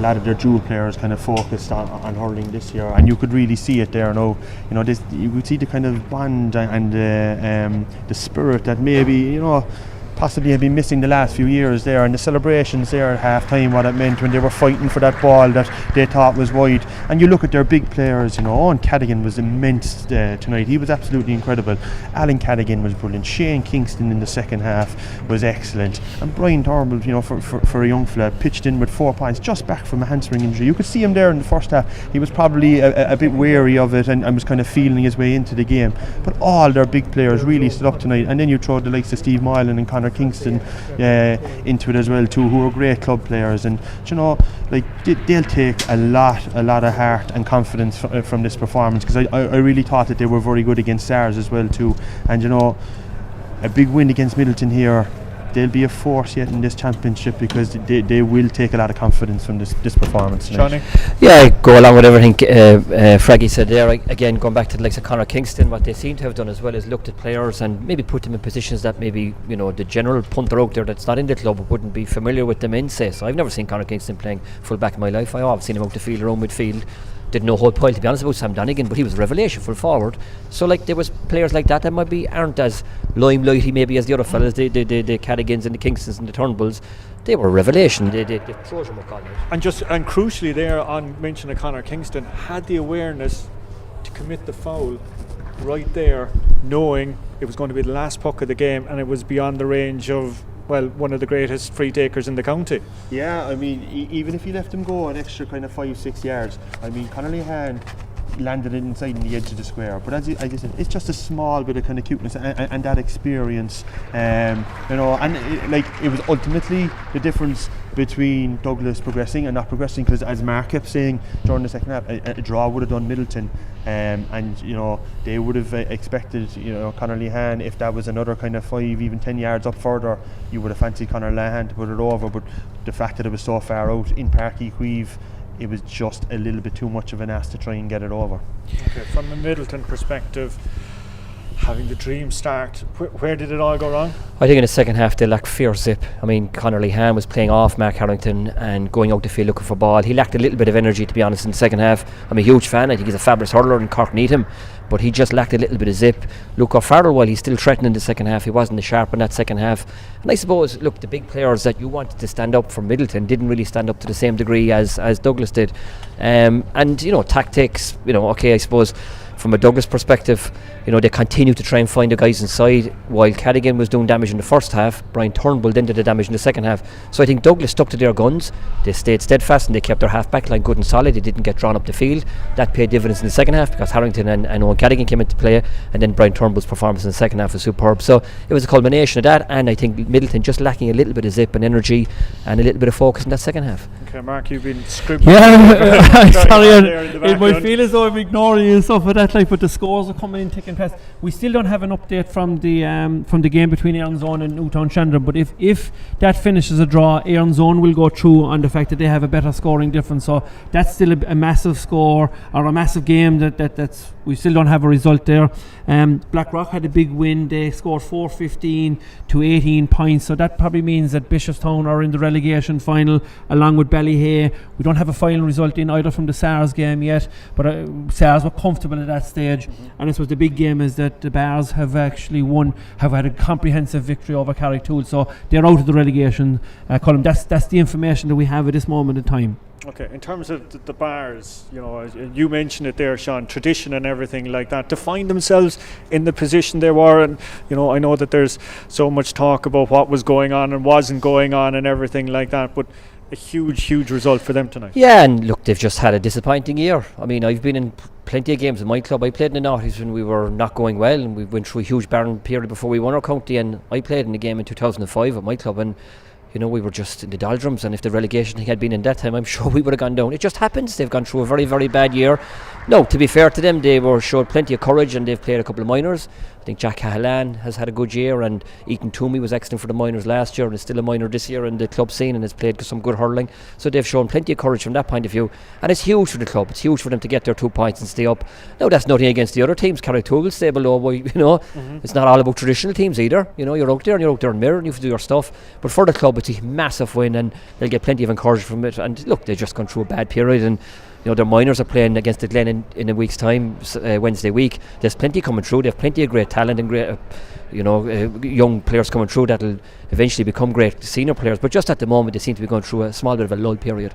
lot of their dual players kind of focused on hurling this year, and you could really see it there now. You know, you could see the kind of bond and the spirit that maybe, possibly have been missing the last few years there, and the celebrations there at half time, what it meant when they were fighting for that ball that they thought was wide. And you look at their big players, Owen Cadigan was immense tonight. He was absolutely incredible. Alan Cadigan was brilliant. Shane Kingston in the second half was excellent, and Brian Turnbull, for a young fella, pitched in with 4 points just back from a hamstring injury. You could see him there in the first half. He was probably a bit wary of it and was kind of feeling his way into the game, but all their big players really stood up tonight. And then you throw the likes of Steve Moylan and Conor Kingston into it as well too, who are great club players, and they'll take a lot of heart and confidence from this performance, because I really thought that they were very good against Stars as well too, and a big win against Midleton here. They'll be a force yet in this championship, because they will take a lot of confidence from this performance tonight. Yeah, I go along with everything Fraggy said there. Again, going back to the likes of Conor Kingston, what they seem to have done as well is looked at players and maybe put them in positions that maybe the general punter out there that's not in the club wouldn't be familiar with them in, say. So I've never seen Conor Kingston playing full back in my life. I've seen him out the field, around midfield. Didn't know whole pile, to be honest, about Sam Donegan, but he was a revelation full forward. So there was players like that maybe aren't as limelighty maybe as the other fellas, the Cadigans and the Kingstons and the Turnbulls. They were a revelation. They Trojan were called out. And crucially there, on mention of Conor Kingston, had the awareness to commit the foul right there, knowing it was going to be the last puck of the game and it was beyond the range of, well, one of the greatest free takers in the county. Yeah, I mean, even if you left him go an extra kind of 5-6 yards, I mean, Conor Lehan landed it inside in the edge of the square. But as I said, it's just a small bit of kind of cuteness and that experience, you know. And it was ultimately the difference between Douglas progressing and not progressing, because as Mark kept saying during the second half, a draw would have done Midleton, and you know, they would have expected, you know, Conor Lehan, if that was another kind of 5, even 10 yards up further, you would have fancied Conor Lehan to put it over. But the fact that it was so far out in Páirc Uí Chaoimh, it was just a little bit too much of an ask to try and get it over. Okay, from a Midleton perspective, having the dream start, where did it all go wrong? I think in the second half they lacked fierce zip. I mean, Conor Lehan was playing off Mark Harrington and going out the field looking for ball. He lacked a little bit of energy, to be honest, in the second half. I'm a huge fan. I think he's a fabulous hurler and Cork need him, but he just lacked a little bit of zip. Luke O'Farrell, while he's still threatening in the second half, he wasn't as sharp in that second half. And I suppose, look, the big players that you wanted to stand up for Midleton didn't really stand up to the same degree as Douglas did. And, you know, tactics, you know, okay, I suppose from a Douglas perspective, you know, they continued to try and find the guys inside. While Cadigan was doing damage in the first half, Brian Turnbull then did the damage in the second half. So I think Douglas stuck to their guns. They stayed steadfast and they kept their half back line good and solid. They didn't get drawn up the field. That paid dividends in the second half because Harrington and Owen Cadigan came into play, and then Brian Turnbull's performance in the second half was superb. So it was a culmination of that, and I think Midleton just lacking a little bit of zip and energy and a little bit of focus in that second half. Okay, Mark, you've been scribbling. Yeah, sorry, it might feel as though I'm ignoring you and stuff like that, like, but the scores are coming in thick and fast. We still don't have an update from the game between Éireann Zone and Newtown Shandon, but if that finishes a draw, Éireann Zone will go through on the fact that they have a better scoring difference. So that's still a massive score, or a massive game that's we still don't have a result there. Blackrock had a big win. They scored 4-15 to 18 points, so that probably means that Bishopstown are in the relegation final along with Ballyhay. We don't have a final result in either from the SARS game yet, but SARS were comfortable at that stage. And I suppose the big game is that the Bars have actually have had a comprehensive victory over Carricktool, so they're out of the relegation column. That's the information that we have at this moment in time. Okay, in terms of the Bars, you know, you mentioned it there, Sean, tradition and everything like that, to find themselves in the position they were. And, you know, I know that there's so much talk about what was going on and wasn't going on and everything like that, but a huge result for them tonight. Yeah, and look, they've just had a disappointing year. I mean, I've been in plenty of games in my club. I played in the Naughties when we were not going well, and we went through a huge barren period before we won our county, and I played in the game in 2005 at my club, and you know, we were just in the doldrums, and if the relegation had been in that time, I'm sure we would have gone down. It just happens. They've gone through a very, very bad year. No, to be fair to them, they showed plenty of courage, and they've played a couple of minors. I think Jack Cahalan has had a good year, and Ethan Toomey was excellent for the minors last year and is still a minor this year in the club scene and has played some good hurling. So they've shown plenty of courage from that point of view, and it's huge for the club. It's huge for them to get their 2 points and stay up. Now, that's nothing against the other teams. Carricktool will stay below, but, you know, it's not all about traditional teams either. You know, you're out there in mirror and you have to do your stuff. But for the club, it's a massive win, and they'll get plenty of encouragement from it. And look, they've just gone through a bad period, and you know, their minors are playing against the Glen in a week's time, Wednesday week. There's plenty coming through. They have plenty of great talent and great, young players coming through that'll eventually become great senior players. But just at the moment, they seem to be going through a small bit of a lull period.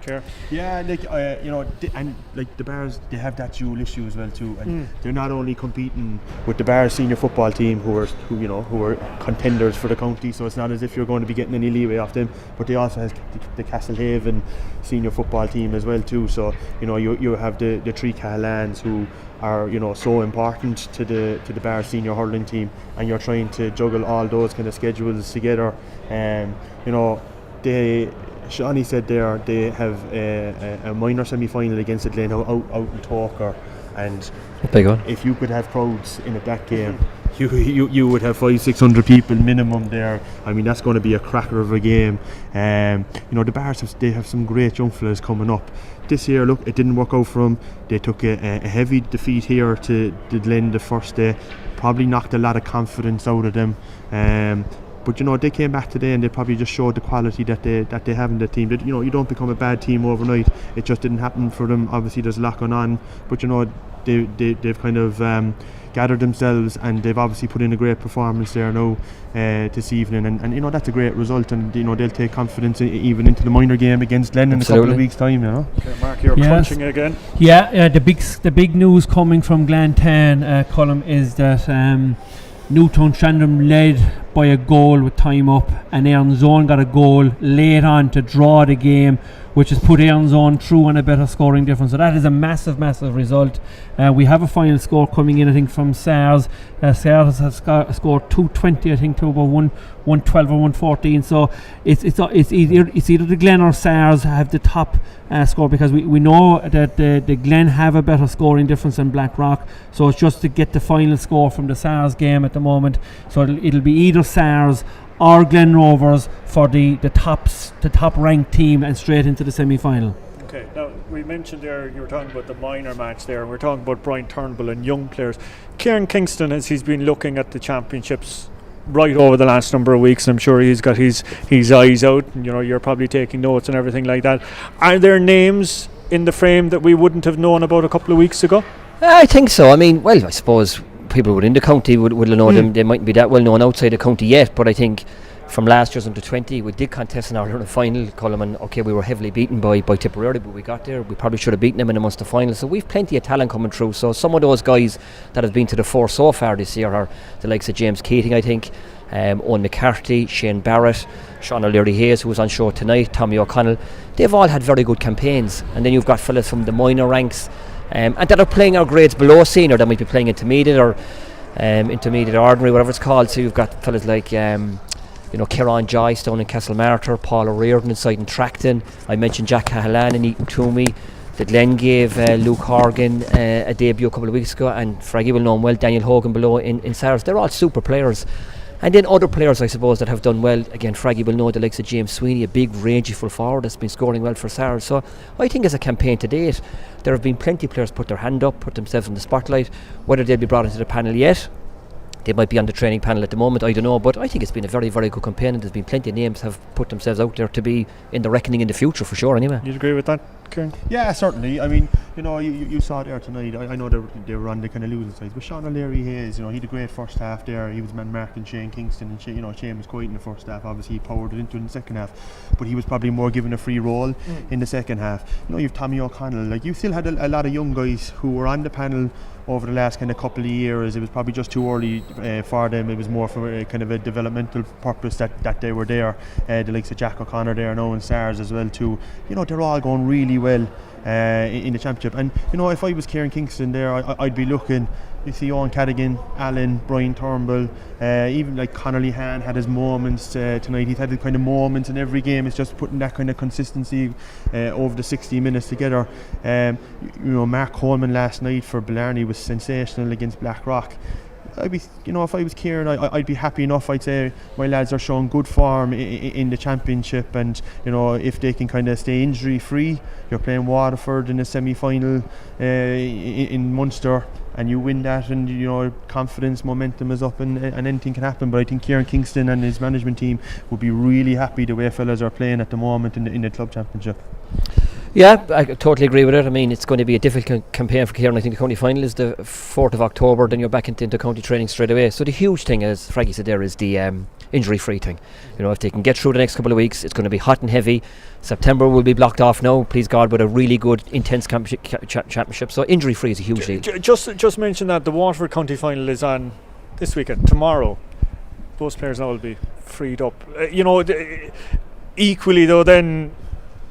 Sure. Yeah, like you know, and like the Bars, they have that dual issue as well too, and they're not only competing with the Bars senior football team who are contenders for the county, so it's not as if you're going to be getting any leeway off them, but they also have the Castlehaven senior football team as well too. So you know, you have the three Cahalans who are, you know, so important to the Bars senior hurling team, and you're trying to juggle all those kind of schedules together. You know, Shawnee said there they have a minor semi-final against the Glen out in Talker, and big one. If you could have crowds in that game, you would have 500-600 people minimum there. I mean, that's going to be a cracker of a game. You know, the Bars they have some great young fellas coming up. This year, look, it didn't work out for them. They took a heavy defeat here to the Glen the first day. Probably knocked a lot of confidence out of them. But you know, they came back today and they probably just showed the quality that they have in the team. That, you know, you don't become a bad team overnight. It just didn't happen for them. Obviously, there's a lot going on, but you know, they've kind of gathered themselves, and they've obviously put in a great performance there now this evening, and you know, that's a great result, and you know, they'll take confidence even into the minor game against Glen in a couple of weeks' time, you know. Okay, Mark, you're crunching again. Yeah, the big news coming from Glentown, Colm, is that Newtown Shandrum led by a goal with time up, and Aaron Zone got a goal late on to draw the game, which has put Aaron Zone through on a better scoring difference. So that is a massive result. We have a final score coming in, I think, from SARS. SARS has scored 220, I think, to about 112 or 114. So it's either the Glen or SARS have the top score, because we know that the Glen have a better scoring difference than Blackrock. So it's just to get the final score from the SARS game at the moment. So it'll be either SARS or Glen Rovers for the top ranked team, and straight into the semi-final. Okay, now we mentioned there, you were talking about the minor match there, and we're talking about Brian Turnbull and young players. Kieran Kingston, as he's been looking at the championships right over the last number of weeks, I'm sure he's got his eyes out, and you know, you're probably taking notes and everything like that. Are there names in the frame that we wouldn't have known about a couple of weeks ago? I think so. I mean, well, I suppose people within the county would have known them. They mightn't be that well known outside the county yet, but I think from last year's under 20, we did contest in our final, Colm, and okay, we were heavily beaten by Tipperary, but we got there. We probably should have beaten them in the Munster final. So we've plenty of talent coming through. So some of those guys that have been to the fore so far this year are the likes of James Keating, I think, Owen McCarthy, Shane Barrett, Sean O'Leary Hayes, who was on show tonight, Tommy O'Connell. They've all had very good campaigns. And then you've got fellas from the minor ranks, and that are playing our grades below senior, that might be playing intermediate or intermediate ordinary, whatever it's called. So you've got fellas like Kieran Joyce down in Castlemartyr, Paul O'Riordan inside in Tracton. I mentioned Jack Cahalan and Eaton Toomey. The Glen gave Luke Horgan a debut a couple of weeks ago, and Fraggy will know him well, Daniel Hogan below in SARS. They're all super players. And then other players, I suppose, that have done well. Again, Fraggy will know the likes of James Sweeney, a big, rangy full forward that's been scoring well for SARS. So I think as a campaign to date, there have been plenty of players put their hand up, put themselves in the spotlight. Whether they'll be brought into the panel yet, they might be on the training panel at the moment, I don't know, but I think it's been a very, very good campaign, and there's been plenty of names have put themselves out there to be in the reckoning in the future, for sure, anyway. You'd agree with that, Kieran? Yeah, certainly. I mean, you know, you saw it there tonight. I know they were on the kind of losing side, but Sean O'Leary Hayes, you know, he had a great first half there. He was man marking Shane Kingston, and Shane was quiet in the first half. Obviously, he powered it into it in the second half, but he was probably more given a free role in the second half. You know, you've Tommy O'Connell. Like, you still had a lot of young guys who were on the panel over the last kind of couple of years. It was probably just too early for them. It was more for a kind of a developmental purpose that they were there. The likes of Jack O'Connor there now, and SARS as well too. You know, they're all going really well in the championship. And you know, if I was Kieran Kingston there, I'd be looking. You see Owen Cadigan, Allen, Brian Turnbull, even like Connolly Han had his moments tonight. He's had the kind of moments in every game. It's just putting that kind of consistency over the 60 minutes together. You know, Mark Coleman last night for Blarney was sensational against Blackrock. I'd be, you know, if I was Kieran, I'd be happy enough. I'd say my lads are showing good form in the championship, and you know, if they can kind of stay injury free, you're playing Waterford in a semi-final in Munster, and you win that, and you know, confidence, momentum is up, and anything can happen. But I think Kieran Kingston and his management team would be really happy the way fellas are playing at the moment in the club championship. Yeah, I totally agree with it. I mean, it's going to be a difficult campaign for Kieran. I think the county final is the 4th of October, then you're back into county training straight away. So the huge thing, as Fraggy said there, is the injury-free thing. You know, if they can get through the next couple of weeks, it's going to be hot and heavy. September will be blocked off now, please God, with a really good, intense championship. So injury-free is a huge deal. Just mention that the Waterford county final is on this weekend, tomorrow. Those players now will be freed up. You know, equally though, then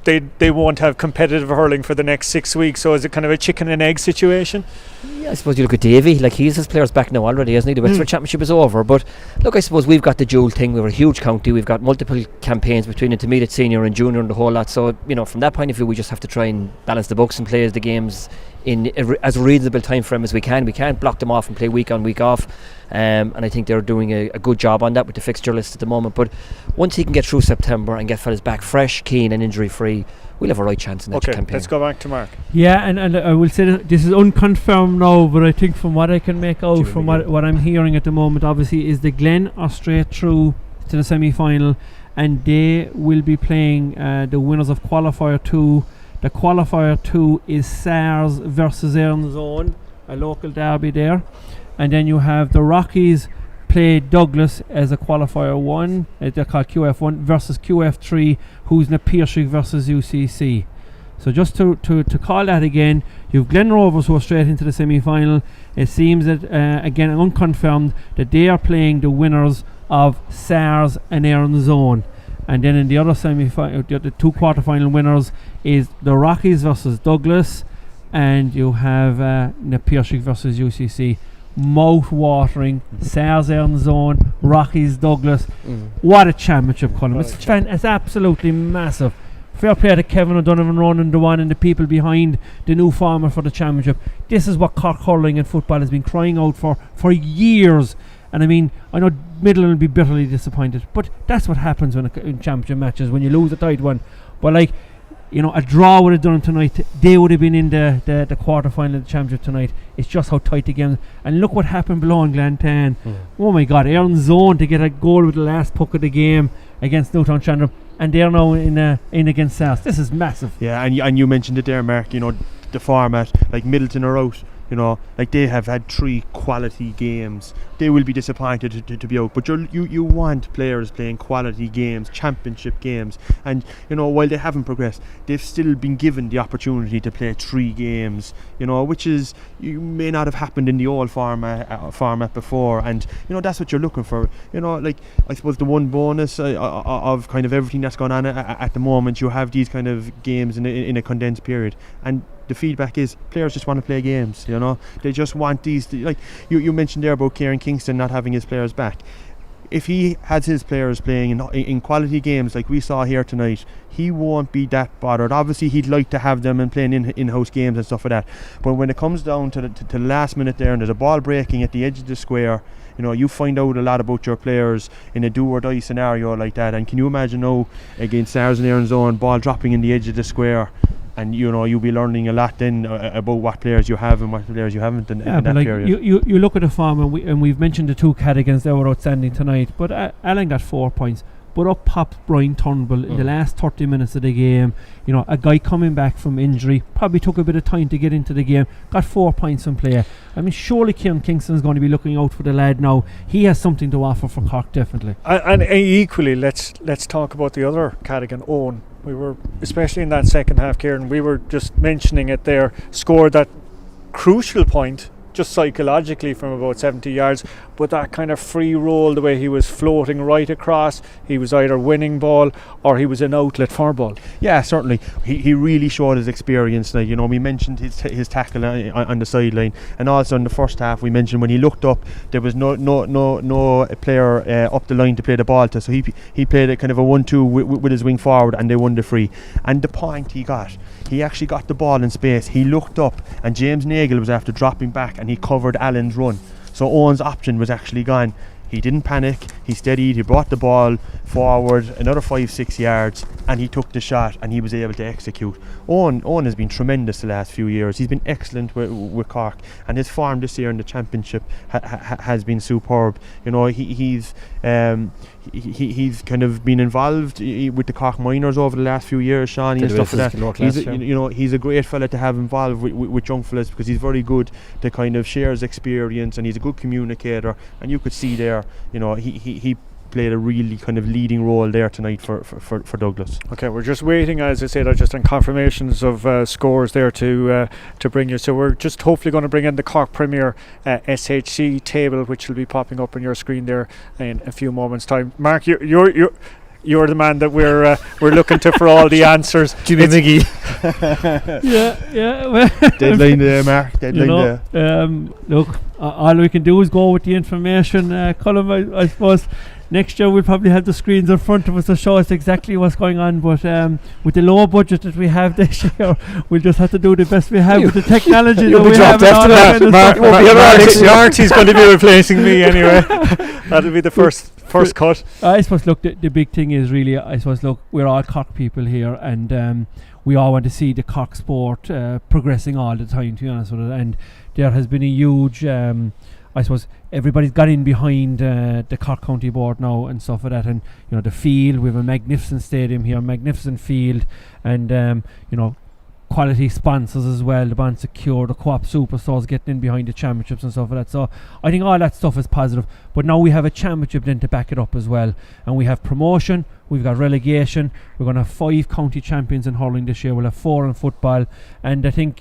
they won't have competitive hurling for the next 6 weeks. So is it kind of a chicken and egg situation? Yeah, I suppose you look at Davy, like he's his players back now already, hasn't he? The Wexford Championship is over, but look, I suppose we've got the dual thing. We're a huge county, we've got multiple campaigns between intermediate, senior and junior and the whole lot. So, you know, from that point of view, we just have to try and balance the books and play the games in as a reasonable time frame as we can. We can't block them off and play week on, week off. And I think they're doing a good job on that with the fixture list at the moment. But once he can get through September and get fellas back fresh, keen and injury free, we'll have a right chance in that campaign. Okay, let's go back to Mark. Yeah, and I will say that this is unconfirmed now, but I think from what I can make out from what I'm hearing at the moment, obviously, is the Glen are straight through to the semi-final, and they will be playing the winners of Qualifier 2. The Qualifier 2 is SARS versus Aaron Zone, a local derby there. And then you have the Rockies play Douglas as a qualifier 1, they're called QF1 versus QF3, who's Na Piarsaigh versus UCC. So just to call that again, you've Glen Rovers who are straight into the semi-final. It seems that, again, unconfirmed, that they are playing the winners of SARS and Erin's Zone. And then in the other semi-final, the 2 quarter-final winners is the Rockies versus Douglas, and you have Na Piarsaigh versus UCC. Mouth-watering, SARS Erin's Zone, Rockies Douglas. What a championship, Colin. It's absolutely massive. Fair play to Kevin O'Donovan, Ronan Dewan and the people behind the new format for the championship. This is what Cork hurling and football has been crying out for years. And I mean, I know Midleton will be bitterly disappointed, but that's what happens in championship matches, when you lose a tight one. But like, you know, a draw would have done tonight. They would have been in the quarter final of the championship tonight. It's just how tight the game. And look what happened below in Glantan. Oh my God, Erin's Zone to get a goal with the last puck of the game against Newtown Chandram, and they're now in against South. This is massive. Yeah, and you mentioned it there, Mark. You know, the format, like Midleton are out. You know, like they have had 3 quality games. They will be disappointed to be out. But you want players playing quality games, championship games. And, you know, while they haven't progressed, they've still been given the opportunity to play 3 games, you know, which is, you may not have happened in the old format before. And, you know, that's what you're looking for. You know, like, I suppose the one bonus of kind of everything that's going on at the moment, you have these kind of games in a condensed period. And the feedback is players just want to play games, you know. They just want these, like you mentioned there about Kieran Kingston not having his players back. If he has his players playing in quality games like we saw here tonight, he won't be that bothered. Obviously he'd like to have them and playing in-house games and stuff like that, but when it comes down to the last minute there and there's a ball breaking at the edge of the square, you know, you find out a lot about your players in a do or die scenario like that. And can you imagine now against SARS and Erin's Zone, ball dropping in the edge of the square, and you know, you'll be learning a lot then about what players you have and what players you haven't in that like period. You look at the form, and we've mentioned the 2 Cadigans that were outstanding tonight, but Alan got 4 points. But up popped Brian Turnbull in the last 30 minutes of the game. You know, a guy coming back from injury, probably took a bit of time to get into the game, got 4 points in play. I mean, surely Kieran Kingston's going to be looking out for the lad now. He has something to offer for Cork, definitely. And equally, let's talk about the other Cadigan, Owen. We were, especially in that second half, Kieran, we were just mentioning it there, scored that crucial point just psychologically from about 70 yards, but that kind of free roll, the way he was floating right across, he was either winning ball or he was an outlet for ball. Yeah, certainly. He really showed his experience. Now, you know, we mentioned his tackle on the sideline, and also in the first half we mentioned when he looked up, there was no player up the line to play the ball to, so he played a kind of a 1-2 with his wing forward, and they won the free. And the point he actually got the ball in space. He looked up, and James Nagle was after dropping back, and he covered Allen's run. So Owen's option was actually gone. He didn't panic, he steadied, he brought the ball forward another 5-6 yards, and he took the shot, and he was able to execute. Owen has been tremendous the last few years. He's been excellent with Cork, and his form this year in the championship has been superb. You know, he's kind of been involved with the Cork minors over the last few years, Sean, and stuff like that. He's a great fella to have involved with young fellas, because he's very good to kind of share his experience, and he's a good communicator, and you could see there, you know, he played a really kind of leading role there tonight for Douglas. Okay, we're just waiting, as I said, just on confirmations of scores there to bring you. So we're just hopefully going to bring in the Cork Premier SHC table, which will be popping up on your screen there in a few moments' time. Mark, you're the man that we're looking to for all the answers. Jimmy McGee. yeah. Deadline there, Mark. Deadline there. Look, all we can do is go with the information. Colin, I suppose next year we'll probably have the screens in front of us to show us exactly what's going on, but with the low budget that we have this year, we'll just have to do the best we have with the technology that we have. Marty's going to be replacing me anyway. That'll be the first cut. I suppose, look, the big thing is really, look, we're all Cork people here, and we all want to see the Cork sport progressing all the time, to be honest with it. And there has been a huge, I suppose, everybody's got in behind the Cork County Board now and stuff like that. And, the field, we have a magnificent stadium here, magnificent field, and, quality sponsors as well, the Bond Secure, the Co-op Superstores getting in behind the championships and stuff like that. So I think all that stuff is positive. But now we have a championship then to back it up as well. And we have promotion, we've got relegation, we're going to have 5 county champions in hurling this year, we'll have 4 in football. And I think,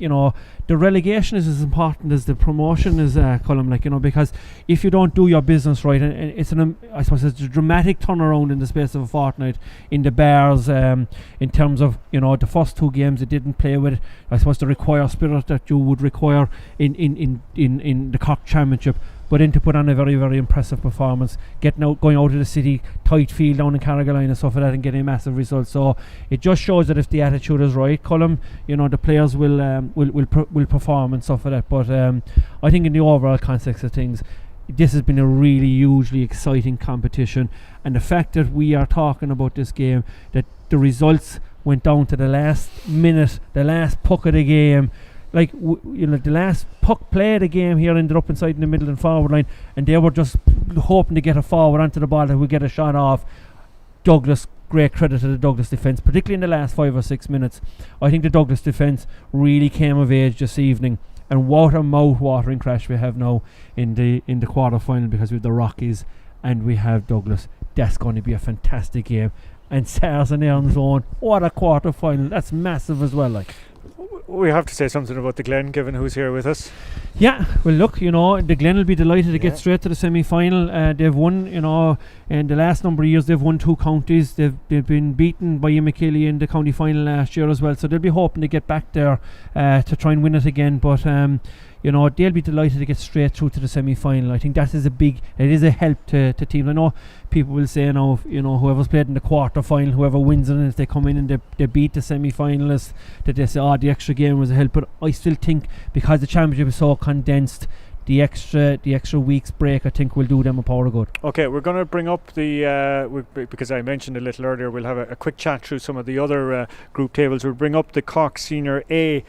the relegation is as important as the promotion is, Colm, because if you don't do your business right, and it's I suppose it's a dramatic turnaround in the space of a fortnight in the Bears, in terms of, the first 2 games they didn't play with, I suppose, the required spirit that you would require in the Cork Championship, but then to put on a very, very impressive performance, going out of the city, tight field down in Carrigaline and stuff like that, and getting massive results. So it just shows that if the attitude is right, Colm, the players will perform and stuff like that. But I think in the overall context of things, this has been a really hugely exciting competition, and the fact that we are talking about this game, that the results went down to the last minute, the last puck of the game. The last puck play of the game here ended up inside in the middle and forward line, and they were just hoping to get a forward onto the ball that would get a shot off. Douglas, great credit to the Douglas defence, particularly in the last 5 or 6 minutes. I think the Douglas defence really came of age this evening, and what a mouth-watering crash we have now in the quarter-final, because we have the Rockies and we have Douglas. That's going to be a fantastic game. And SARS and Erin's own, what a quarter-final, that's massive as well. We have to say something about the Glen, given who's here with us. Yeah, well look, the Glen will be delighted to get straight to the semi-final. They've won, in the last number of years they've won 2 counties. They've been beaten by Imekilly in the county final last year as well, so they'll be hoping to get back there to try and win it again. But they'll be delighted to get straight through to the semi-final. I think that is it is a help to teams. I know people will say now, whoever's played in the quarter-final, whoever wins it, and if they come in and they beat the semi-finalists, that they say, the extra game was a help. But I still think, because the championship is so condensed, the extra week's break, I think, will do them a power of good. Okay, we're going to bring up because I mentioned a little earlier, we'll have a quick chat through some of the other group tables. We'll bring up the Cork Senior A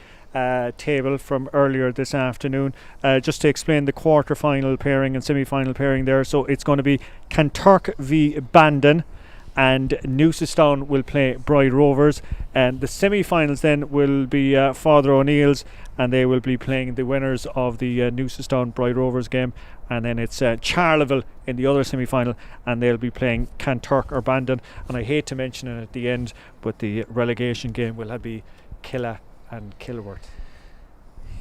table from earlier this afternoon, just to explain the quarter-final pairing and semi-final pairing there. So it's going to be Kanturk v Bandon, and Newcestown will play Bride Rovers, and the semi-finals then will be Father O'Neill's, and they will be playing the winners of the Newcestown Bride Rovers game, and then it's Charleville in the other semi-final, and they'll be playing Kanturk or Bandon. And I hate to mention it at the end, but the relegation game will be Killa and Kilworth.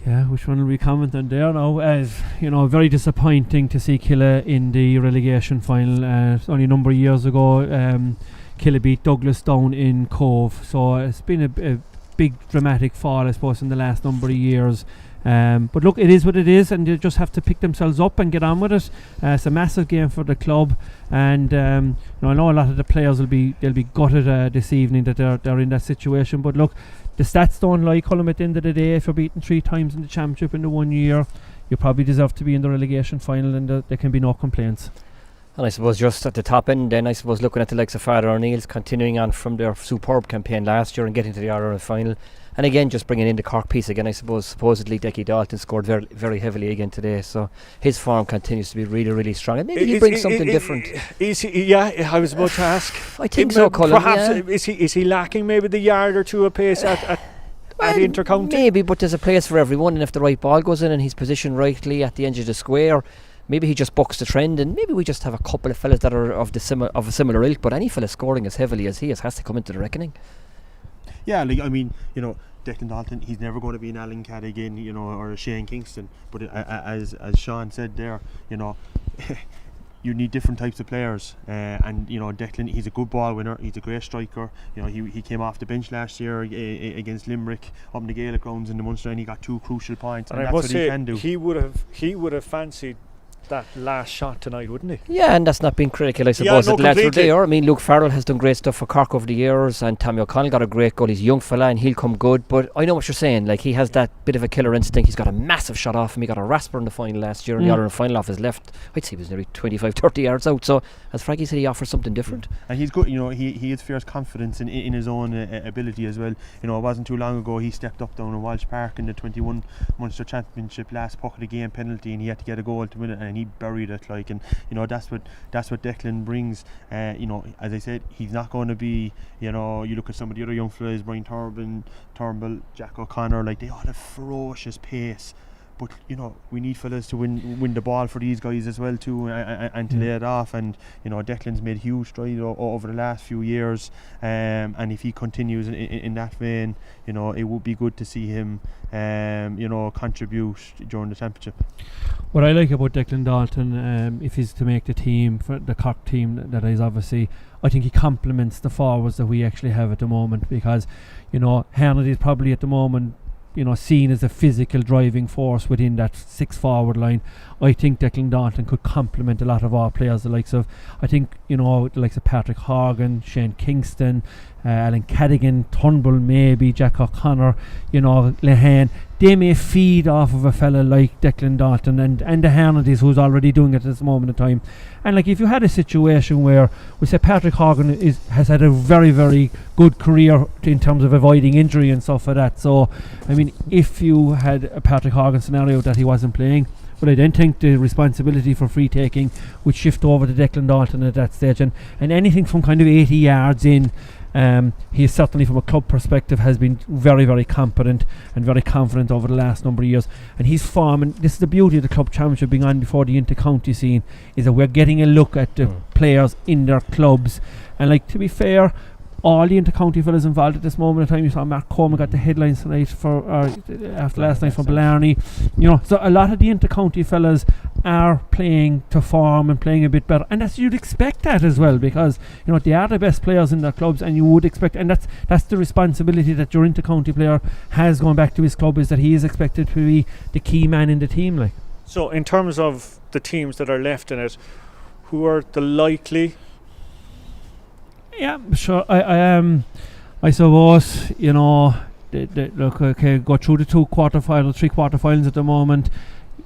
Yeah, which one will we comment on there now? As very disappointing to see Killa in the relegation final. Only a number of years ago, Killa beat Douglas down in Cove, so it's been a big dramatic fall, I suppose, in the last number of years. But look, it is what it is, and they just have to pick themselves up and get on with it. It's a massive game for the club, and I know a lot of the players they'll be gutted this evening that they're in that situation. But look, the stats don't lie, Colm. At the end of the day, if you're beaten 3 times in the championship in the 1 year, you probably deserve to be in the relegation final, and there can be no complaints. And I suppose just at the top end then, I suppose looking at the likes of Father O'Neill's continuing on from their superb campaign last year and getting to the All-Ireland final, and again just bringing in the Cork piece again. I suppose supposedly Decky Dalton scored very, very heavily again today, so his form continues to be really, really strong, and maybe he brings something different. I was about to ask. I think so, Colin. Perhaps is he lacking maybe the yard or two of pace at the inter-county? Maybe, but there's a place for everyone, and if the right ball goes in and he's positioned rightly at the edge of the square, maybe he just bucks the trend, and maybe we just have a couple of fellas that are of a similar ilk. But any fella scoring as heavily as he has to come into the reckoning. Yeah, Declan Dalton, he's never going to be an Alan Cadd again, or a Shane Kingston. But as Sean said there, you need different types of players, and Declan, he's a good ball winner, he's a great striker. He came off the bench last year against Limerick up in the Gaelic grounds in the Munster, and he got 2 crucial points, and I that's must what say, he can do. He would have fancied that last shot tonight, wouldn't he? Yeah, and that's not being critical, I suppose. Yeah, no, the lads were completely. there. I mean, Luke Farrell has done great stuff for Cork over the years, and Tommy O'Connell got a great goal. He's a young fella and he'll come good, but I know what you're saying. Like, he has that bit of a killer instinct. He's got a massive shot off him. He got a rasper in the final last year, in the All-Ireland final off his left. I'd say he was nearly 25-30 yards out, so as Frankie said, he offers something different. And he's good, he has fierce confidence in his own ability as well. It wasn't too long ago he stepped up down in Walsh Park in the 21 Munster Championship, last puck of the game penalty, and he had to get a goal to win it, and and he buried it, like, and you know that's what Declan brings. You know, as I said, he's not going to be, you know, you look at some of the other young fellas, Brian Turnbull, Jack O'Connor, like they all have ferocious pace. But you know, we need fellas to win the ball for these guys as well too, and to lay it off. And you know, Declan's made huge strides over the last few years, and if he continues in that vein, you know, it would be good to see him, you know, contribute during the championship. What I like about Declan Dalton, if he's to make the team, for the Cork team that is, obviously, I think he complements the forwards that we actually have at the moment, because you know, Hannity is probably at the moment, you know, seen as a physical driving force within that 6 forward line. I think Declan Dalton could complement a lot of our players, the likes of, I think, you know, the likes of Patrick Horgan, Shane Kingston, Alan Cadigan, Turnbull, maybe Jack O'Connor, you know, Lehane. They may feed off of a fella like Declan Dalton and the Hernandez, who's already doing it at this moment in time. And like, if you had a situation where we say Patrick Horgan has had a very, very good career in terms of avoiding injury and stuff like that. So I mean, if you had a Patrick Horgan scenario that he wasn't playing, but I don't think the responsibility for free taking would shift over to Declan Dalton at that stage, and anything from kind of 80 yards in, he is certainly, from a club perspective, has been very, very competent and very confident over the last number of years. And his form, and this is the beauty of the club championship being on before the inter-county scene, is that we're getting a look at the players in their clubs. And like, to be fair, all the inter-county fellas involved at this moment in time, you saw Mark Coleman got the headlines tonight after last night from Blarney, you know, so a lot of the inter-county fellas are playing to form and playing a bit better, and you'd expect that as well, because you know, they are the best players in their clubs, and you would expect, and that's the responsibility that your inter-county player has going back to his club, is that he is expected to be the key man in the team. Like, so in terms of the teams that are left in it, who are the likely? Yeah, sure. I suppose, you know, look, okay, go through the 3 quarterfinals at the moment.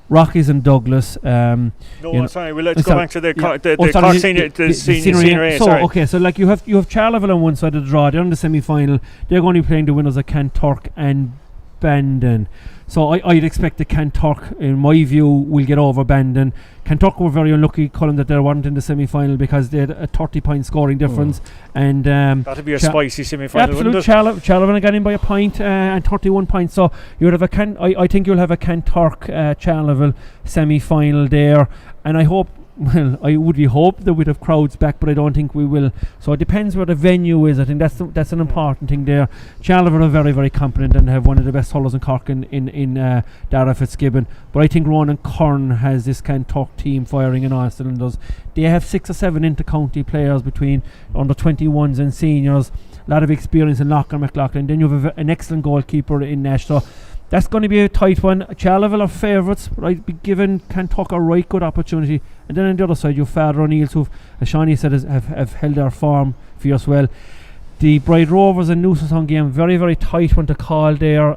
Rockies and Douglas. Sorry, well, let's go back to the senior A. So, okay, so like you have Charleville on one side of the draw. They're in the semi-final. They're going to be playing the winners of Kanturk and Bandon. So I'd expect the Kanturk, in my view, will get over Bandon. Kanturk were very unlucky, Colin, that they weren't in the semi-final, because they had a 30-point scoring difference. And that'd be a spicy semi-final, wouldn't it? Charleville got in by a point and 31 points. So you would have I think you'll have a Kanturk Charleville semi-final there, and I hope. Well, I would hope that we'd have crowds back, but I don't think we will. So it depends where the venue is. I think that's an important thing there. Charleville are very, very competent and have one of the best hurlers in Cork in Dara Fitzgibbon. But I think Ronan Kern has this Kanturk team firing in all cylinders. They have 6 or 7 inter-county players between under 21s and seniors. A lot of experience in Lochner McLaughlin. Then you have an excellent goalkeeper in Nash. So that's going to be a tight one. Charleville are favourites, but I'd be giving Kanturk a right good opportunity. And then on the other side, you have Father O'Neill's, who, as Shawnee said, have held their form fierce well. The Bride Rovers and Newcestown game, very, very tight one to call there.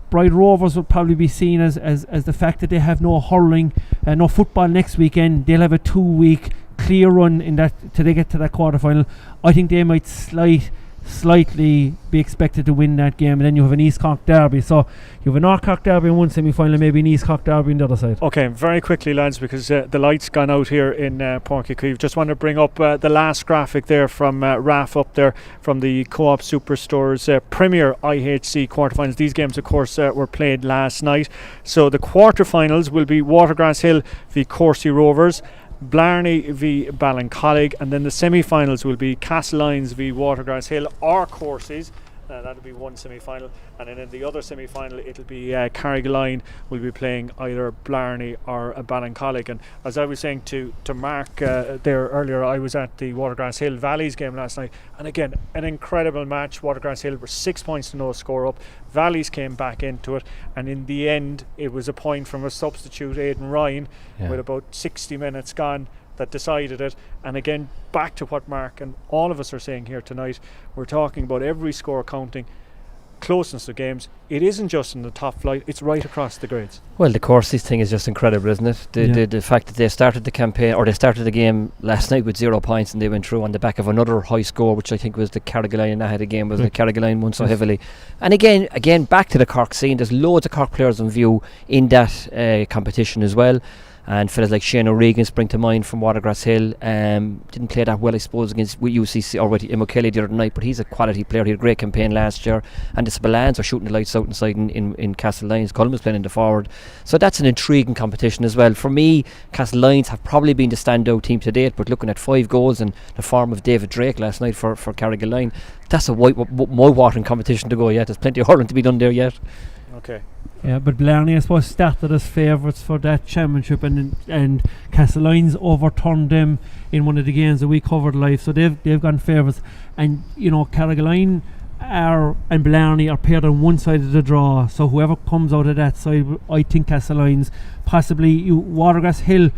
Bride Rovers will probably be seen as the fact that they have no hurling, no football next weekend. They'll have a 2-week clear run in that till they get to that quarter final. I think they might slightly be expected to win that game, and then you have an East Cork derby. So you have a North Cork derby in one semi-final, and maybe an East Cork derby on the other side. Okay, very quickly, lads, because the light's gone out here in Páirc Uí Chaoimh. Just want to bring up the last graphic there from Raf up there from the Co-op Superstores Premier IHC quarterfinals. These games, of course, were played last night. So the quarterfinals will be Watergrass Hill v Courcey Rovers, Blarney v Ballincollig, and then the semi-finals will be Castlelyons v Watergrass Hill or Courcey's. That'll be one semi-final, and then in the other semi-final it'll be Carrigaline will be playing either Blarney or Ballincollig. And as I was saying to Mark there earlier, I was at the Watergrass Hill Valleys game last night, and again an incredible match. Watergrass Hill were 6 points to no score up. Valleys came back into it, and in the end it was a point from a substitute, Aidan Ryan, with about 60 minutes gone, that decided it. And again, back to what Mark and all of us are saying here tonight, we're talking about every score counting, closeness of games. It isn't just in the top flight, it's right across the grades. Well, the Courcey's thing is just incredible, isn't it? The fact that they started the campaign, or they started the game last night with 0 points, and they went through on the back of another high score, which I think was the Carrigaline that had a game, was the Carrigaline won so heavily. And again back to the Cork scene, there's loads of Cork players in view in that competition as well. And fellas like Shane O'Regan spring to mind from Watergrass Hill. Didn't play that well, I suppose, against UCC or with Emma Kelly the other night, but he's a quality player. He had a great campaign last year. And the Spillans are shooting the lights out inside in Castlelyons. Cullen was playing in the forward. So that's an intriguing competition as well. For me, Castlelyons have probably been the standout team to date, but looking at 5 goals in the form of David Drake last night for Carrigaline, that's a watering competition to go yet. There's plenty of hurling to be done there yet. Okay. Yeah, but Blarney, I suppose, started as favourites for that championship, and Castlelyons overturned them in one of the games that we covered live, so they've gone favourites. And Carrigaline and Blarney are paired on one side of the draw, so whoever comes out of that side, I think Castlelyons, possibly Watergrass Hill,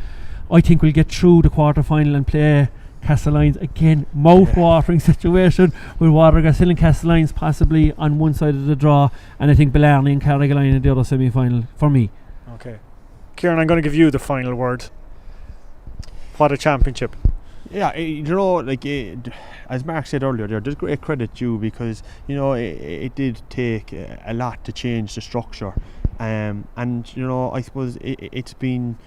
I think will get through the quarter final and play Castlelyons again. Mouth-watering situation with Watergrass Hill and Castlelyons possibly on one side of the draw, and I think Blarney and Carrigaline in the other semi-final for me. Okay, Kieran, I'm going to give you the final word. What a championship! Yeah, as Mark said earlier, there's great credit due, because it did take a lot to change the structure, and I suppose it's been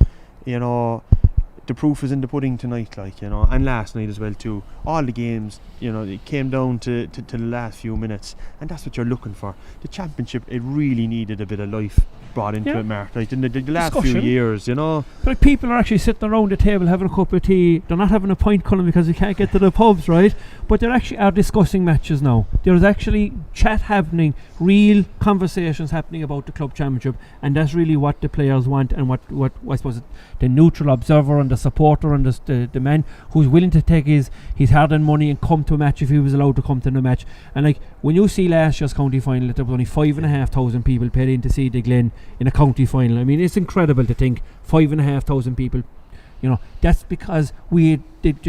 the proof is in the pudding tonight, and last night as well too. All the games, it came down to the last few minutes, and that's what you're looking for. The championship, it really needed a bit of life brought into it, Mark. Like in the last few years, But people are actually sitting around the table having a cup of tea. They're not having a pint, Cullen, because they can't get to the pubs, right? But they actually are discussing matches now. There's actually chat happening, real conversations happening about the club championship, and that's really what the players want, and what I suppose the neutral observer and the supporter and the man who's willing to take his hard-earned money and come to a match if he was allowed to come to the match. And when you see last year's county final, there was only 5,500 people paid in to see the Glen in a county final. I mean, it's incredible to think 5,500 people. That's because the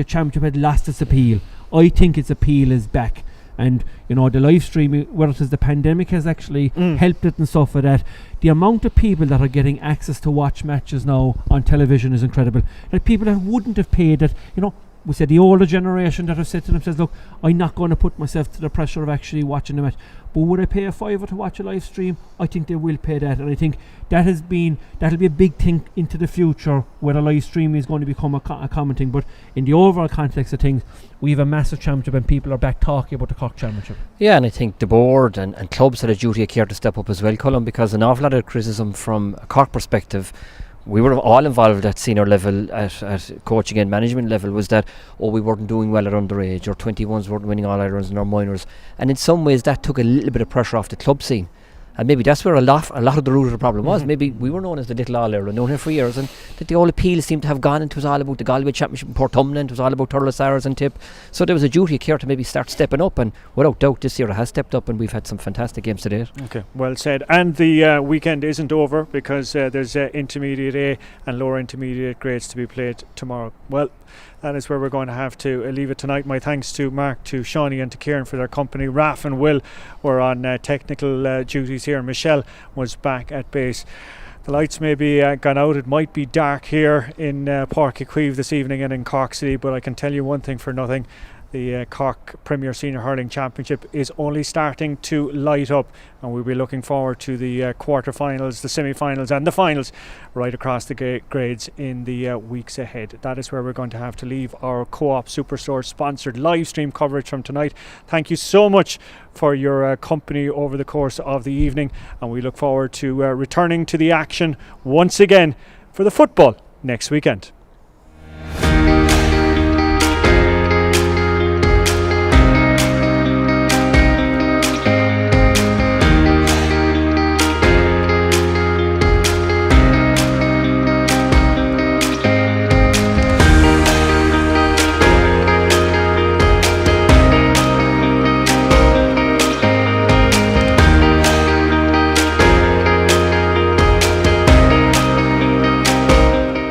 championship had lost its appeal. I think its appeal is back, and the live streaming, whether it is the pandemic has actually helped it and stuff like that. The amount of people that are getting access to watch matches now on television is incredible. Like people that wouldn't have paid it, we said the older generation that have said to themselves, look, I'm not going to put myself to the pressure of actually watching the match, but would I pay a $5 to watch a live stream? I think they will pay that, and I think that'll be a big thing into the future, where a live stream is going to become a common thing. But in the overall context of things, we have a massive championship, and people are back talking about the Cork championship. Yeah, and I think the board and clubs had a duty of care to step up as well, Cullen, because an awful lot of criticism from a Cork perspective, we were all involved at senior level, at coaching and management level, was that we weren't doing well at underage, or 21s weren't winning all Irons in our minors, and in some ways that took a little bit of pressure off the club scene. And maybe that's where a lot of the root of the problem was. Maybe we were known as the Little All Ireland, known here for years, and that the whole appeal seemed to have gone, and it was all about the Galway Championship in Portumna, it was all about Turlesars and Tip. So there was a duty of care to maybe start stepping up, and without doubt this year it has stepped up, and we've had some fantastic games to date. Okay, well said. And the weekend isn't over, because there's intermediate A and lower intermediate grades to be played tomorrow. Well, that is where we're going to have to leave it tonight. My thanks to Mark, to Shawnee and to Kieran for their company. Raf and Will were on technical duties here. Michelle was back at base. The lights may be gone out. It might be dark here in Páirc Uí Chaoimh this evening and in Cork City, but I can tell you one thing for nothing. The Cork Premier Senior Hurling Championship is only starting to light up, and we'll be looking forward to the quarter-finals, the semi-finals and the finals right across the grades in the weeks ahead. That is where we're going to have to leave our Co-op Superstore sponsored live stream coverage from tonight. Thank you so much for your company over the course of the evening, and we look forward to returning to the action once again for the football next weekend.